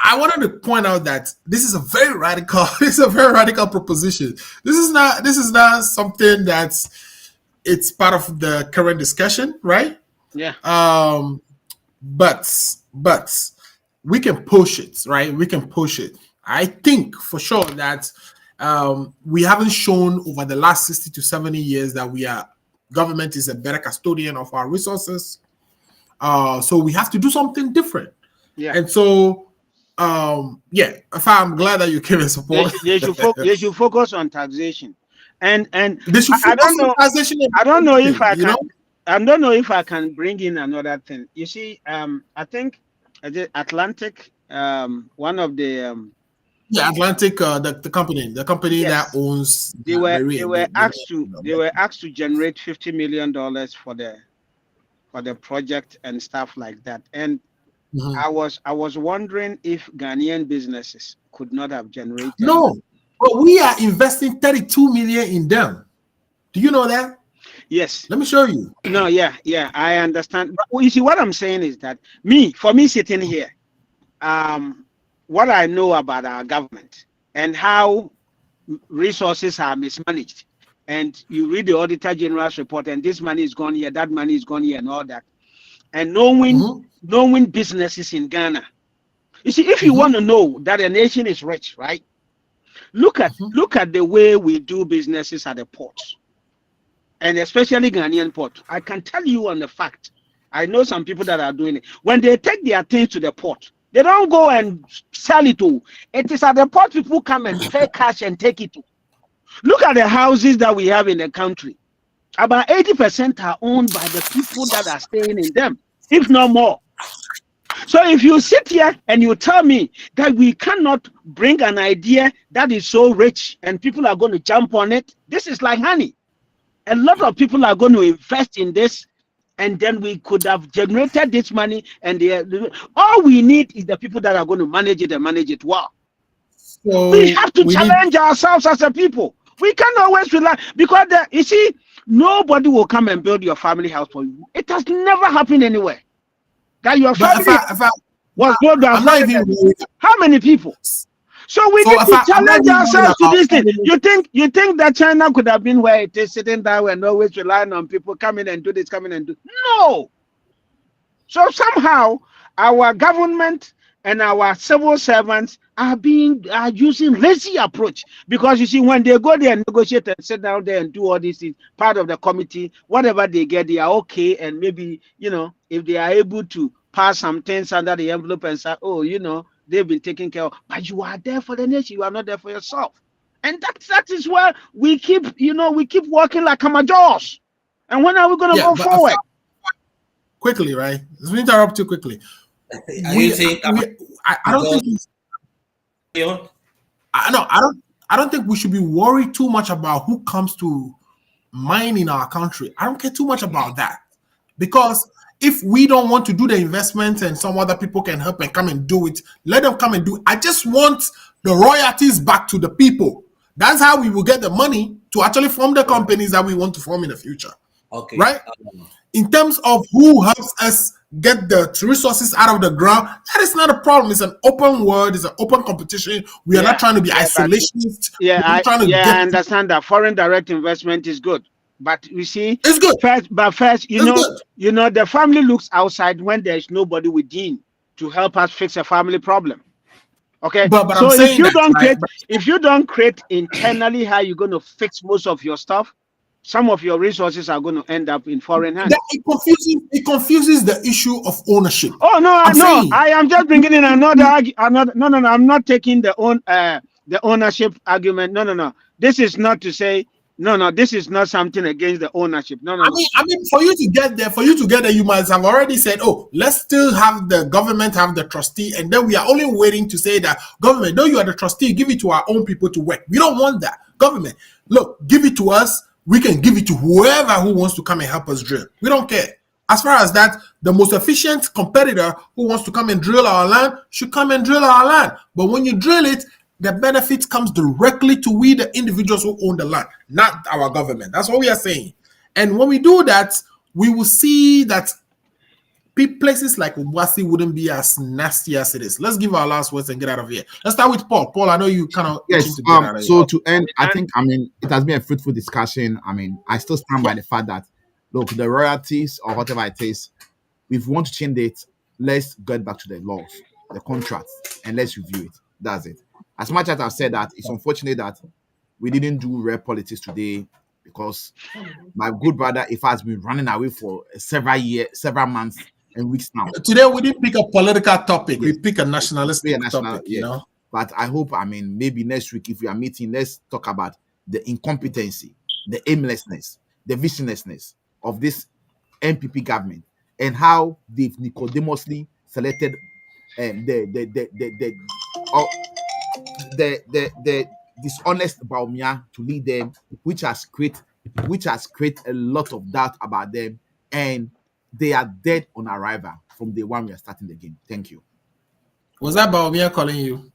I wanted to point out that this is a very radical. This is a very radical proposition. This is not something it's part of the current discussion, right? Yeah. But we can push it, right? We can push it. I think for sure that we haven't shown over the last 60 to 70 years that government is a better custodian of our resources. So we have to do something different. Yeah. And so, I'm glad that you came and support. They should focus on taxation, and they should I don't know. Taxation. I don't know if I can. I don't know if I can bring in another thing. You see, I think Atlantic, one of the Atlantic, the company yes, that owns. They were asked to generate $50 million for the project and stuff like that. And I was wondering if Ghanaian businesses could not have generated. No, but we are investing 32 million in them. Do you know that? Yes. Let me show you. No, yeah, I understand. But you see, what I'm saying is that for me sitting here, what I know about our government and how resources are mismanaged, and you read the Auditor General's report, and this money is gone here, that money is gone here, and all that, and knowing businesses in Ghana. You see, if you want to know that a nation is rich, right? Look at the way we do businesses at the ports. And especially Ghanaian port. I can tell you on the fact, I know some people that are doing it. When they take their things to the port, they don't go and sell it to. It is at the port people come and pay cash and take it to. Look at the houses that we have in the country. About 80% are owned by the people that are staying in them, if not more. So if you sit here and you tell me that we cannot bring an idea that is so rich and people are going to jump on it, this is like honey. A lot of people are going to invest in this, and then we could have generated this money. And all we need is the people that are going to manage it and manage it well. So we have to challenge ourselves as a people. We can't always rely, because you see, nobody will come and build your family house for you. It has never happened anywhere. That your family was built by how many people? So we need to challenge ourselves to this thing. You think that China could have been where it is, sitting down and always relying on people coming and do this, coming and do? No. So somehow our government and our civil servants are using lazy approach, because you see, when they go there and negotiate and sit down there and do all these things, part of the committee, whatever they get, they are okay. And maybe, if they are able to pass some things under the envelope and say, they've been taken care of, but you are there for the nation. You are not there for yourself. And that is where we keep working like amateurs. And when are we going to go forward? Quickly, right? Let me interrupt you quickly. I don't think we should be worried too much about who comes to mine in our country. I don't care too much about that, because if we don't want to do the investment and some other people can help and come and do it, let them come and do it. I just want the royalties back to the people. That's how we will get the money to actually form the companies that we want to form in the future. Okay. Right? In terms of who helps us get the resources out of the ground, that is not a problem. It's an open world. It's an open competition. We are not trying to be isolationist. I understand that foreign direct investment is good. But you see, it's good. First, the family looks outside when there is nobody within to help us fix a family problem. Okay, but so if you don't create internally how you're going to fix most of your stuff, some of your resources are going to end up in foreign hands. That it confuses the issue of ownership. Oh no, I'm no, saying, I am just bringing in another. No, I'm not taking the ownership argument. No. This is not to say no. This is not something against the ownership. No. I mean, for you to get there, you must have already said, "Oh, let's still have the government have the trustee," and then we are only waiting to say that government, no, you are the trustee, give it to our own people to work. We don't want that. Government, look, give it to us. We can give it to whoever who wants to come and help us drill. We don't care. As far as that, the most efficient competitor who wants to come and drill our land should come and drill our land. But when you drill it, the benefit comes directly to we, the individuals who own the land, not our government. That's what we are saying. And when we do that, we will see that places like Wasi wouldn't be as nasty as it is. Let's give our last words and get out of here. Let's start with Paul. Paul, I know you kind of yes. to get out of So here. to end, I think it has been a fruitful discussion. I still stand by the fact that look, the royalties or whatever it is, if we want to change it, let's get back to the laws, the contracts, and let's review it. That's it. As much as I've said that, it's unfortunate that we didn't do rare politics today because my good brother, if has been running away for several months and weeks now. Today we didn't pick a political topic. Yes. We pick a nationalistic topic, you know. But I hope, maybe next week if we are meeting, let's talk about the incompetency, the aimlessness, the visionlessness of this MPP government and how they've Nicodemously selected the dishonest Baumia to lead them, which has created a lot of doubt about them, and they are dead on arrival from the one we are starting the game. Thank you. Was that Baumia calling you?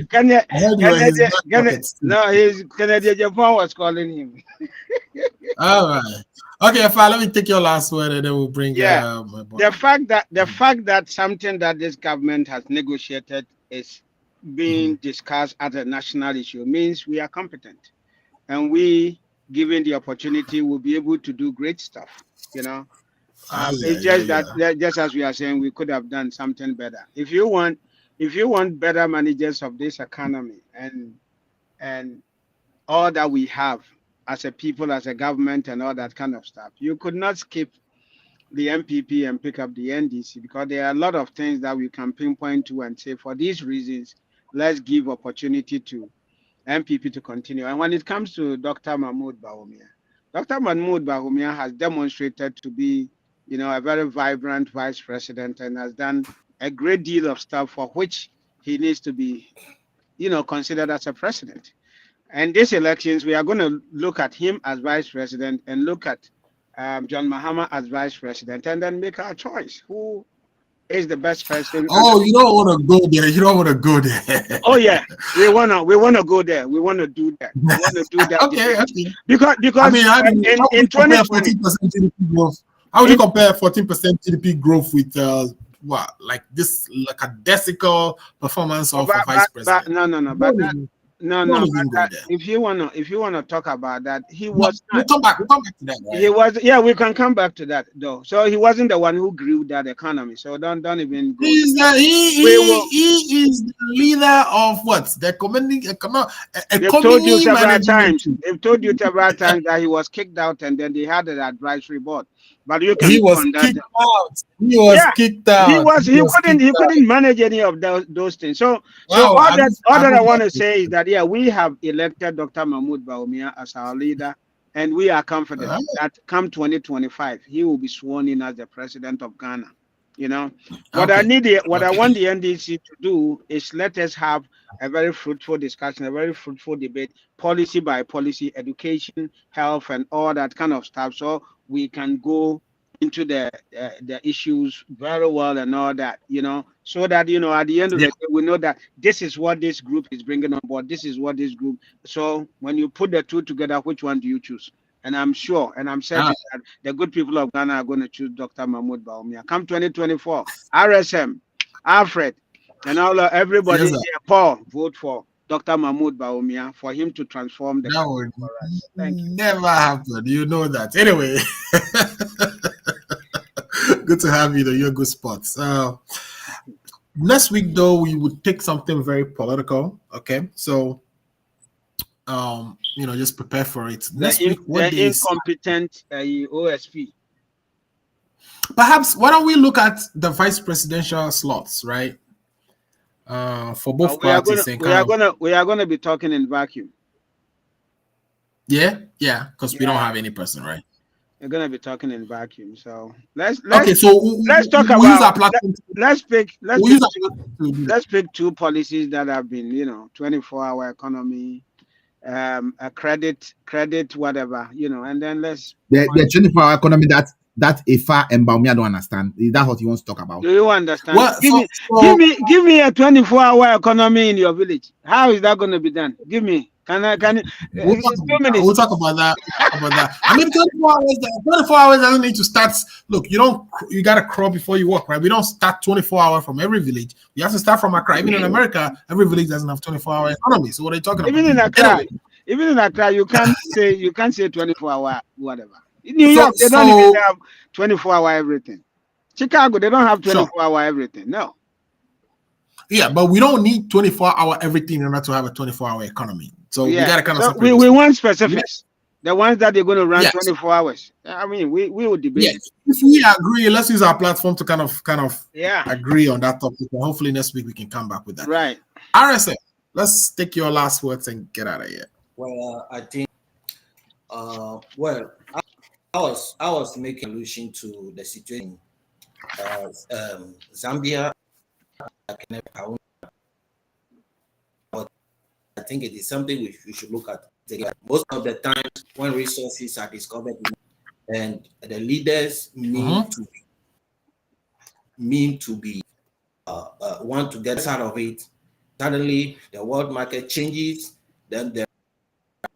Canadian Japan was calling him. All right. Okay, fine. Let me take your last word, and then we'll bring. The fact that something that this government has negotiated is being discussed as a national issue means we are competent, and we, given the opportunity, will be able to do great stuff. You know, it's just that just as we are saying, we could have done something better. If you want better managers of this economy and all that we have as a people, as a government, and all that kind of stuff, you could not skip the MPP and pick up the NDC, because there are a lot of things that we can pinpoint to and say, for these reasons, let's give opportunity to MPP to continue. And when it comes to Dr. Mahmoud Bawumia has demonstrated to be, a very vibrant vice president and has done a great deal of stuff for which he needs to be, considered as a president. And these elections, we are going to look at him as vice president and look at John Mahama as vice president, and then make our choice. Who is the best person? Oh, you don't want to go there. You don't want to go there. Oh yeah, we wanna go there. We want to do that. We want to do that. Okay. Because in 2020, 14% GDP growth. How would you compare 14% GDP growth with like a decimal performance of a vice president? If you wanna talk about that, we'll come back to that. Right? He was, we can come back to that though. So he wasn't the one who grew that economy. So don't even go. He is the leader of what? The community. They've told you several times. They've told you several times that he was kicked out, and then they had an advisory board. But you can he was kicked out. He was kicked out. He couldn't manage any of those things. So all that I want to say is that we have elected Dr. Mahmoud Bawumia as our leader, and we are confident that come 2025 he will be sworn in as the president of Ghana. What I want the NDC to do is let us have a very fruitful discussion, a very fruitful debate, policy by policy, education, health, and all that kind of stuff, so we can go into the issues very well and all that, so that, at the end of the day, we know that this is what this group is bringing on board. This is what this group. So when you put the two together, which one do you choose? And I'm sure, and I'm certain that the good people of Ghana are going to choose Dr. Mahmoud Bawumia. Come 2024, RSM, Alfred, and everybody here, Paul, vote for Dr. Mahmoud Bawumia for him to transform the country for us. Thank you. Never happened. You know that. Anyway, good to have you. You're good spots. Next week, though, we would take something very political. Okay, so just prepare for it. The, Next week, what the day is? incompetent OSP. Perhaps why don't we look at the vice presidential slots, right? For both parties and kind of we are gonna be talking in vacuum. yeah, because we don't have any person, right? We're gonna be talking in vacuum. So let's Okay, so let's talk we'll use our about platform. let's pick We'll use our platform to do that. let's pick two policies that have been 24-hour economy, a credit whatever, and then let's The 24-hour economy that Ifa and Baumi, I don't understand. Is that what he wants to talk about? do you understand? Well, Give me a 24-hour economy in your village. How is that going to be done? Give me. Can we'll talk 2 minutes? We'll talk about that. I mean, 24 hours. 24 hours doesn't need to start. Look, you got to crawl before you walk, right? We don't start 24 hours from every village. We have to start from Accra. Even in America, every village doesn't have 24-hour economy. So what are you talking about? Even in Accra, you can't say 24-hour whatever. In New York, they don't even have 24-hour everything. Chicago, they don't have 24-hour everything. No. Yeah, but we don't need 24-hour everything in order to have a 24-hour economy. So we got to kind of separate. We want specifics. The ones that they're going to run 24 hours. I mean, we will debate. Yes. If we agree, let's use our platform to kind of agree on that topic. And hopefully next week we can come back with that. Right. RSA, let's take your last words and get out of here. Well, I think I was making allusion to the situation Zambia. But I think it is something we should look at. Most of the times when resources are discovered and the leaders mean to be want to get out of it, suddenly the world market changes, then there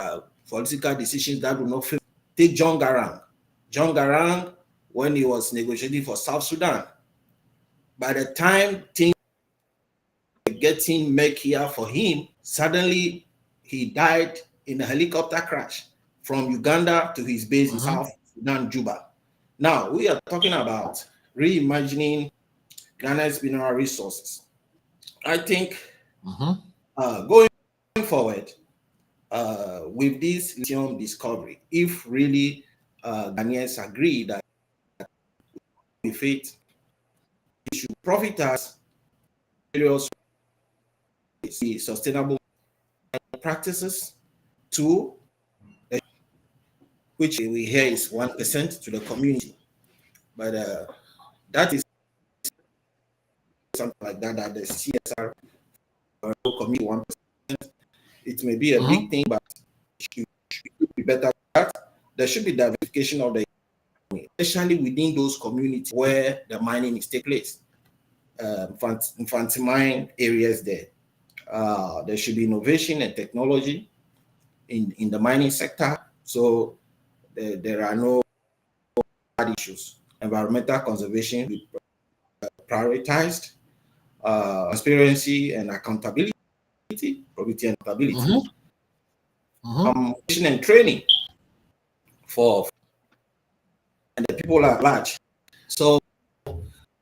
are political decisions that will not fit. Take John Garang, when he was negotiating for South Sudan, by the time things were getting murkier for him, suddenly he died in a helicopter crash from Uganda to his base in South Sudan, Juba. Now, we are talking about reimagining Ghana's mineral resources. I think going forward with this lithium discovery, if really Ghanaians agree that with it, it should profit us various sustainable practices. Two, which we hear is 1% to the community, but that is something like that the CSR community 1%. It may be a big thing, but it should be better. There should be diversification of the economy, especially within those communities where the mining is taking place. Infant mine areas there. There should be innovation and technology in the mining sector, so there are no bad issues. Environmental conservation be prioritized, transparency and accountability, probity and accountability, and training for the people at large. So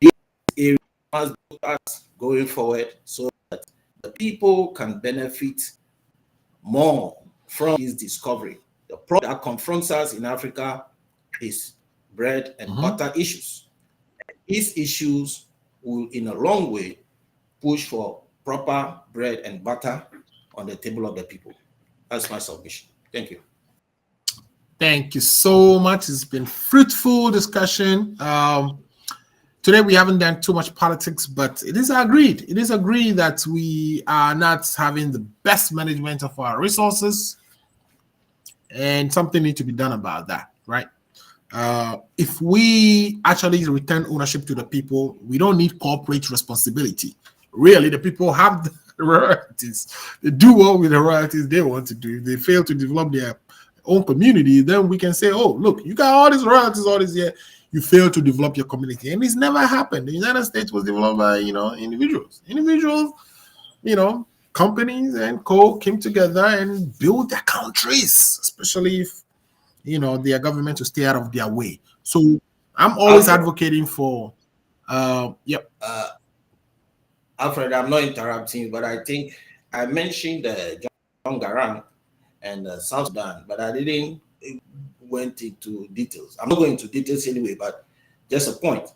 these areas must us going forward so that the people can benefit more from this discovery. The problem that confronts us in Africa is bread and butter issues. These issues will, in a long way, push for proper bread and butter on the table of the people. That's my submission. Thank you. Thank you so much. It's been fruitful discussion. Today we haven't done too much politics, but it is agreed. It is agreed that we are not having the best management of our resources, and something needs to be done about that, right? If we actually return ownership to the people, we don't need corporate responsibility. Really, the people have the royalties. They do what with the royalties they want to do. If they fail to develop their own community, then we can say, oh, look, you got all these royalties all this year. You fail to develop your community. And it's never happened. The United States was developed by, individuals. Individuals, companies and came together and built their countries, especially if, their government to stay out of their way. So I'm always advocating for, Alfred, I'm not interrupting, but I think I mentioned John Garang, and South Sudan, but I didn't went into details. I'm not going into details anyway, but just a point.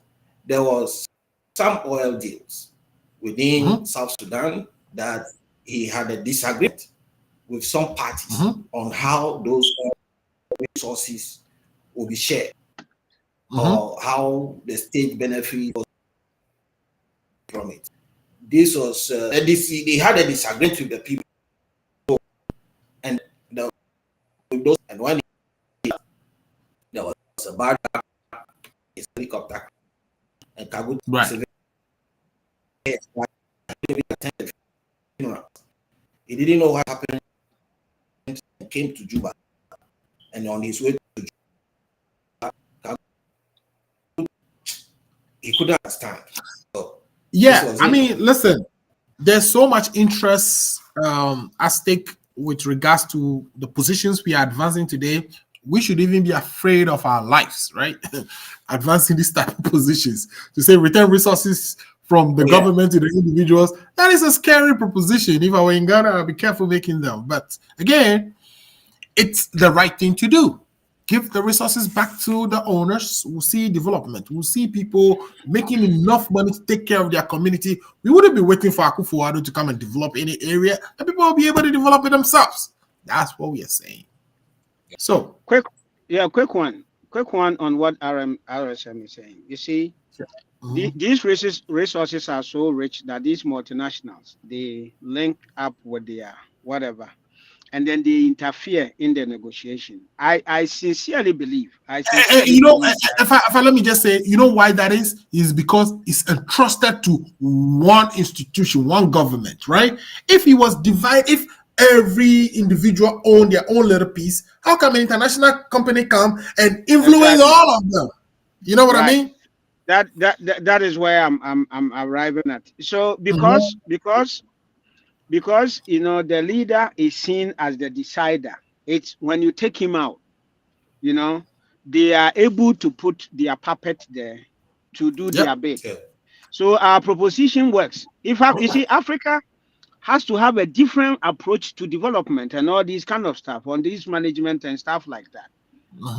There was some oil deals within South Sudan that he had a disagreement with some parties on how those resources will be shared or how the state benefit from it. This was they had a disagreement with the people, and and when there was a bad helicopter and Kabul he didn't know what happened and came to Juba, and on his way to Juba, he couldn't understand. So yeah, I mean, listen, there's so much interest at stake with regards to the positions we are advancing today. We should even be afraid of our lives, right? Advancing these type of positions to say return resources from the government to the individuals. That is a scary proposition. If I were in Ghana, I'd be careful making them. But again, it's the right thing to do. Give the resources back to the owners. We'll see development. We'll see people making enough money to take care of their community. We wouldn't be waiting for Akufo-Addo to come and develop any area, and people will be able to develop it themselves. That's what we are saying. So quick one on what RSM is saying. You see, these resources are so rich that these multinationals, they link up with their whatever, and then they interfere in the negotiation. I sincerely believe. If I let me just say, you know why that is because it's entrusted to one institution, one government, right? If it was divided, if every individual owned their own little piece, how come an international company come and influence all of them? You know what I mean? That is where I'm arriving at. So because you know the leader is seen as the decider. It's when you take him out, you know, they are able to put their puppet there to do their bit. So our proposition works. You see, Africa has to have a different approach to development and all these kind of stuff on this management and stuff like that.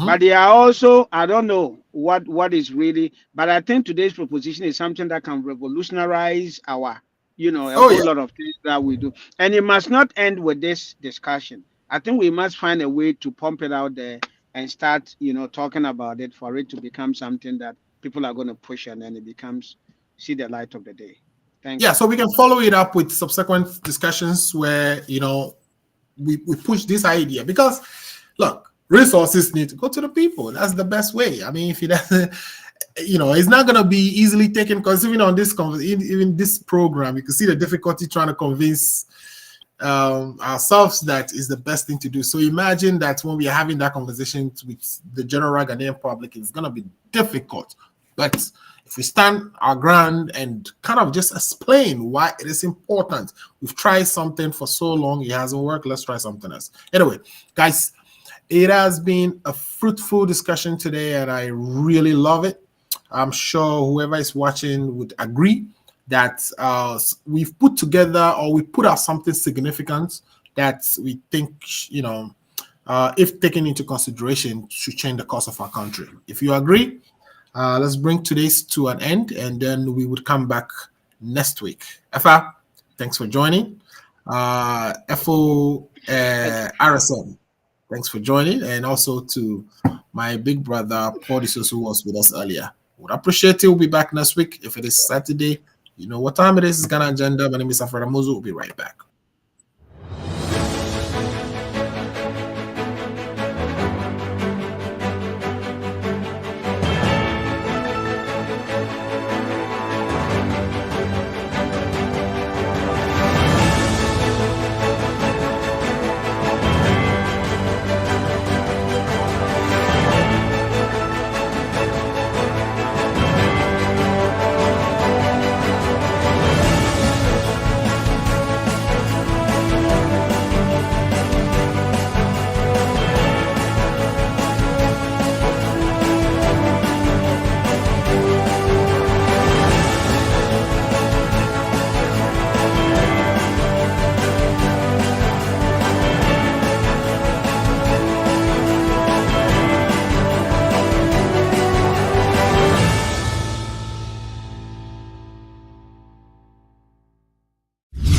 But they are also, I don't know what is really, but I think today's proposition is something that can revolutionize our, you know, a whole lot of things that we do. And it must not end with this discussion. I think we must find a way to pump it out there and start, you know, talking about it for it to become something that people are going to push, and then it becomes, see the light of the day. Thank you. So we can follow it up with subsequent discussions where, you know, we push this idea, because look, resources need to go to the people. That's the best way. I mean, if it doesn't, you know, it's not going to be easily taken, because even on this, even this program, you can see the difficulty trying to convince ourselves that is the best thing to do. So imagine that when we are having that conversation with the general Ghanaian public, it's going to be difficult. But if we stand our ground and kind of just explain why it is important, we've tried something for so long, it hasn't worked, let's try something else. Anyway, guys, it has been a fruitful discussion today, and I really love it. I'm sure whoever is watching would agree that we've put together, or we put out something significant that we think, you know, if taken into consideration, should change the course of our country. If you agree, let's bring today's to an end, and then we would come back next week. Efa, thanks for joining. RSM, thanks for joining, and also to my big brother Paul Disos, who was with us earlier. Would appreciate it. We'll be back next week. If it is Saturday, you know what time it is. It's Ghana Agenda. My name is Afra Mozu. We'll be right back.